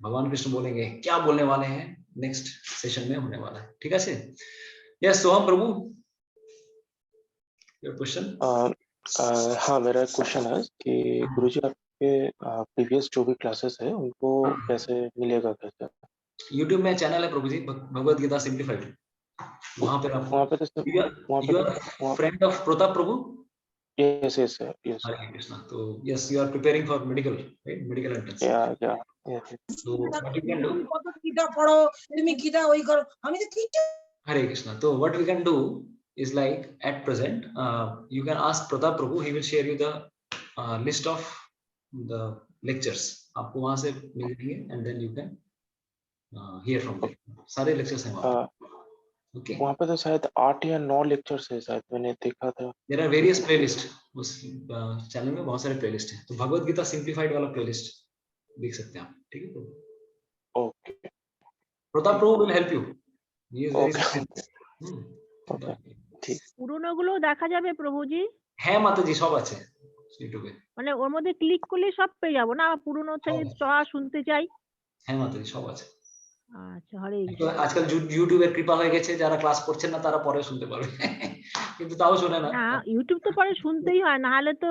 भगवान कृष्ण बोलेंगे, क्या बोलने वाले हैं नेक्स्ट सेशन में होने वाला है। ठीक है से? Yes Soham Prabhu, your question. हाँ, मेरा क्वेश्चन है कि गुरुजी आपके प्रीवियस जो भी क्लासेस है उनको कैसे मिलेगा, कैसे? YouTube में चैनल है प्रभु जी, भगवत गीता सिंप्लीफाइड, वहां पर आप वहाँ पे friend of Pratap Prabhu. Yes yes yes. Hare Krishna. तो yes, you are preparing for medical, right? Medical entrance. या तो what you can do, Gita पढ़ो, তুমি গীতা ওই করো, আমি তো ঠিক। हरे कृष्णा। तो what we can do is like at present you can ask Pratap Prabhu, he will share you the list of the lectures, आपको वहां से मिल जाएंगे and then you can hear from them. सारे lectures हैं वहां पे। Okay, वहाँ पे तो शायद 8 या 9 लेक्चर्स है शायद, मैंने देखा था। there are various playlist, उस चैनल में बहुत सारे प्लेलिस्ट हैं। तो भगवत गीता सिंप्लीफाइड वाला प्लेलिस्ट देख सकते हैं आप। ठीक है, okay. Pratap Prabhu will help you, he is very okay ঠিক। পুরনো গুলো দেখা যাবে প্রভুজি? হ্যাঁ মাতাজি, সব আছে ইউটিউবে। মানে ওর মধ্যে ক্লিক করলে সব পেয়ে যাবো না? পুরনো থেকে শুনতে চাই। হ্যাঁ মাতাজি, সব আছে। আচ্ছা, হরে আজকাল ইউটিউবের কৃপা হয়ে গেছে, যারা ক্লাস করছেন না তারা পরে শুনতে পারবে, কিন্তু তাও শুনে না। না, ইউটিউব তো পরে শুনতেই হয়, না হলে তো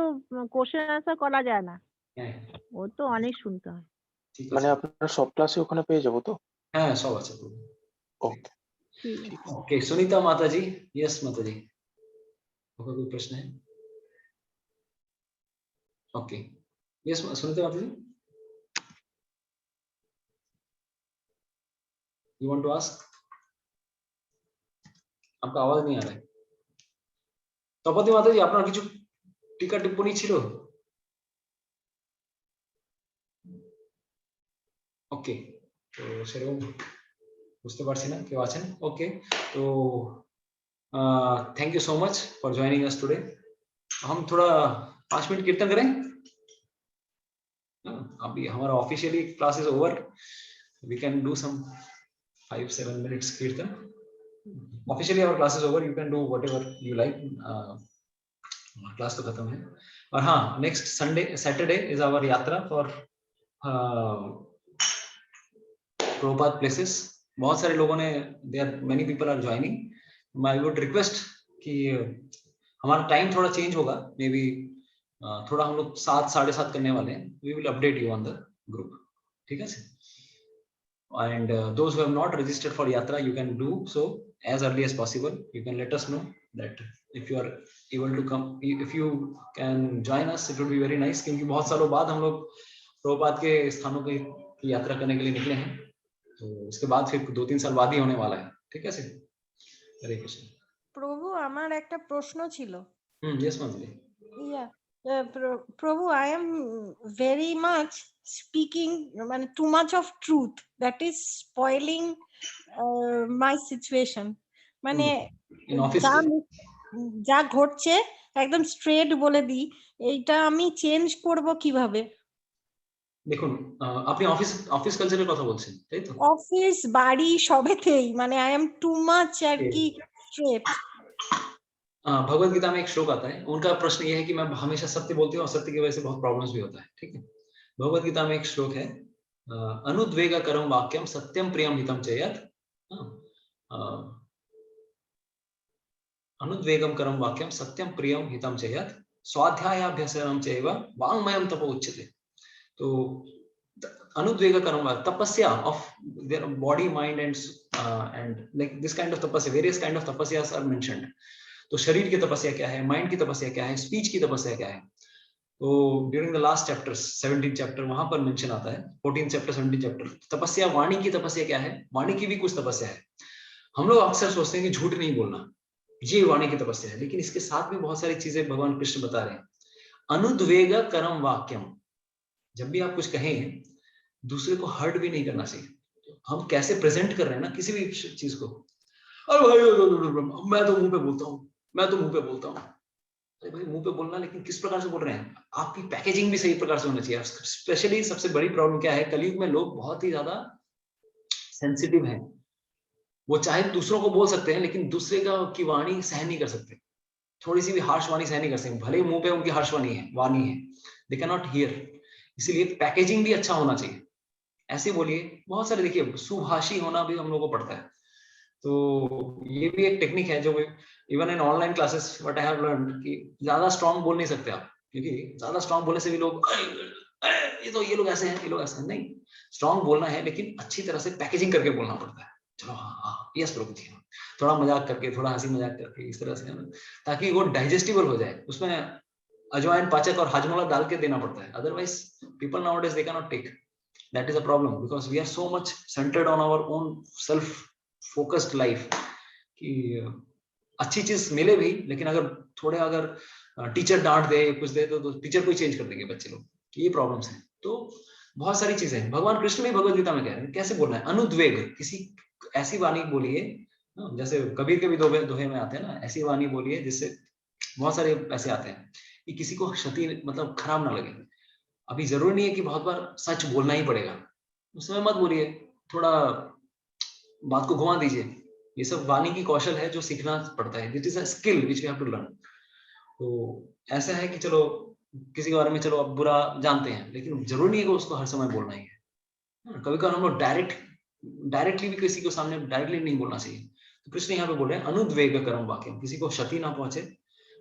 কোশ্চেন আনসার করা যায় না। হ্যাঁ, ও তো অনেক শুনতে হয়। মানে আপনারা সব ক্লাসে ওখানে পেয়ে যাবো তো? হ্যাঁ, সব আছে। ओके ओके, सुनीता माता जी। यस माता जी, आपका कोई प्रश्न है? ओके, यस सुनीता माता ji, you want to ask? आपका आवाज नहीं आ रहा है। তপতি মাতা জি, আপনার কিছু টিকা টিপ্পনী ছিল? ওকে, তো সেরকম বুঝতে পারছি না কেউ আছেন। ওকে, তো thank you so much for joining us today. हम थोड़ा 5 मिनट कीर्तन करें। अभी हमारा officially class is over, we can do some 5-7 minutes kirtan. Officially our class is over, you can do whatever you like. Class तो खत्म है। और हाँ, next Saturday is our yatra for Prabhupada places. बहुत सारे लोगों ने, many people are joining. I would request कि हमारा टाइम थोड़ा चेंज होगा, मे बी थोड़ा हम लोग 7-7:30 करने वाले हैं। We will update you on the group, ठीक है sir? And those who have not registered for yatra, you can do so as early as possible. You can let us know that if you are able to come, if you can join us, it would be very nice. क्योंकि बहुत सालों बाद हम लोग प्रभुपाद के स्थानों की यात्रा करने के लिए निकले हैं, तो उसके बाद फिर 2-3 साल बाद ही होने वाला है। ठीक है सर? हरे कृष्ण। প্রভু, আমার একটা প্রশ্ন ছিল। यस माधुरी। ইয়া প্রভু, I am very much speaking মানে too much of truth, that is spoiling my situation. মানে যা ঘটছে একদম স্ট্রেট বলে দিই, এইটা আমি চেঞ্জ করব কিভাবে? দেখুন, আপনি অফিস কালচারের কথা বলছেন, তাই তো? অফিস, বাড়ি সবেতেই মানে আই এম টু মাচ আর কি स्ट्रेट। भगवत गीता में एक श्लोक आता है, उनका प्रश्न ये है कि मैं हमेशा सत्य बोलती हूँ और सत्य की वजह से बहुत प्रॉब्लम्स भी होता है। ठीक है, भगवत गीता में एक श्लोक है, अनुद्वेगकरं वाक्यं सत्यं प्रियं हितं चेत् अनुद्वेगकरं वाक्यं सत्यं प्रियं हितं चेत् स्वाध्यायाभ्यसनं चैव वाङ्मयं तपो उच्यते। तो अनुद्वेगकरं तपस्या of their body, mind and like this kind of tapasya, various kind of tapasyas are mentioned. तो शरीर की तपस्या क्या है, माइंड की तपस्या क्या है, स्पीच की तपस्या क्या है। तो during the last chapter 17 chapter वहां पर मेंशन आता है, 14 चैप्टर 17 चैप्टर, तपस्या वाणी की तपस्या क्या है, वाणी की भी कुछ तपस्या है। हम लोग अक्सर सोचते हैं कि झूठ नहीं बोलना, ये वाणी की तपस्या है, लेकिन इसके साथ भी बहुत सारी चीजें भगवान कृष्ण बता रहे हैं। अनुद्वेग करम वाक्यम, जब भी आप कुछ कहें दूसरे को हर्ट भी नहीं करना चाहिए। हम कैसे प्रेजेंट कर रहे हैं ना किसी भी चीज को, अरे भाई मैं तो मुंह पे बोलता हूँ, मैं तो मुंह पे बोलता हूँ। अरे भाई मुंह पे बोलना, लेकिन किस प्रकार से बोल रहे हैं, आपकी पैकेजिंग भी सही प्रकार से होना चाहिए। स्पेशली सबसे बड़ी प्रॉब्लम क्या है, कलयुग में लोग बहुत ही ज्यादा सेंसिटिव हैं। वो चाहे दूसरों को बोल सकते हैं लेकिन दूसरे की वाणी सहन नहीं कर सकते, थोड़ी सी भी हार्श वाणी सहन नहीं कर सकते, भले ही मुंह पे उनकी हार्श वाणी है, दे कैन नॉट हियर। इसीलिए पैकेजिंग भी अच्छा होना चाहिए, ऐसे बोलिए। बहुत सारे देखिए सुभाषी होना भी हम लोगों को पड़ता है, तो ये भी एक टेक्निक है जो even in online classes what I have learned कि ज्यादा स्ट्रांग बोल नहीं सकते आप, क्योंकि ज्यादा स्ट्रांग बोलने से भी लोग ये लोग ऐसे हैं, ये लोग ऐसे हैं। नहीं, स्ट्रांग बोलना है लेकिन अच्छी तरह से पैकेजिंग करके बोलना पड़ता है। चलो हाँ यस प्रभु जी, थोड़ा मजाक करके, थोड़ा हंसी मजाक करके, इस तरह से है ना, ताकि वो डाइजेस्टिबल हो जाए। उसमें अजवाइन, पाचक और हाजमोला डाल के देना पड़ता है, otherwise people nowadays they can not take. That is a problem because we are so much centered on our own self focused life कि अच्छी चीज मिले भी, लेकिन अगर टीचर डांट दे, कुछ दे तो टीचर को ही चेंज कर देंगे बच्चे लोग। ये प्रॉब्लम्स हैं। तो बहुत सारी चीजें हैं, भगवान कृष्ण भी भगवद गीता में कह रहे हैं कैसे बोलना है। अनुद्वेग, किसी ऐसी वाणी बोलिए, जैसे कबीर के भी दोहे में आते हैं ना, ऐसी वाणी बोलिए जिससे, बहुत सारे ऐसे आते हैं कि किसी को क्षति मतलब खराब ना लगे। अभी जरूरी नहीं है कि बहुत बार सच बोलना ही पड़ेगा, उस समय मत बोलिए, थोड़ा बात को घुमा दीजिए। ये सब वाणी की कौशल है जो सीखना पड़ता है, this is a skill which we have to learn. तो ऐसा है कि चलो किसी के बारे में चलो आप बुरा जानते हैं, लेकिन जरूरी नहीं है कि उसको हर समय बोलना ही है। कभी कभी हम लोग डायरेक्टली भी किसी को सामने डायरेक्टली नहीं बोलना चाहिए। तो कृष्ण यहाँ पे बोल रहे हैं अनुद्वेग कर्म वाक्यम, किसी को क्षति ना पहुंचे,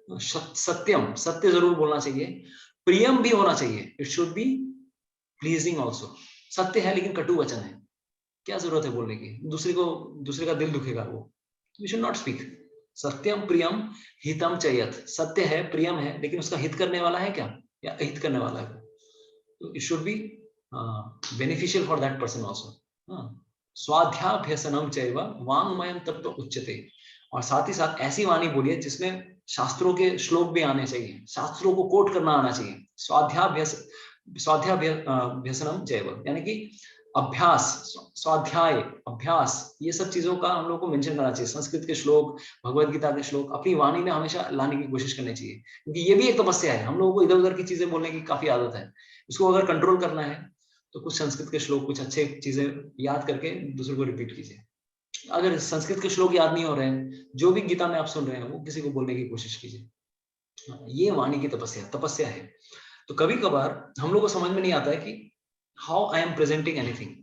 सत्यम, सत्य जरूर बोलना चाहिए, प्रियम भी होना चाहिए, it should B pleasing also. सत्य है लेकिन कटु वचन है, क्या जरूरत है बोलने की, दूसरे का दिल दुखेगा वो, वी शुड नॉट स्पीक। सत्यम प्रियम हितम चयत, सत्य है, प्रियम है, लेकिन उसका हित करने वाला है क्या, या अहित करने वाला है, तो it should be beneficial for that person also. स्वाध्याभ्यसनम चैव वाङ्मयं तत्व उच्यते, और साथ ही साथ ऐसी वाणी बोलिए जिसमें शास्त्रों के श्लोक भी आने चाहिए, शास्त्रों को कोट करना आना चाहिए। स्वाध्याभ्यसनम चैव, यानी कि अभ्यास, स्वाध्याय, अभ्यास, ये सब चीजों का हम लोग को मेंशन करना चाहिए। संस्कृत के श्लोक, भगवद गीता के श्लोक अपनी वाणी में हमेशा लाने की कोशिश करनी चाहिए, क्योंकि ये भी एक तपस्या है। हम लोगों को इधर उधर की चीजें बोलने की काफी आदत है, इसको अगर कंट्रोल करना है तो कुछ संस्कृत के श्लोक, कुछ अच्छे चीजें याद करके दूसरों को रिपीट कीजिए। अगर संस्कृत के श्लोक याद नहीं हो रहे हैं, जो भी गीता में आप सुन रहे हैं वो किसी को बोलने की कोशिश कीजिए। ये वाणी की तपस्या है। तो कभी कभार हम लोग को समझ में नहीं आता है कि how I am presenting anything.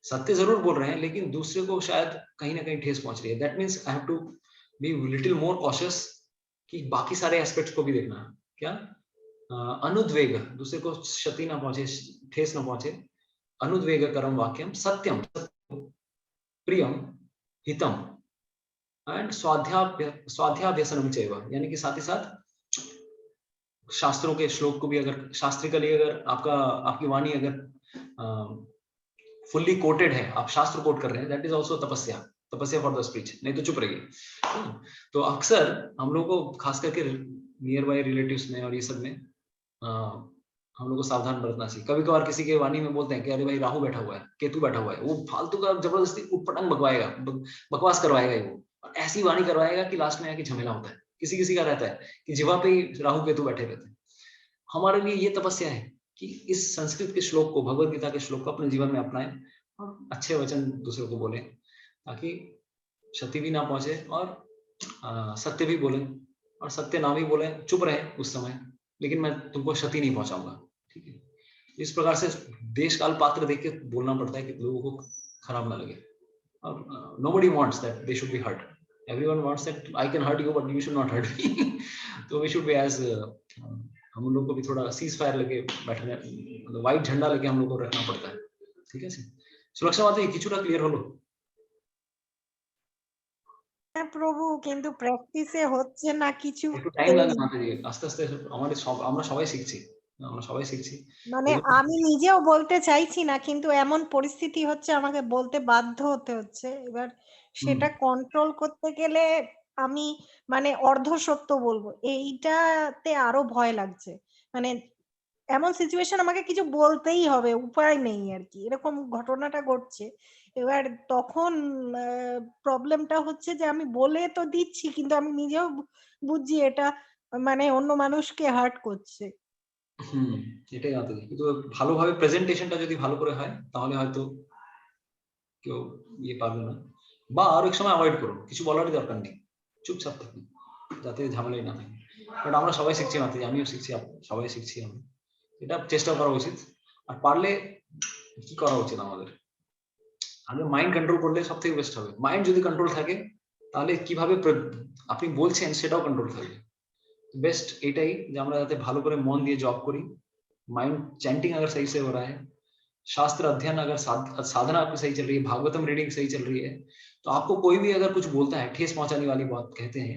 सत्य जरूर बोल रहे हैं लेकिन दूसरे को शायद कहीं ना कहीं ठेस पहुंच रही है। That means I have to be little more cautious कि बाकी सारे एस्पेक्ट्स को भी देखना है। क्या अनुद्वेग, दूसरे को क्षति ना पहुंचे, ठेस ना पहुंचे। अनुद्वेग करम वाक्यम सत्यम, प्रियम, हितम एंड स्वाध्याभ्यसनम चैव, यानी कि साथ ही साथ शास्त्रों के श्लोक को भी, अगर शास्त्रिकली अगर आपकी वाणी अगर फुल्ली कोटेड है, आप शास्त्र कोट कर रहे हैं, दैट इज ऑल्सो तपस्या फॉर द स्पीच, नहीं तो चुप रहिए। तो अक्सर हम लोग को खास करके नियर बाय रिलेटिव्स में और ये सब में हम लोग को सावधान बरतना चाहिए। कभी कभार किसी के वाणी में बोलते हैं कि अरे भाई राहु बैठा हुआ है, केतु बैठा हुआ है, वो फालतू का जबरदस्ती उटपटांग बकवाएगा, बकवास करवाएगा वो, और ऐसी वाणी करवाएगा कि लास्ट में आके झमेला होता है। किसी का रहता है कि जीवा पे ही राहु केतु बैठे रहते हैं। हमारे लिए ये तपस्या है कि इस संस्कृत के श्लोक को, भगवद गीता के श्लोक को अपने जीवन में अपनाएं और अच्छे वचन दूसरों को बोलें, ताकि क्षति भी ना पहुंचे और सत्य भी बोलें, और सत्य ना भी बोलें, चुप रहे उस समय, लेकिन मैं तुमको क्षति नहीं पहुंचाऊंगा। ठीक है, इस प्रकार से देश काल पात्र देख के बोलना पड़ता है कि लोगों को खराब ना लगे. Nobody wants that they should be hurt. Everyone wants that I can hurt you but you should not hurt me. तो we should be as हम लोग को भी थोड़ा सीज फायर लेके बैठने, मतलब व्हाइट झंडा लेके हम लोग को रखना पड़ता है. ঠিক আছে, সুরক্ষা মাত্র কিছুটা ক্লিয়ার হলো? হ্যাঁ প্রভু, কিন্তু প্র্যাকটিসে হচ্ছে না কিছু। একটু টাইম লাগে মাত্রই, আস্তে আস্তে আমাদের সব আমরা সবাই শিখছি, আমরা সবাই শিখছি। মানে আমি নিজেও বলতে চাইছি না, কিন্তু এমন পরিস্থিতি হচ্ছে আমাকে বলতে বাধ্য হতে হচ্ছে। এবার সেটা কন্ট্রোল করতে গেলে আমি মানে অর্ধ সত্য বলবো, এইটাতে আরো ভয় লাগছে। মানে এমন সিচুয়েশন আমাকে কিছু বলতেই হবে, উপায় নেই আর কি, এরকম ঘটনাটা ঘটছে। এবার তখন প্রবলেমটা হচ্ছে যে আমি বলে তো দিচ্ছি, কিন্তু আমি নিজেও বুঝছি এটা মানে অন্য মানুষকে হার্ট করছে। এটাই আছে, কিন্তু ভালোভাবে প্রেজেন্টেশনটা যদি ভালো করে হয় তাহলে হয়তো কেউ ইয়ে পাবে না, বা আর এক সময় অ্যাভয়েড করুন, কিছু বলারই দরকার নেই, চুপচাপ থাকুন যাতে ঝামেলাই না থাকে। বাট আমরা সবাই শিখছি মাত্র, আমিও শিখছি, সবাই শিখছি, আমি এটা চেষ্টা করা উচিত। আর পারলে কি করা উচিত আমাদের, আগে মাইন্ড কন্ট্রোল করলে সব থেকে বেস্ট হবে। মাইন্ড যদি কন্ট্রোল থাকে তাহলে কিভাবে আপনি বলছেন সেটাও কন্ট্রোল থাকবে। बेस्ट एटाई যে আমরা যাতে ভালো করে মন দিয়ে জব করি। माइंड चैंटिंग अगर सही से हो रहा है, शास्त्र अध्ययन अगर साधना आपकी सही चल रही है, भागवतम रीडिंग सही चल रही है, तो आपको कोई भी अगर कुछ बोलता है, ठेस पहुंचाने वाली बात कहते हैं,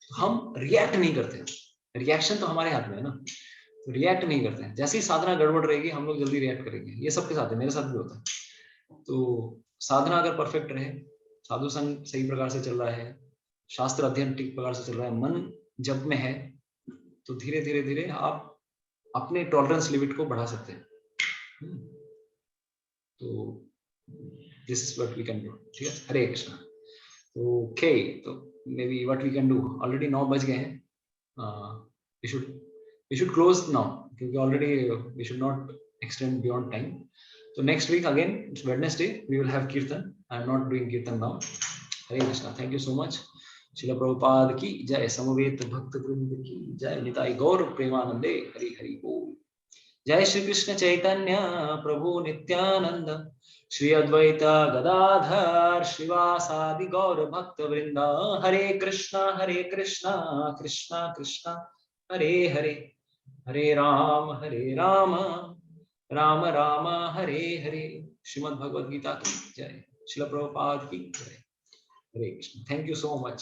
तो हम रिएक्ट नहीं करते। रिएक्शन तो हमारे हाथ में है ना, तो रिएक्ट नहीं करते हैं। जैसे ही साधना गड़बड़ रहेगी हम लोग जल्दी रिएक्ट करेंगे। ये सबके साथ है, मेरे साथ भी होता है। तो साधना अगर परफेक्ट रहे, साधु संग सही प्रकार से चल रहा है, शास्त्र अध्ययन ठीक प्रकार से चल रहा है, मन जप में है, तो धीरे धीरे धीरे आप अपने टॉलरेंस लिमिट को बढ़ा सकते हैं। तो this is what we can do. ठीक है, हरे कृष्णा। ओके, तो maybe what we can do, already 9 बज गए हैं, वी शुड क्लोज नाउ, क्योंकि already we should not extend beyond time. तो next week again it's Wednesday, we will have kirtan. I am not doing kirtan now. Hare Krishna, thank you so much. Srila Prabhupada की जय, समवेत भक्त वृंद की जय, निताई गौर प्रेमानंदे, हरि हरि बोल। जय श्री कृष्ण चैतन्य प्रभु नित्यानंद, श्री अद्वैत गदाधर श्रीवासादि गौर भक्त वृंद। हरे कृष्णा कृष्णा कृष्णा हरे हरे, हरे राम राम राम हरे हरे। श्रीमद् भगवद गीता की जय, श्रील प्रभुपाद की जय। Hare Krishna, thank you so much.